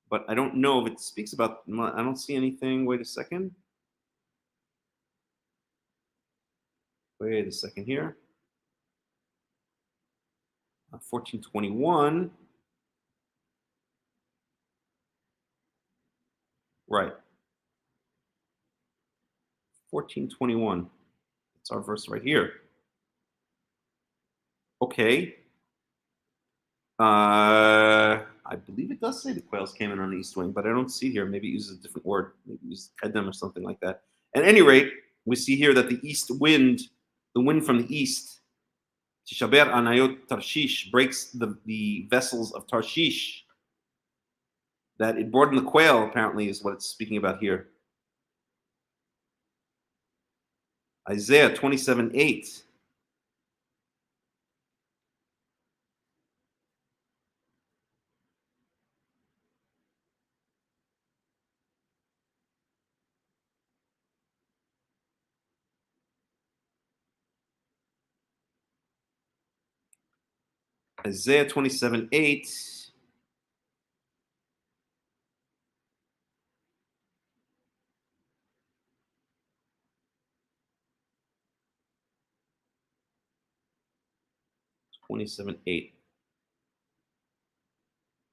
S1: but I don't know if it speaks about, I don't see anything. Wait a second. Wait a second here. 1421. Right. 1421. That's our verse right here. Okay. I believe it does say the quails came in on the east wing, but I don't see here. Maybe it uses a different word. Maybe it uses kedem or something like that. At any rate, we see here that the east wind, the wind from the east, Tishaber Anayot Tarshish, breaks the vessels of Tarshish. That it brought in the quail, apparently, is what it's speaking about here. Isaiah 27:8. Isaiah 27:8.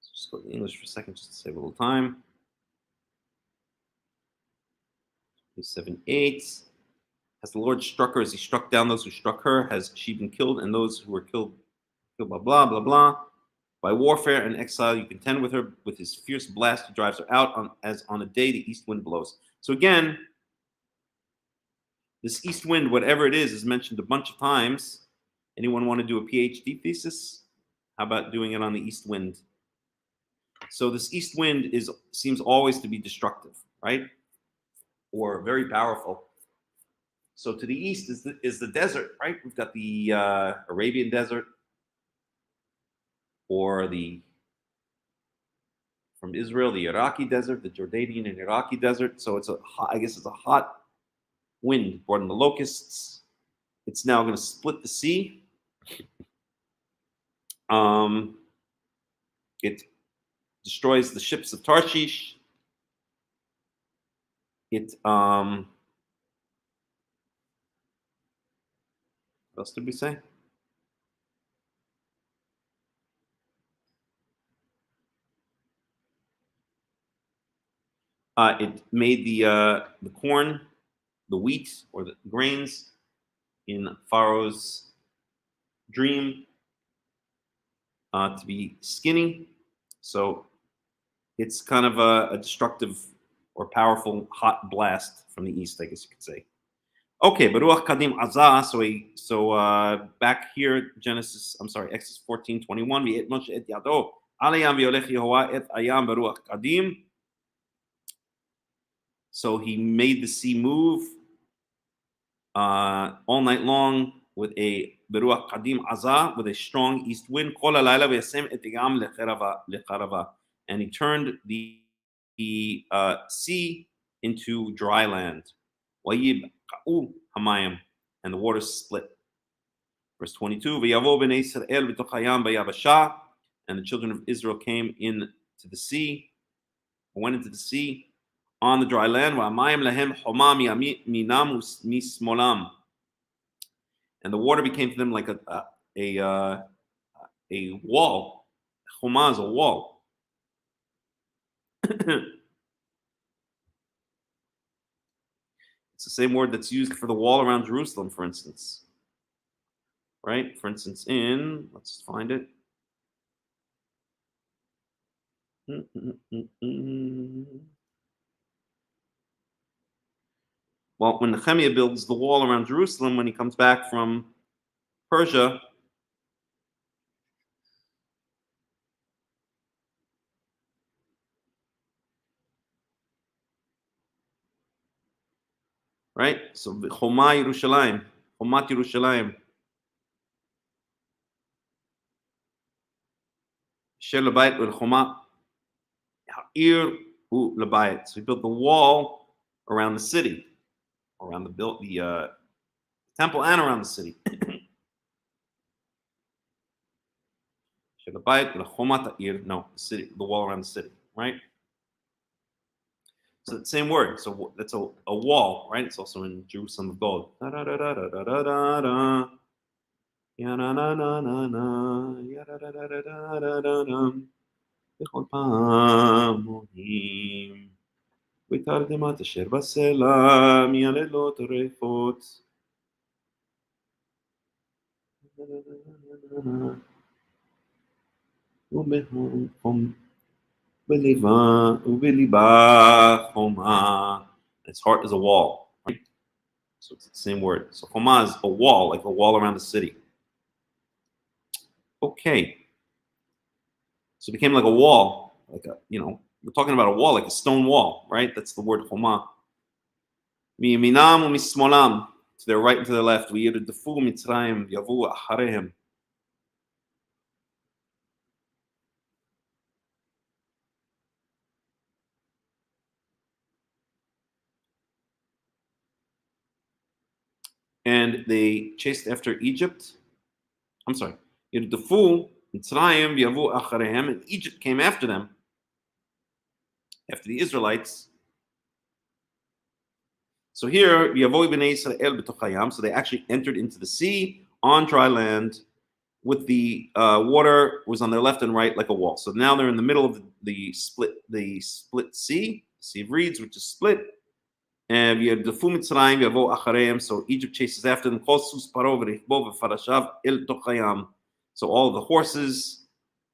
S1: Just go to English for a second, just to save a little time. 27:8. Has the Lord struck her as he struck down those who struck her? Has she been killed and those who were killed, blah, blah, blah, blah. By warfare and exile, you contend with her. With his fierce blast, he drives her out as on a day the east wind blows. So again, this east wind, whatever it is mentioned a bunch of times. Anyone want to do a PhD thesis? How about doing it on the east wind? So this east wind seems always to be destructive, right? or very powerful. So to the east is the desert, right? We've got the Arabian desert, or from Israel, the Iraqi desert, the Jordanian and Iraqi desert. So I guess it's a hot wind brought in the locusts. It's now going to split the sea. It destroys the ships of Tarshish. What else did we say? It made the corn, the wheat, or the grains in Pharaoh's dream to be skinny. So it's kind of a destructive or powerful hot blast from the east, I guess you could say. Okay, Baruch Kadim Azah. So back here, Exodus 14:21. V'et Moshe et yado alayam v'yolech Yehovah et ayam Baruch Kadim. So he made the sea move all night long with a Beruach Kadim Azah, with a strong east wind. And he turned the sea into dry land. And the waters split. Verse 22. And the children of Israel came into the sea, went into the sea on the dry land. And the water became to them like a wall. Choma is a wall. It's the same word that's used for the wall around Jerusalem, for instance. Right? For instance, let's find it. Well, when Nehemiah builds the wall around Jerusalem, when he comes back from Persia, right? So Choma Yerushalayim, Chomat Yerushalayim, Shel Lebayit Choma Ha'ir Hu Lebayit. So he built the wall around the city, around the temple, and around the city. Shel Lebayit Chomat Ha'ir. No, the city, the wall around the city, right? So the same word. So that's a wall, right? It's also in Jerusalem of gold. בתרדמת אשר בסלע מייללות ריחות. ובליבה חומה. Its heart is a wall, right? So it's the same word. So choma is a wall, like a wall around the city. Okay. So it became like a wall, like we're talking about a wall, like a stone wall, right? That's the word choma. Miyaminam u'mismolam, to their right and to their left. V'yirdefu Mitzrayim v'yavu acharehem. And they chased after Egypt. I'm sorry. Yirdefu Mitzrayim v'yavu acharehem. And Egypt came after them, after the Israelites. So here, Yavoy b'nei Israel b'tochayam. So they actually entered into the sea on dry land, with the water was on their left and right like a wall. So now they're in the middle of the split sea, Sea of Reeds, which is split. And so Egypt chases after them. So all of the horses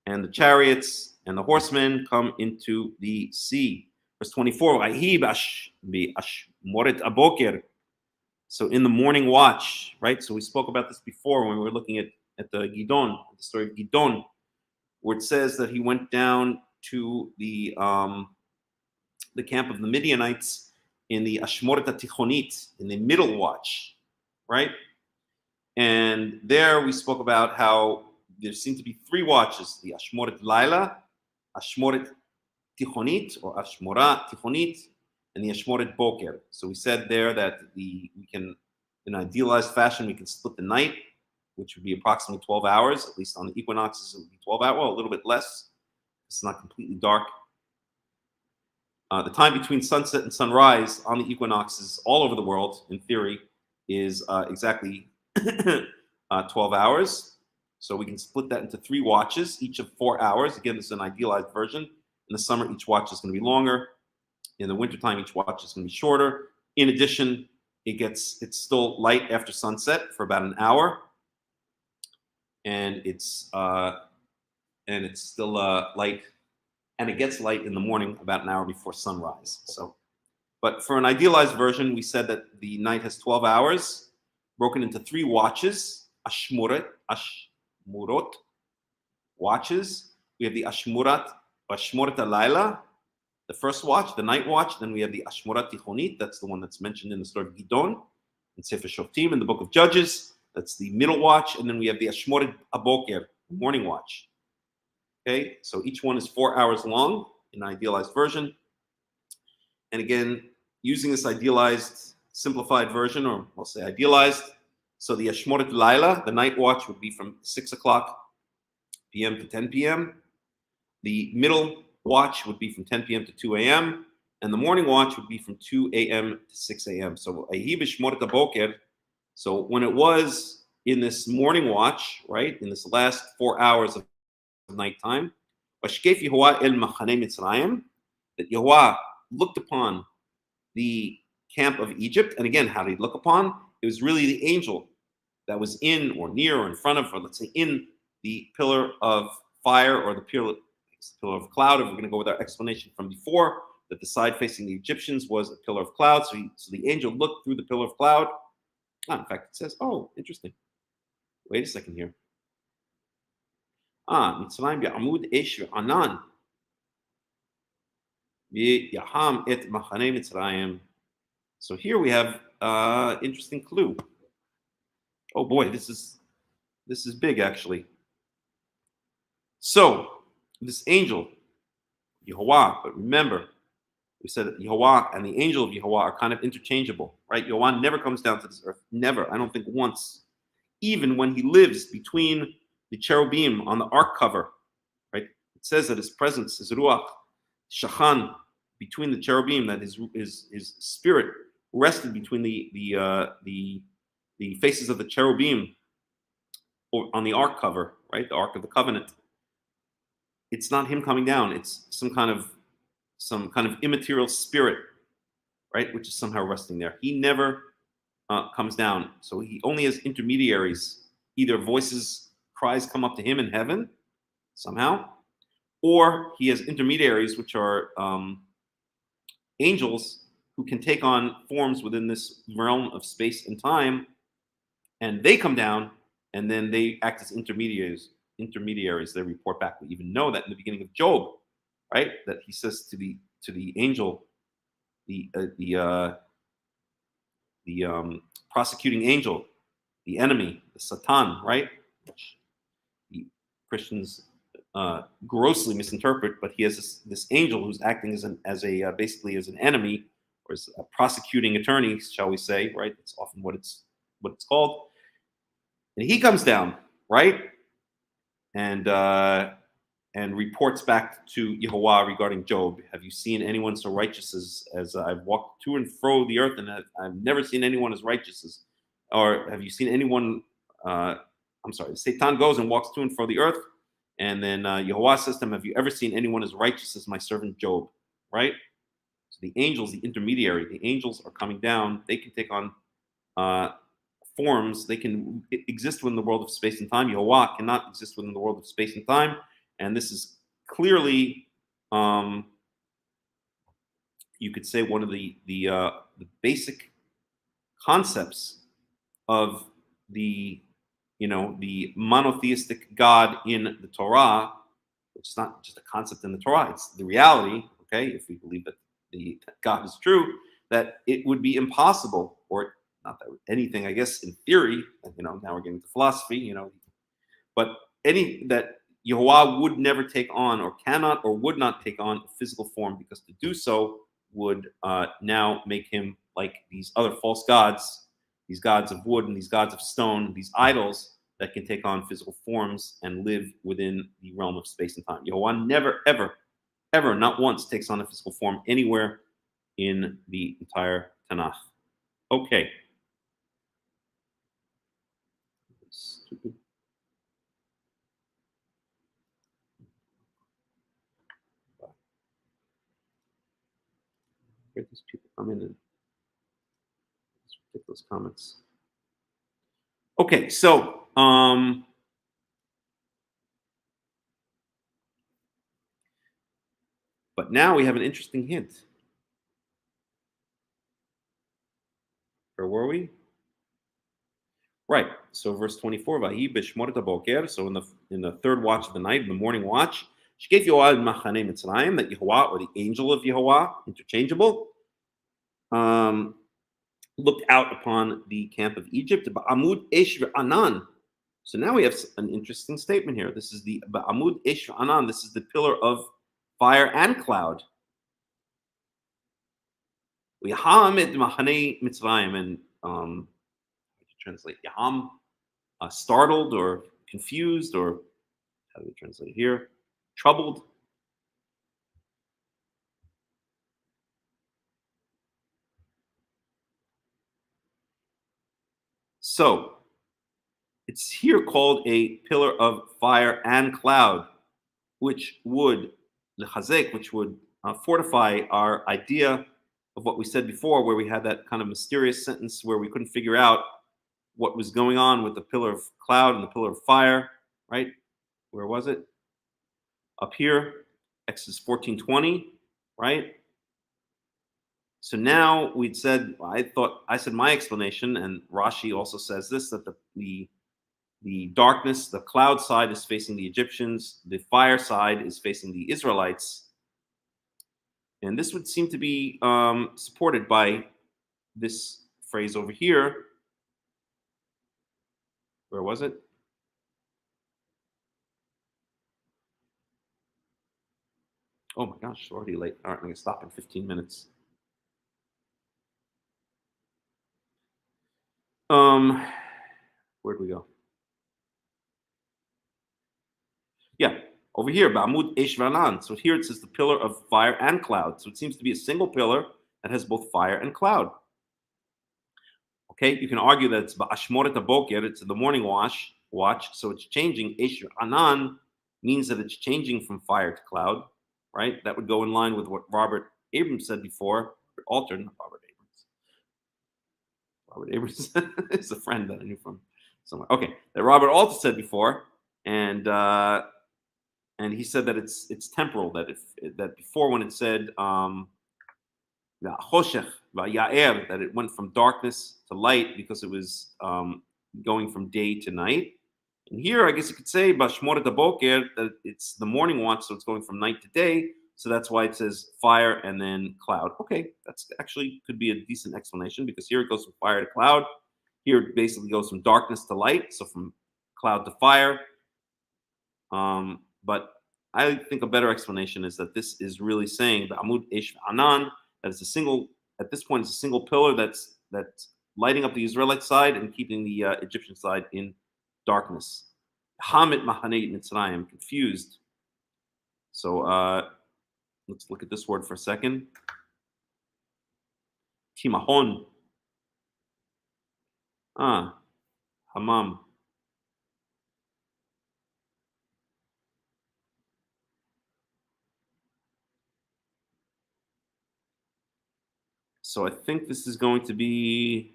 S1: and the chariots and the horsemen come into the sea. Verse 24. So in the morning watch, right? So we spoke about this before when we were looking at the Gidon, the story of Gidon, where it says that he went down to the camp of the Midianites in the Ashmoret Tichonit, in the middle watch, right? And there we spoke about how there seem to be three watches: the Ashmoret Laila, Ashmoret Tichonit, or Ashmora Tichonit, and the Ashmoret Boker. So we said there that we can, in an idealized fashion, we can split the night, which would be approximately 12 hours. At least on the equinoxes, it would be 12 hours, well, a little bit less. It's not completely dark. The time between sunset and sunrise on the equinoxes all over the world, in theory, is exactly 12 hours. So we can split that into three watches, each of 4 hours. Again, this is an idealized version. In the summer, each watch is going to be longer. In the wintertime, each watch is going to be shorter. In addition, it's still light after sunset for about an hour, and it's still light, and it gets light in the morning about an hour before sunrise. So, but for an idealized version, we said that the night has 12 hours, broken into three watches, Ashmurot watches. We have the Ashmoret Laila, the first watch, the night watch. Then we have the Ashmoret Tichonit, that's the one that's mentioned in the story of Gidon, in Sefer Shoftim, in the book of Judges. That's the middle watch. And then we have the Ashmoret Aboker, the morning watch. Okay, so each one is 4 hours long in an idealized version. And again, using this idealized, simplified version, or I'll say idealized, so the Ashmoret Laila, the night watch, would be from 6 o'clock p.m. to 10 p.m. The middle watch would be from 10 p.m. to 2 a.m. And the morning watch would be from 2 a.m. to 6 a.m. So Ahi b'Shmoret Aboker. So when it was in this morning watch, right, in this last 4 hours of nighttime, Vashkef Yehovah el Machane Mitzrayim, that Yehovah looked upon the camp of Egypt. And again, how did he look upon? It was really the angel that was in or near or in front of, or let's say in the pillar of fire or the pillar of cloud. If we're going to go with our explanation from before, that the side facing the Egyptians was a pillar of cloud. So the angel looked through the pillar of cloud. In fact, it says, oh, interesting. Wait a second here. Mitzrayim Ya'amud Esh Anan Yaham et Machane Mitzrayim. So here we have interesting clue. Oh boy, this is big actually. So this angel, Yehovah, but remember, we said that Yehovah and the angel of Yehovah are kind of interchangeable, right? Yehovah never comes down to this earth, never. I don't think once. Even when he lives between the cherubim on the ark cover, right? It says that his presence, his ruach, shachan, between the cherubim, that his spirit rested between the faces of the cherubim on the ark cover, right? The Ark of the Covenant. It's not him coming down. It's some kind of immaterial spirit, right? Which is somehow resting there. He never comes down. So he only has intermediaries. Either cries come up to him in heaven somehow, or he has intermediaries, which are angels who can take on forms within this realm of space and time, and they come down, and then they act as intermediaries. They report back. We even know that in the beginning of Job, right? That he says to the angel, the prosecuting angel, the enemy, the Satan, right? Which the Christians grossly misinterpret, but he has this angel who's acting basically as an enemy, or as a prosecuting attorney, shall we say, right? It's often what it's called. And he comes down, right? And reports back to Yehovah regarding Job. Have you seen anyone so righteous as I've walked to and fro the earth, and I've never seen anyone as righteous as, or have you seen anyone, Satan goes and walks to and fro the earth, and then Yehovah says to him, have you ever seen anyone as righteous as my servant Job, right? So the angels, the intermediary, the angels are coming down. They can take on forms. They can exist within the world of space and time. Yehovah cannot exist within the world of space and time. And this is clearly, you could say, one of the basic concepts of the monotheistic God in the Torah. It's not just a concept in the Torah; it's the reality. Okay, if we believe that God is true, that it would be impossible, or not that anything, I guess, in theory, now we're getting to philosophy, but any that Yehovah would never take on, or cannot, or would not take on a physical form, because to do so would now make him like these other false gods, these gods of wood and these gods of stone, these idols that can take on physical forms and live within the realm of space and time. Yehovah never, ever, ever, not once takes on a physical form anywhere in the entire Tanakh. Okay. Stupid. Where these people come in and ridiculous comments. Okay, so but now we have an interesting hint. Where were we? Right. So verse 24, Vahi b'shmoret haboker. So in the third watch of the night, in the morning watch, Shekef Yoah Machane Mitzrayim, that Yehovah, or the angel of Yehovah, interchangeable, looked out upon the camp of Egypt. Ba'amud Esh Anan. So now we have an interesting statement here. This is the Ba'amud Esh Anan. This is the pillar of fire and cloud. Yaham et Machane Mitzrayim, and translate Yaham, startled or confused, or how do we translate here? Troubled. So it's here called a pillar of fire and cloud, which would lechazek, which would fortify our idea of what we said before, where we had that kind of mysterious sentence where we couldn't figure out what was going on with the pillar of cloud and the pillar of fire, right? Where was it? Up here, Exodus 14:20, right? So now we'd said, I said my explanation, and Rashi also says this, that the darkness, the cloud side is facing the Egyptians, the fire side is facing the Israelites. And this would seem to be supported by this phrase over here. Where was it? Oh my gosh, already late. All right, I'm going to stop in 15 minutes. Where'd we go? Yeah, over here, Ba'amud Esh Vanan. So here it says the pillar of fire and cloud. So it seems to be a single pillar that has both fire and cloud. Okay, you can argue that it's Ba'ashmoret haboker, it's the morning watch. So it's changing. Esh Anan means that it's changing from fire to cloud, right? That would go in line with what Robert Abrams said before. Altered, not Robert Abrams. Robert Abrams is a friend that I knew from somewhere. Okay, that Robert Alter said before, and he said that it's temporal. That before, when it said choshech va'yaer, that it went from darkness to light because it was going from day to night. And here, I guess you could say b'shmoret haboker, that it's the morning watch, so it's going from night to day. So that's why it says fire and then cloud. Okay, that's actually could be a decent explanation, because here it goes from fire to cloud. Here it basically goes from darkness to light, so from cloud to fire. But I think a better explanation is that this is really saying the Amud Esh Anan, that it's a single, at this point, it's a single pillar that's lighting up the Israelite side and keeping the Egyptian side in darkness. Hamit Mahaneit Mitzrayim, confused. So let's look at this word for a second. Timahon. Hamam. So I think this is going to be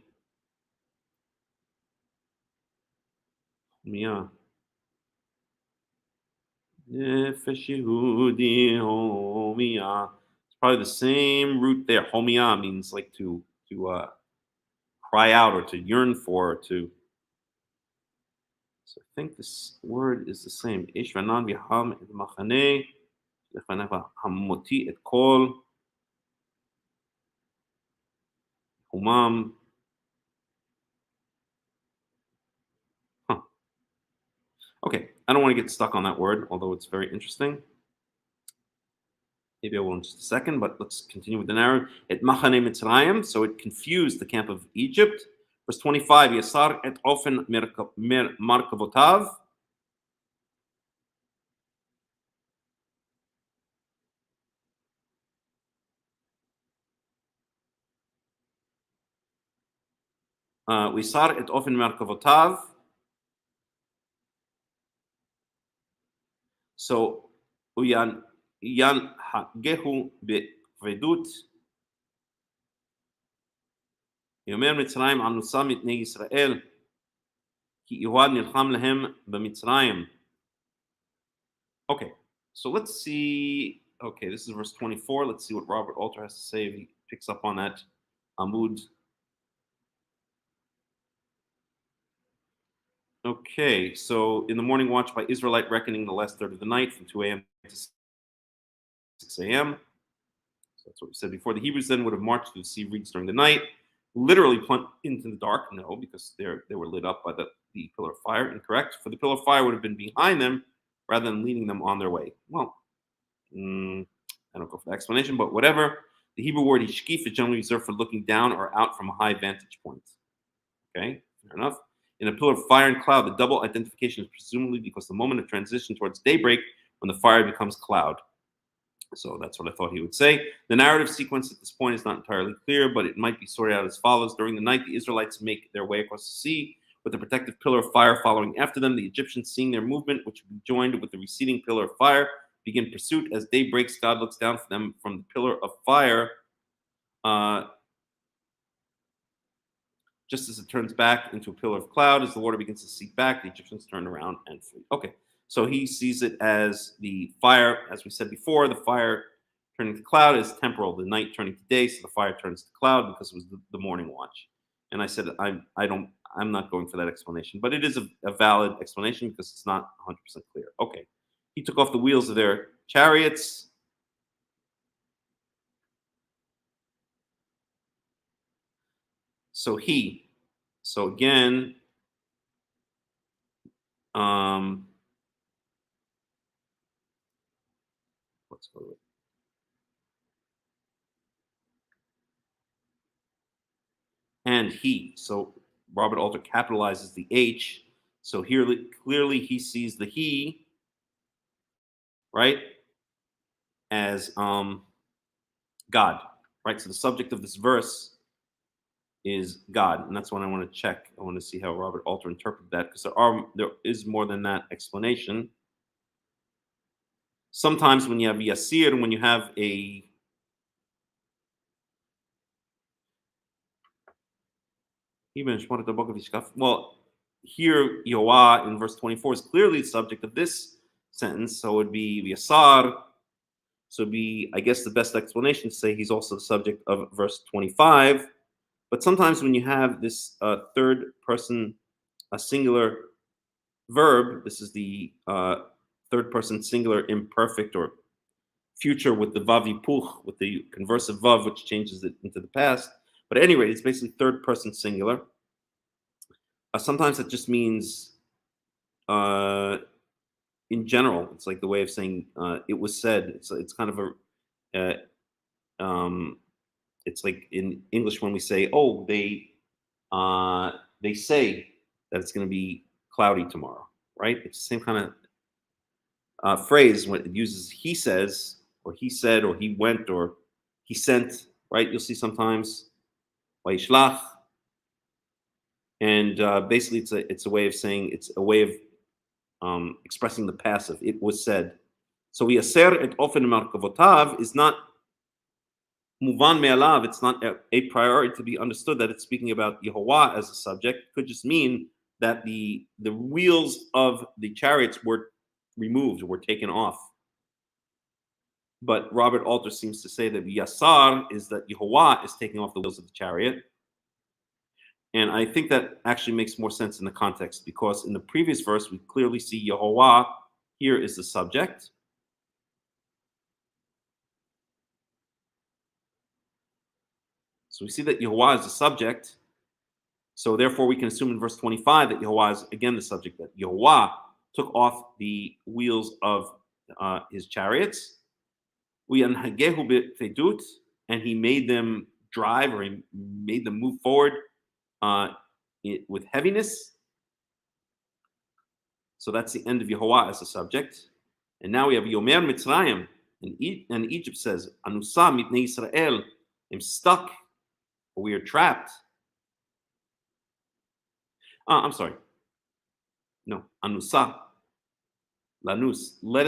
S1: It's probably the same root there. Homia means like to cry out, or to yearn for, or to. So I think this word is the same. Ish v'anan v'ham et machane lefanev hamoti et kol. Humam. Huh. Okay, I don't want to get stuck on that word, although it's very interesting. Maybe I will in just a second, but let's continue with the narrative. Et Machane Mitzrayim, so it confused the camp of Egypt. Verse 25, Yasar et Ofen Markavotav. Wisar et Ofen Markavotav. So, Uyan Hagehu Bevedut. Yomer Mitzrayim Anusam Mitnei Israel. Ki Iwad Nilcham Lehem B'Mitzrayim. Okay, so let's see. Okay, this is verse 24. Let's see what Robert Alter has to say if he picks up on that Amud. Okay, so in the morning watch by Israelite reckoning, the last third of the night from 2 a.m. to 6 a.m. So that's what we said before. The Hebrews then would have marched through the sea reeds during the night, literally plunged into the dark. No, because they were lit up by the pillar of fire. Incorrect. For the pillar of fire would have been behind them rather than leading them on their way. Well, I don't go for the explanation, but whatever. The Hebrew word ishkif is generally reserved for looking down or out from a high vantage point. Okay, fair enough. In a pillar of fire and cloud, the double identification is presumably because the moment of transition towards daybreak when the fire becomes cloud. So that's what I thought he would say. The narrative sequence at this point is not entirely clear, but it might be sorted out as follows. During the night, the Israelites make their way across the sea with the protective pillar of fire following after them. The Egyptians, seeing their movement, which would be joined with the receding pillar of fire, begin pursuit. As day breaks, God looks down for them from the pillar of fire. Just as it turns back into a pillar of cloud, as the water begins to seep back, the Egyptians turn around and flee. Okay, so he sees it as the fire, as we said before, the fire turning to cloud is temporal, the night turning to day, so the fire turns to cloud because it was the morning watch. And I said I'm not going for that explanation, but it is a valid explanation because it's not 100% clear. Okay, he took off the wheels of their chariots. So again, let's go with it. And he. So Robert Alter capitalizes the H. So here clearly he sees the he, right, as God, right? So the subject of this verse is God, and that's what I want to check. I want to see how Robert Alter interpreted that because there is more than that explanation. Sometimes when you have Yasir, when you have a well, here Yoah in verse 24 is clearly the subject of this sentence, so it would be Yasar. So it'd be, I guess, the best explanation to say he's also the subject of verse 25. But sometimes when you have this third person, a singular verb, this is the third person singular imperfect or future with the vav yipuch, with the conversive vav, which changes it into the past. But at any rate, it's basically third person singular. Sometimes it just means, in general, it's like the way of saying it was said. It's kind of it's like in English when we say, "Oh, they say that it's going to be cloudy tomorrow," right? It's the same kind of phrase when it uses "he says" or "he said" or "he went" or "he sent," right? You'll see sometimes "Beshalach," and basically it's a way of saying, it's a way of expressing the passive. It was said. So Yaser et Ofen Markavotav is not Muvan Me'alav. It's not a priori to be understood that it's speaking about Yehovah as a subject. It could just mean that the wheels of the chariots were removed, were taken off. But Robert Alter seems to say that Yasar is that Yehovah is taking off the wheels of the chariot. And I think that actually makes more sense in the context because in the previous verse, we clearly see Yehovah here is the subject. So So we see that Yehovah is the subject. So therefore, we can assume in verse 25 that Yehovah is again the subject, that Yehovah took off the wheels of his chariots, and he made them drive, or he made them move forward with heaviness. So that's the end of Yehovah as a subject. And now we have Yomer Mitzrayim, and Egypt says, Anusa mitnei Israel, I'm stuck, or we are trapped. I'm sorry. No, Anusa. Lanus. Let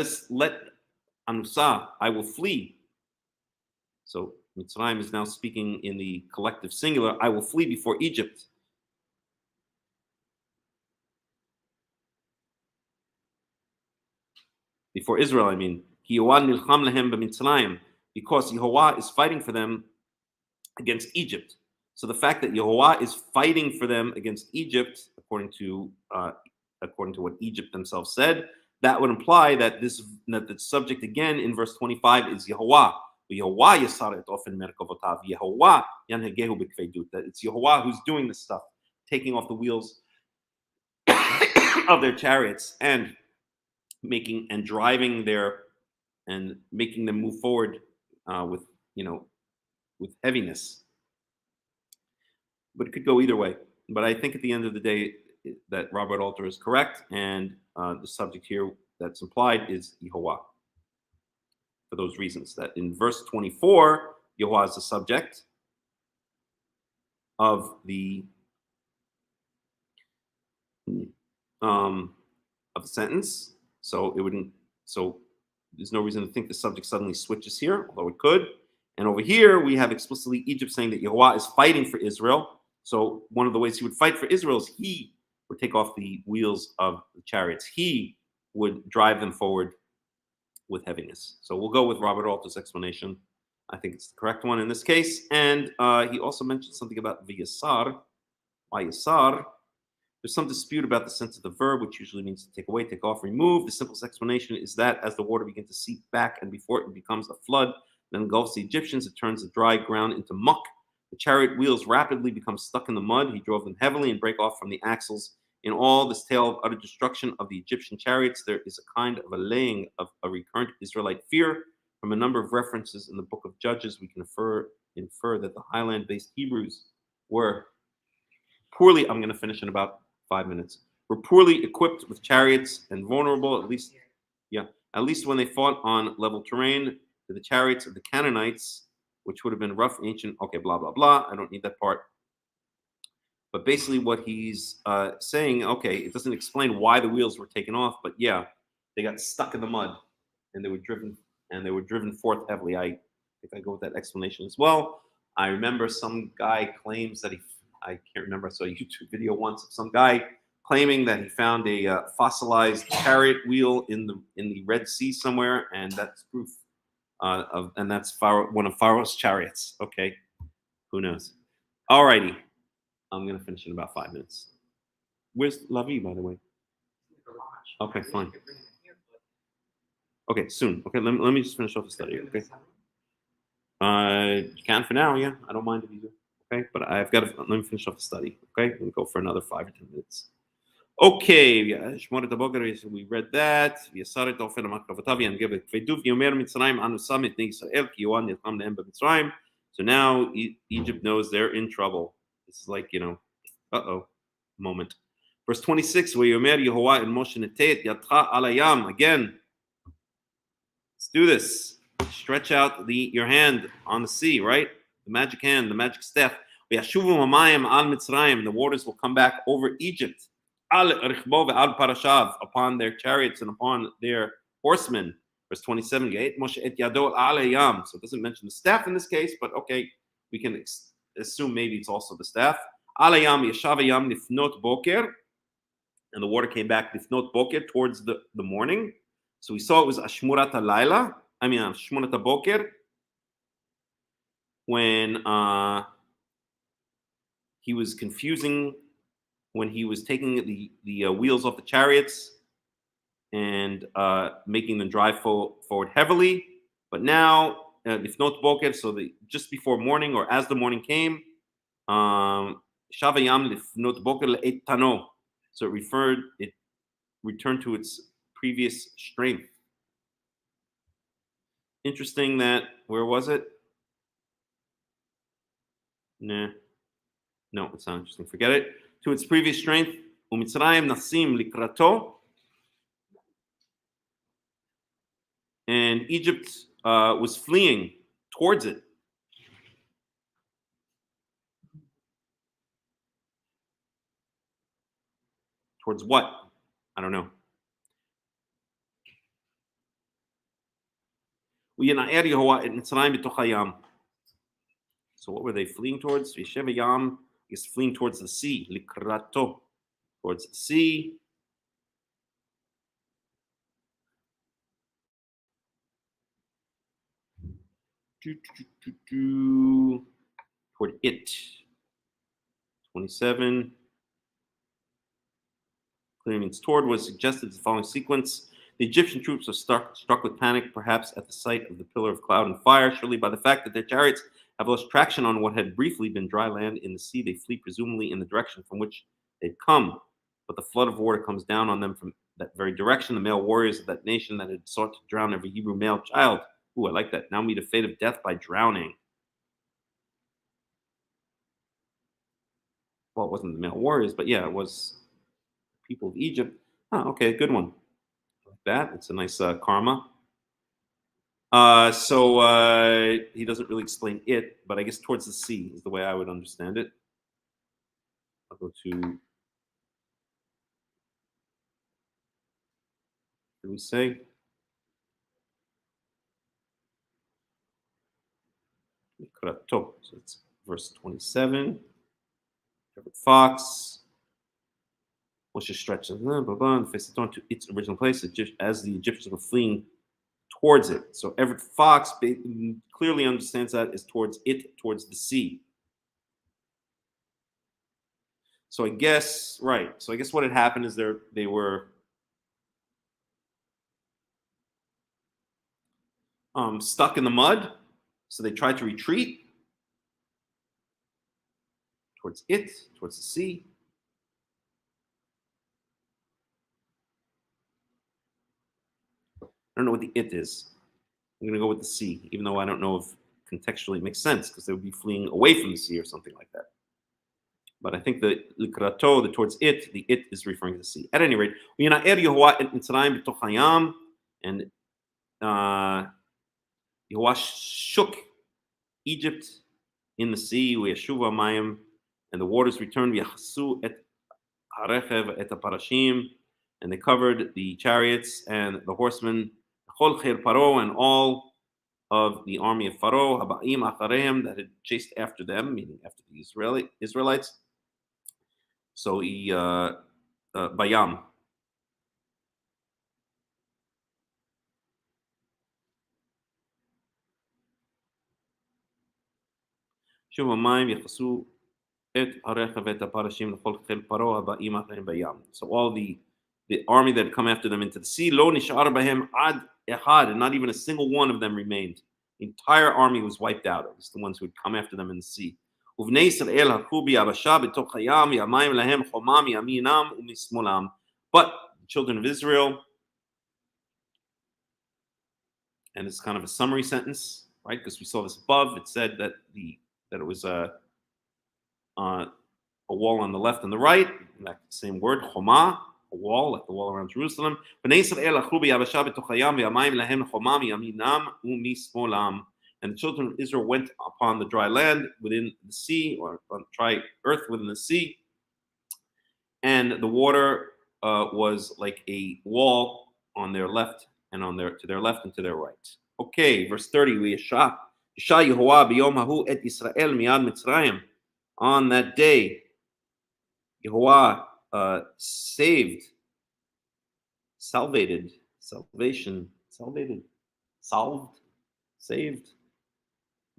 S1: Anusa, I will flee. So Mitzrayim is now speaking in the collective singular, I will flee before Egypt. Before Israel, I mean. Because Yehovah is fighting for them against Egypt. So the fact that Yehovah is fighting for them against Egypt, according to what Egypt themselves said, that would imply that the subject again in verse 25 is Yehovah. Yehovah Yesaret Ofen Merkavotav. Yehovah Yanhegehu B'Kveidut. That it's Yehovah who's doing this stuff, taking off the wheels of their chariots and driving and making them move forward with heaviness. But it could go either way. But I think at the end of the day that Robert Alter is correct, and the subject here that's implied is Yehovah. For those reasons, that in verse 24, Yehovah is the subject of the sentence. So it wouldn't. So there's no reason to think the subject suddenly switches here, although it could. And over here, we have explicitly Egypt saying that Yehovah is fighting for Israel. So one of the ways he would fight for Israel is he would take off the wheels of the chariots. He would drive them forward with heaviness. So we'll go with Robert Alter's explanation. I think it's the correct one in this case. And he also mentioned something about v'yasar. Why yasar? There's some dispute about the sense of the verb, which usually means to take away, take off, remove. The simplest explanation is that as the water begins to seep back and before it becomes a flood, then engulfs the Egyptians, it turns the dry ground into muck. The chariot wheels rapidly become stuck in the mud. He drove them heavily and break off from the axles. In all this tale of utter destruction of the Egyptian chariots, there is a kind of a laying of a recurrent Israelite fear. From a number of references in the book of Judges, we can infer that the highland-based Hebrews were poorly, I'm going to finish in about 5 minutes, were poorly equipped with chariots and vulnerable, at least when they fought on level terrain, to the chariots of the Canaanites, which would have been rough, ancient, okay, blah, blah, blah. I don't need that part. But basically what he's saying, okay, it doesn't explain why the wheels were taken off, but yeah, they got stuck in the mud and they were driven forth heavily. I think I go with that explanation as well. I remember some guy claims that I can't remember, I saw a YouTube video once of some guy claiming that he found a fossilized chariot wheel in the Red Sea somewhere, and that's proof and that's one of Pharaoh's chariots. Okay, who knows? Alrighty, I'm gonna finish in about 5 minutes. Where's Lavi, by the way? Okay, fine. Okay, soon. Okay, let me just finish off the study. Okay. You can for now, yeah. I don't mind if you do. Okay, but I've got to let me finish off the study. Okay, we'll go for another 5 or 10 minutes. Okay, we read that. So now Egypt knows they're in trouble. This is like, moment. Verse 26, again. Let's do this. Stretch out your hand on the sea, right? The magic hand, the magic staff. The waters will come back over Egypt. Upon their chariots and upon their horsemen. Verse 27. So it doesn't mention the staff in this case, but okay, we can assume maybe it's also the staff. And the water came back lifnot boker, towards the morning. So we saw it was Ashmurat Alayla. Ashmurat Boker. When he was confusing, when he was taking the wheels off the chariots and making them drive forward heavily. But now Lifnot Boker, so just before morning or as the morning came, Shavayam Lifnot Boker Le'et Tano. So it returned to its previous strength. Interesting that, where was it? Nah. No, it's not interesting. Forget it. To its previous strength. Umitzrayim Nasim Likrato. And Egypt was fleeing towards it. Towards what? I don't know. So what were they fleeing towards? Yam is fleeing towards the sea. Likrato. Towards the sea. Toward it. 27. Clearly means toward was suggested as the following sequence. The Egyptian troops were struck with panic, perhaps at the sight of the pillar of cloud and fire, surely by the fact that their chariots have lost traction on what had briefly been dry land in the sea. They flee presumably in the direction from which they'd come, but the flood of water comes down on them from that very direction. The male warriors of that nation that had sought to drown every Hebrew male child, ooh, I like that, now meet a fate of death by drowning. Well, it wasn't the male warriors, but yeah, it was people of Egypt. Oh, okay, good one. Like that. It's a nice karma. So he doesn't really explain it, but I guess towards the sea is the way I would understand it. I'll go to, did we say? So it's verse 27. Fox. Let's just stretch it, and face it on to its original place as the Egyptians were fleeing towards it. So Everett Fox clearly understands that as towards it, towards the sea. So I guess, right. So I guess what had happened is they were stuck in the mud. So they tried to retreat towards it, towards the sea. I don't know what the it is. I'm going to go with the sea, even though I don't know if contextually it makes sense because they would be fleeing away from the sea or something like that. But I think the likrato, the towards it, the it is referring to the sea. At any rate, and Yehovah shook Egypt in the sea, and the waters returned, and they covered the chariots and the horsemen, and all of the army of Pharaoh, that had chased after them, meaning after the Israelites. So he, Bayam. So all the army that had come after them into the sea, and not even a single one of them remained. The entire army was wiped out. It was the ones who had come after them in the sea. But the children of Israel, and it's kind of a summary sentence, right? Because we saw this above. It said that it was a wall on the left and the right, that same word, choma, a wall, like the wall around Jerusalem. And the children of Israel went upon the dry land within the sea, or on dry earth within the sea, and the water was like a wall on their left and to their left and to their right. Okay, verse 30. On that day, Yehovah saved,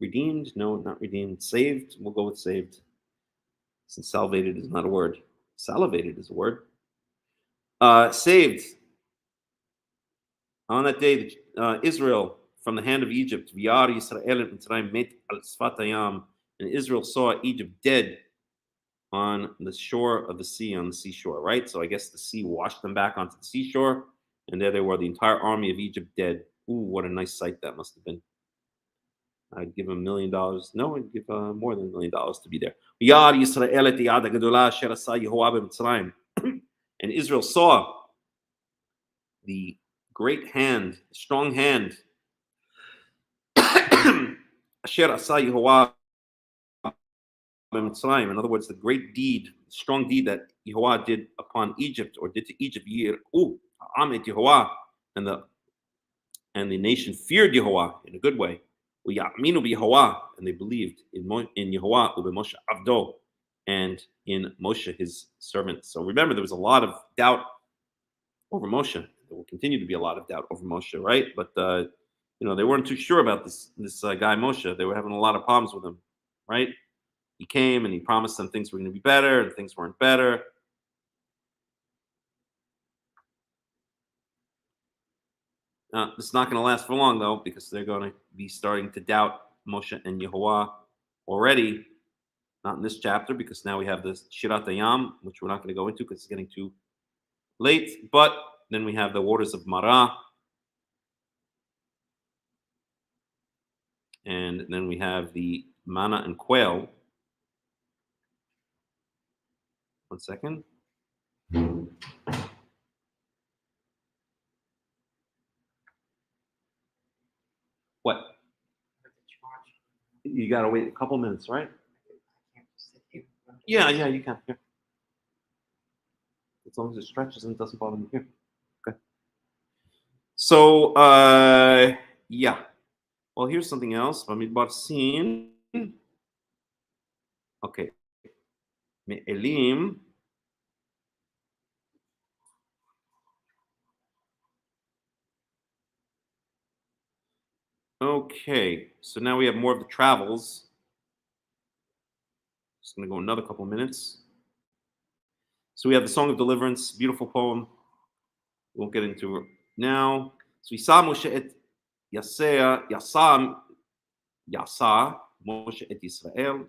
S1: redeemed? No, not redeemed. Saved. We'll go with saved. Since salvated is not a word. Salivated is a word. Saved. On that day, Israel from the hand of Egypt. V'yar Yisrael et Mitzrayim met al sfat hayam. And Israel saw Egypt dead on the shore of the sea, on the seashore, right? So I guess the sea washed them back onto the seashore, and there they were, the entire army of Egypt dead. Ooh, what a nice sight that must have been. I'd give him $1 million. No, I'd give more than $1 million to be there. And Israel saw the great hand, strong hand. In other words, the great deed, strong deed that Yehovah did upon Egypt, or did to Egypt. And the nation feared Yehovah in a good way. And they believed in Yehovah, Moshe Avdo, and in Moshe his servant. So remember, there was a lot of doubt over Moshe. There will continue to be a lot of doubt over Moshe, right? But they weren't too sure about this guy Moshe. They were having a lot of problems with him, right? He came and he promised them things were going to be better, and things weren't better. This is not going to last for long, though, because they're going to be starting to doubt Moshe and Yehovah already. Not in this chapter, because now we have this Shirat Hayam, which we're not going to go into because it's getting too late. But then we have the waters of Marah. And then we have the manna and quail. One second. What? You gotta wait a couple minutes, right? Yeah, you can. Here. As long as it stretches and it doesn't bother me here. Okay. So, yeah. Well, here's something else. Bamidbar Sin. Okay. Me'elim. Okay, so now we have more of the travels. Just going to go another couple minutes. So we have the Song of Deliverance, beautiful poem. We won't get into it now. So we saw Moshe et Yasa Moshe et Yisrael.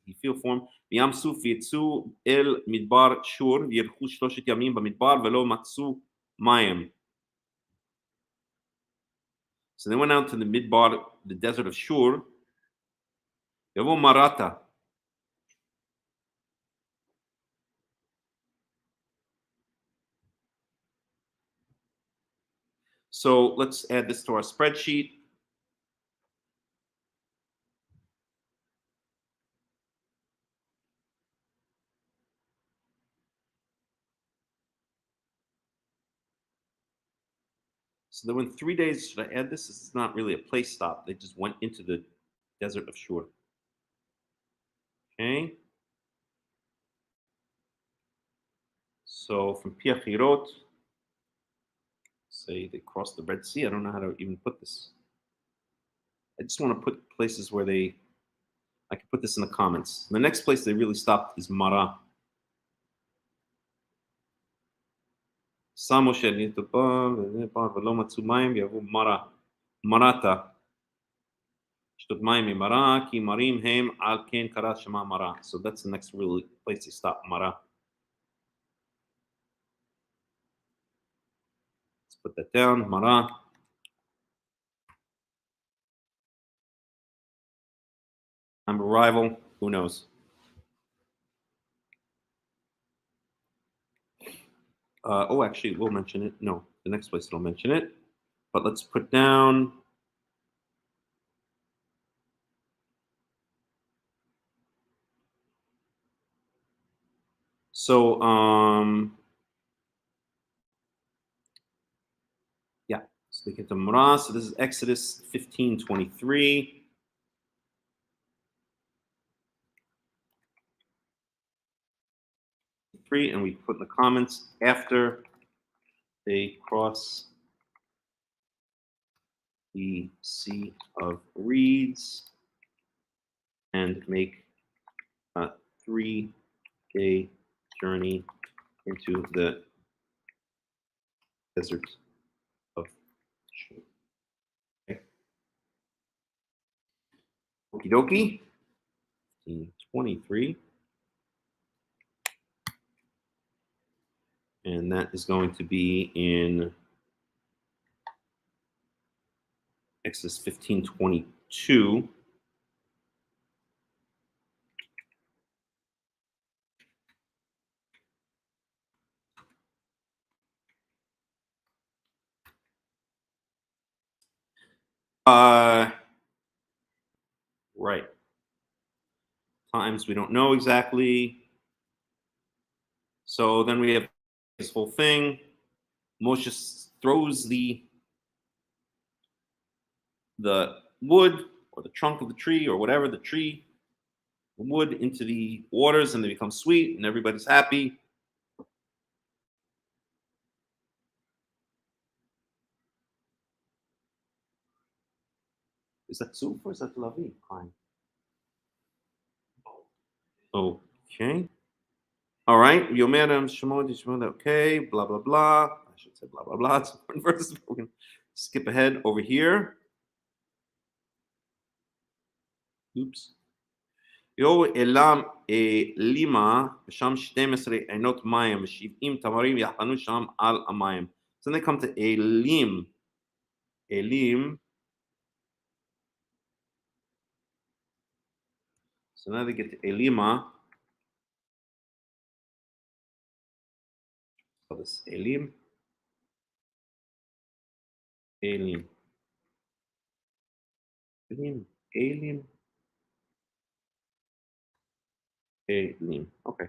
S1: He feel form. V'yam suf yitzu el midbar shur v'yelchu shloshet yamim b'midbar v'lo matzu mayim. So they went out to the midbar, the desert of Shur. Yavo Marata. So let's add this to our spreadsheet. So they went 3 days. Should I add this? This is not really a place stop. They just went into the desert of Shur. Okay. So from Piachirot, say they crossed the Red Sea. I don't know how to even put this. I just want to put places where I can put this in the comments. The next place they really stopped is Marah. Marata. So that's the next really place they stop, Marah. Let's put that down, Marah. Time of arrival, who knows? Actually, we'll mention it. No, the next place it'll mention it. But let's put down. So, yeah. So they get to Marah. So this is Exodus 15:23. And we put in the comments after they cross the Sea of Reeds and make a 3-day journey into the desert of Shur. Okay. Okie dokie. 15:23. And that is going to be in Exodus 15:22. Right. Times we don't know exactly. So then we have this whole thing. Moshe throws the wood or the trunk of the tree or whatever, the wood into the waters, and they become sweet, and everybody's happy. Is that soup or is that Lavi crying? Okay. All right. Yomeram Shemot. Okay. Blah blah blah. I should say blah blah blah. It's important verses. We're gonna skip ahead over here. Oops. Yo elam lima sham 12 einot mayim v'shiv'im tamarim yachanu sham al amayim. So then they come to elim. Elim. So now they get to elima. So this elim. Elim. Elim. Elim. Elim. Okay.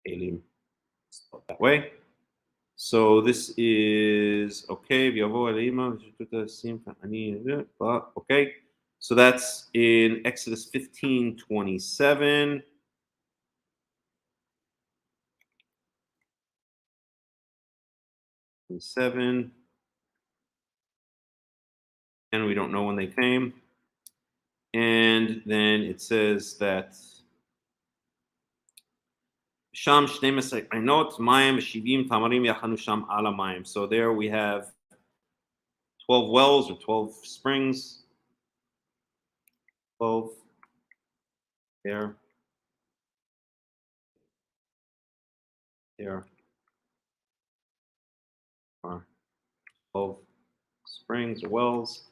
S1: Elim. Spelled that way. So this is okay. Okay. So that's in Exodus 15:27. And we don't know when they came. And then it says that Sham 12 einot mayim v'shivim tamarim yachanu sham ala mayim. So there we have 12 wells or 12 springs. 12 there. There are 12 springs or wells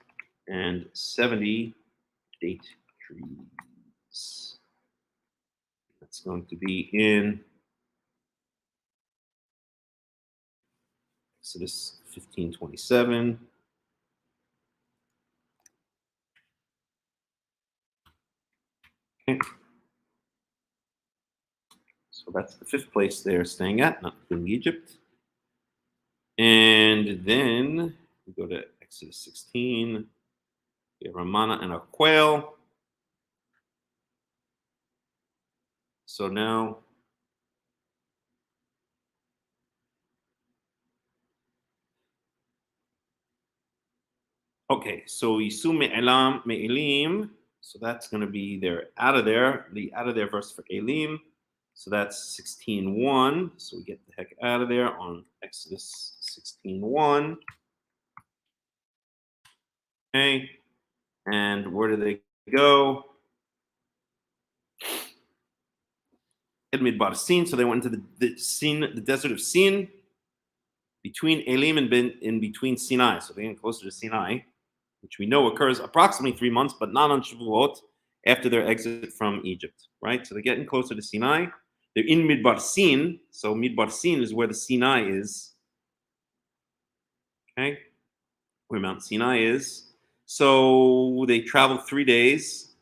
S1: and 70 date trees. That's going to be in Exodus 15:27. Okay. So that's the 5th place they're staying at, not including Egypt. And then we go to Exodus 16. We have a manna and a quail. So now, okay, so Yisu me'elim. So that's going to be they're out of there. The out of there verse for Elim. So that's 16:1. So we get the heck out of there on Exodus 16:1. Okay. And where do they go? Midbar Sin. So they went into the desert of Sin, between Elim and in between Sinai. So they're getting closer to Sinai, which we know occurs approximately 3 months, but not on Shavuot, after their exit from Egypt, right? So they're getting closer to Sinai. They're in Midbar Sin. So Midbar Sin is where the Sinai is. Okay, where Mount Sinai is. So they travel 3 days.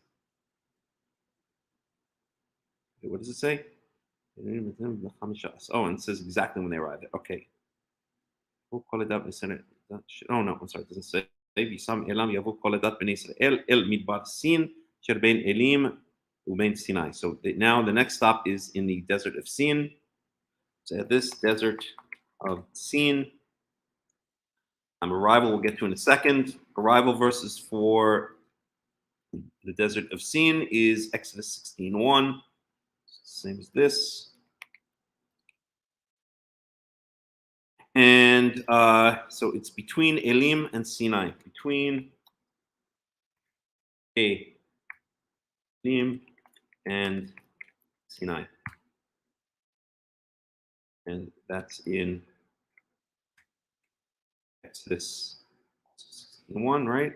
S1: What does it say? Oh, and it says exactly when they arrived. Okay. Oh no, I'm sorry, it doesn't say. So now the next stop is in the desert of Sin. So this desert of Sin. Arrival we'll get to in a second. Arrival verses for the desert of Sin is Exodus 16:1. Same as this. And so it's between Elim and Sinai. Between and Sinai. And that's in Exodus 16:1, right?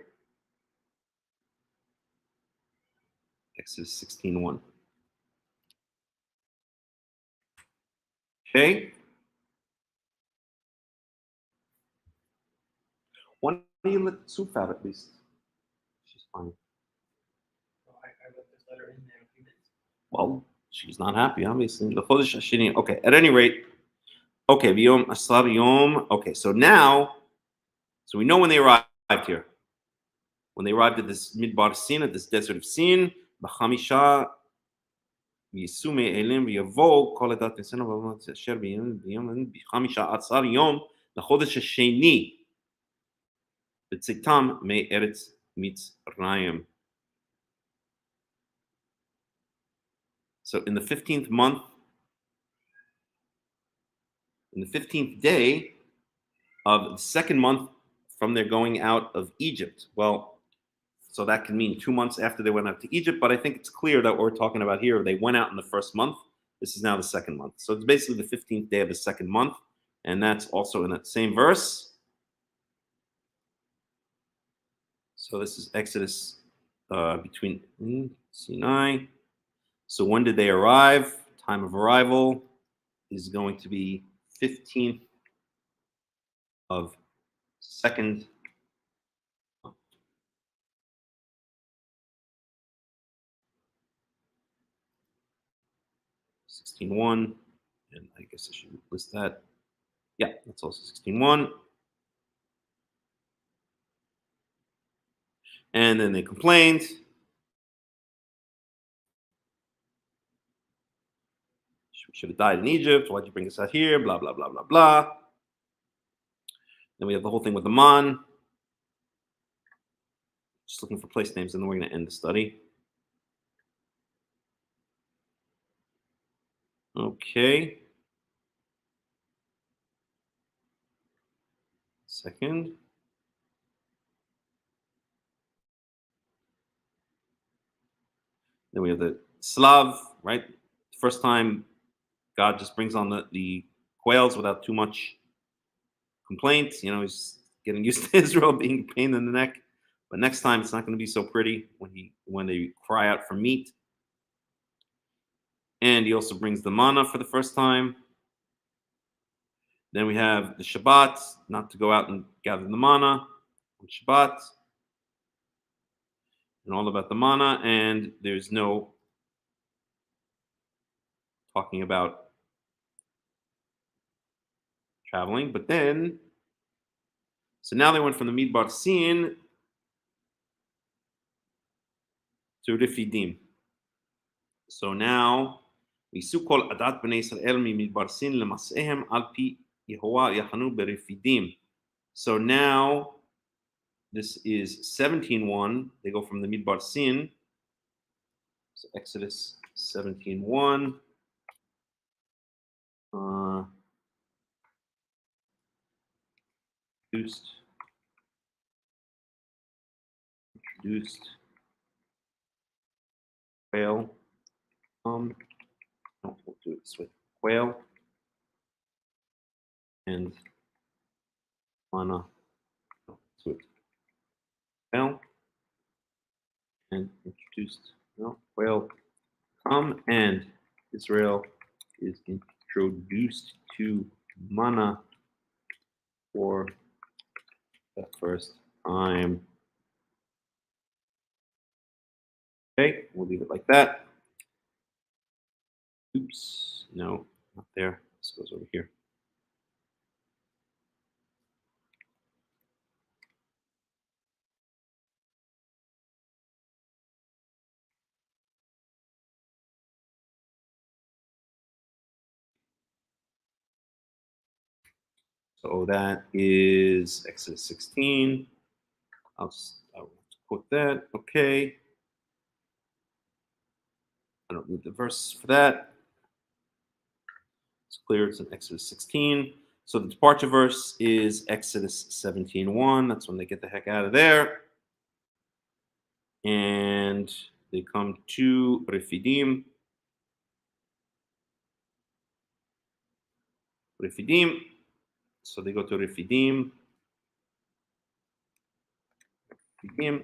S1: Exodus 16:1. Okay. Why don't you let the soup out at least? She's fine.
S2: I left this letter in there a few minutes.
S1: Well, she's not happy, obviously. Okay, at any rate, okay, V'yom Asar Yom. Okay, so now, so we know when they arrived here. When they arrived at this Midbar Sin, at this desert of Sin, B'chamisha Yisume Elim V'yavo Kol Edat Nisena V'amat Asher B'chamisha Asar Yom L'chodesh Hasheni B'tzitam Me'eretz Mitzrayim. So in the 15th month, in the 15th day of the second month from their going out of Egypt. Well, so that can mean 2 months after they went out to Egypt, but I think it's clear that what we're talking about here, they went out in the first month. This is now the second month. So it's basically the 15th day of the second month, and that's also in that same verse. So this is Exodus between Sinai. So when did they arrive? Time of arrival is going to be 15th of second. 16:1, and I guess I should list that. Yeah, that's also 16:1. And then they complained. We should have died in Egypt. Why'd you bring us out here? Blah, blah, blah, blah, blah. Then we have the whole thing with the man. Just looking for place names, and then we're going to end the study. Okay. Second. Then we have the Slav, right? First time God just brings on the quails without too much complaints. You know, he's getting used to Israel being a pain in the neck. But next time it's not going to be so pretty when they cry out for meat. And he also brings the manna for the first time. Then we have the Shabbat, not to go out and gather the manna on Shabbat. And all about the manna, and there's no talking about traveling. But then, so now they went from the Midbar Sin to Refidim. So now, Misukol Adat Bnei Israel mi Midbar Sin lemas'ehem al pi Yehovah Yachanu berefidim. So now, this is 17:1. They go from the Midbar Sin. So Exodus 17:1. Introduced quail. No, we'll do it this way. Quail and manna. No, do it. Quail and introduced. No, quail. Come and Israel is introduced to manna for the first time. Okay, we'll leave it like that. Oops, no, not there. This goes over here. So that is Exodus 16. I'll quote that. Okay. I don't need the verse for that. It's clear it's in Exodus 16. So the departure verse is Exodus 17:1. That's when they get the heck out of there. and they come to Refidim. So they go to Refidim. Who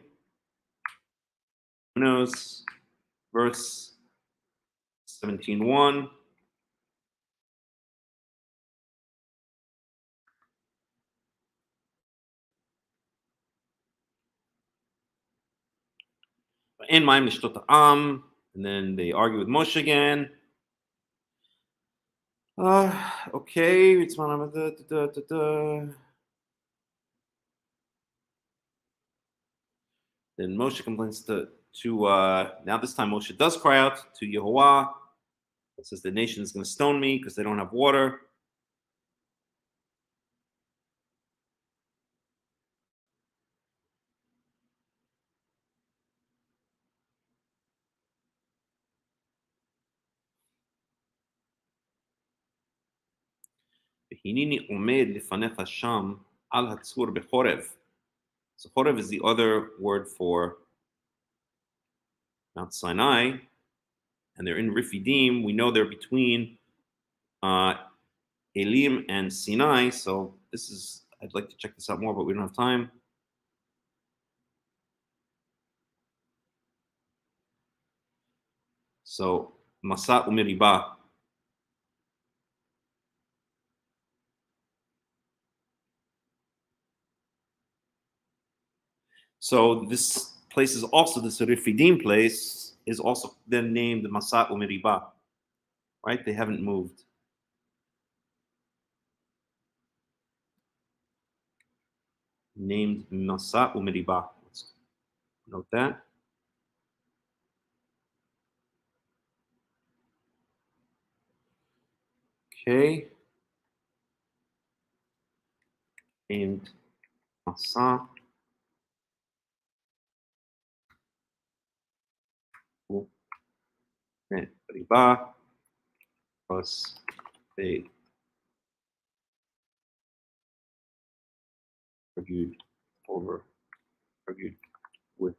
S1: knows? Verse 17:1. In Ma'im Nishtot Am, and then they argue with Moshe again. Okay, it's one of the. Then Moshe complains to now this time Moshe does cry out to Yehovah. It says the nation is going to stone me because they don't have water. Hinini omed lefanecha sham al hatzur bechorev. So chorev is the other word for Mount Sinai, and they're in Refidim. We know they're between Elim and Sinai. So this is, I'd like to check this out more, but we don't have time. So Masa Umeriba. So this place is also, this Refidim place is also then named Masa Umeriba, right? They haven't moved. Named Masa Umeriba. Let's note that. Okay. Named Masa Umeriba plus they argued with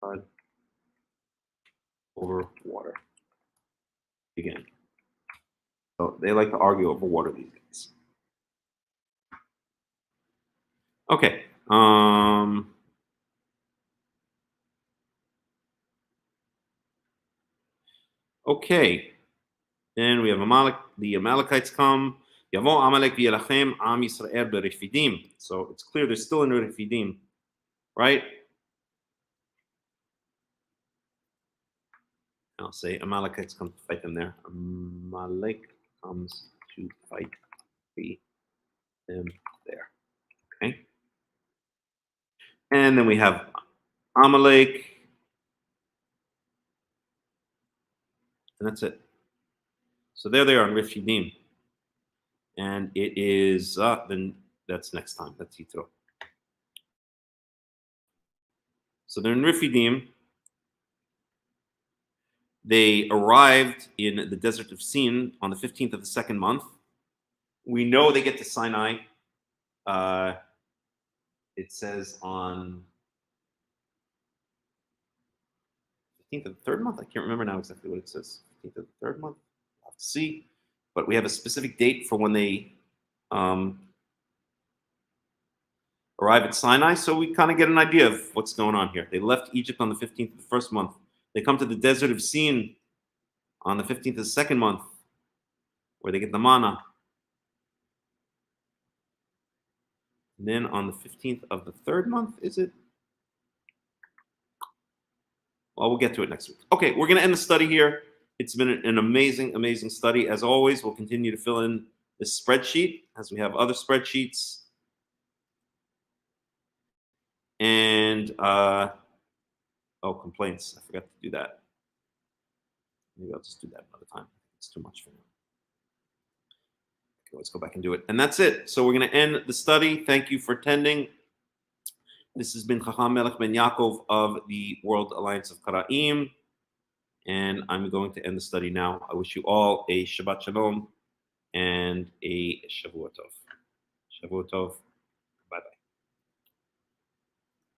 S1: blood over water. Again. So they like to argue over water these days. Okay. Okay. Then we have the Amalekites come. Yavo Amalek v'yelachem Am Yisrael beRefidim. So it's clear they're still in Refidim, right? I'll say Amalekites come to fight them there. Amalek comes to fight them there. Okay. And then we have Amalek. And that's it. So there they are in Refidim. And it is, then that's next time. That's Yitro. So they're in Refidim. They arrived in the desert of Sin on the 15th of the second month. We know they get to Sinai. It says on 15th of the third month. I can't remember now exactly what it says. 15th of the third month. I'll have to see. But we have a specific date for when they arrive at Sinai. So we kind of get an idea of what's going on here. They left Egypt on the 15th of the first month. They come to the desert of Sin on the 15th of the second month, where they get the manna. And then on the 15th of the third month, is it? Well, we'll get to it next week. Okay, we're going to end the study here. It's been an amazing, amazing study. As always, we'll continue to fill in this spreadsheet as we have other spreadsheets. And, complaints. I forgot to do that. Maybe I'll just do that another time. It's too much for now. Okay, let's go back and do it. And that's it. So we're going to end the study. Thank you for attending. This has been Hakham Melech ben Yaakov of the World Alliance of Qara'im. And I'm going to end the study now. I wish you all a Shabbat Shalom and a Shavuot Tov. Shavuot Tov.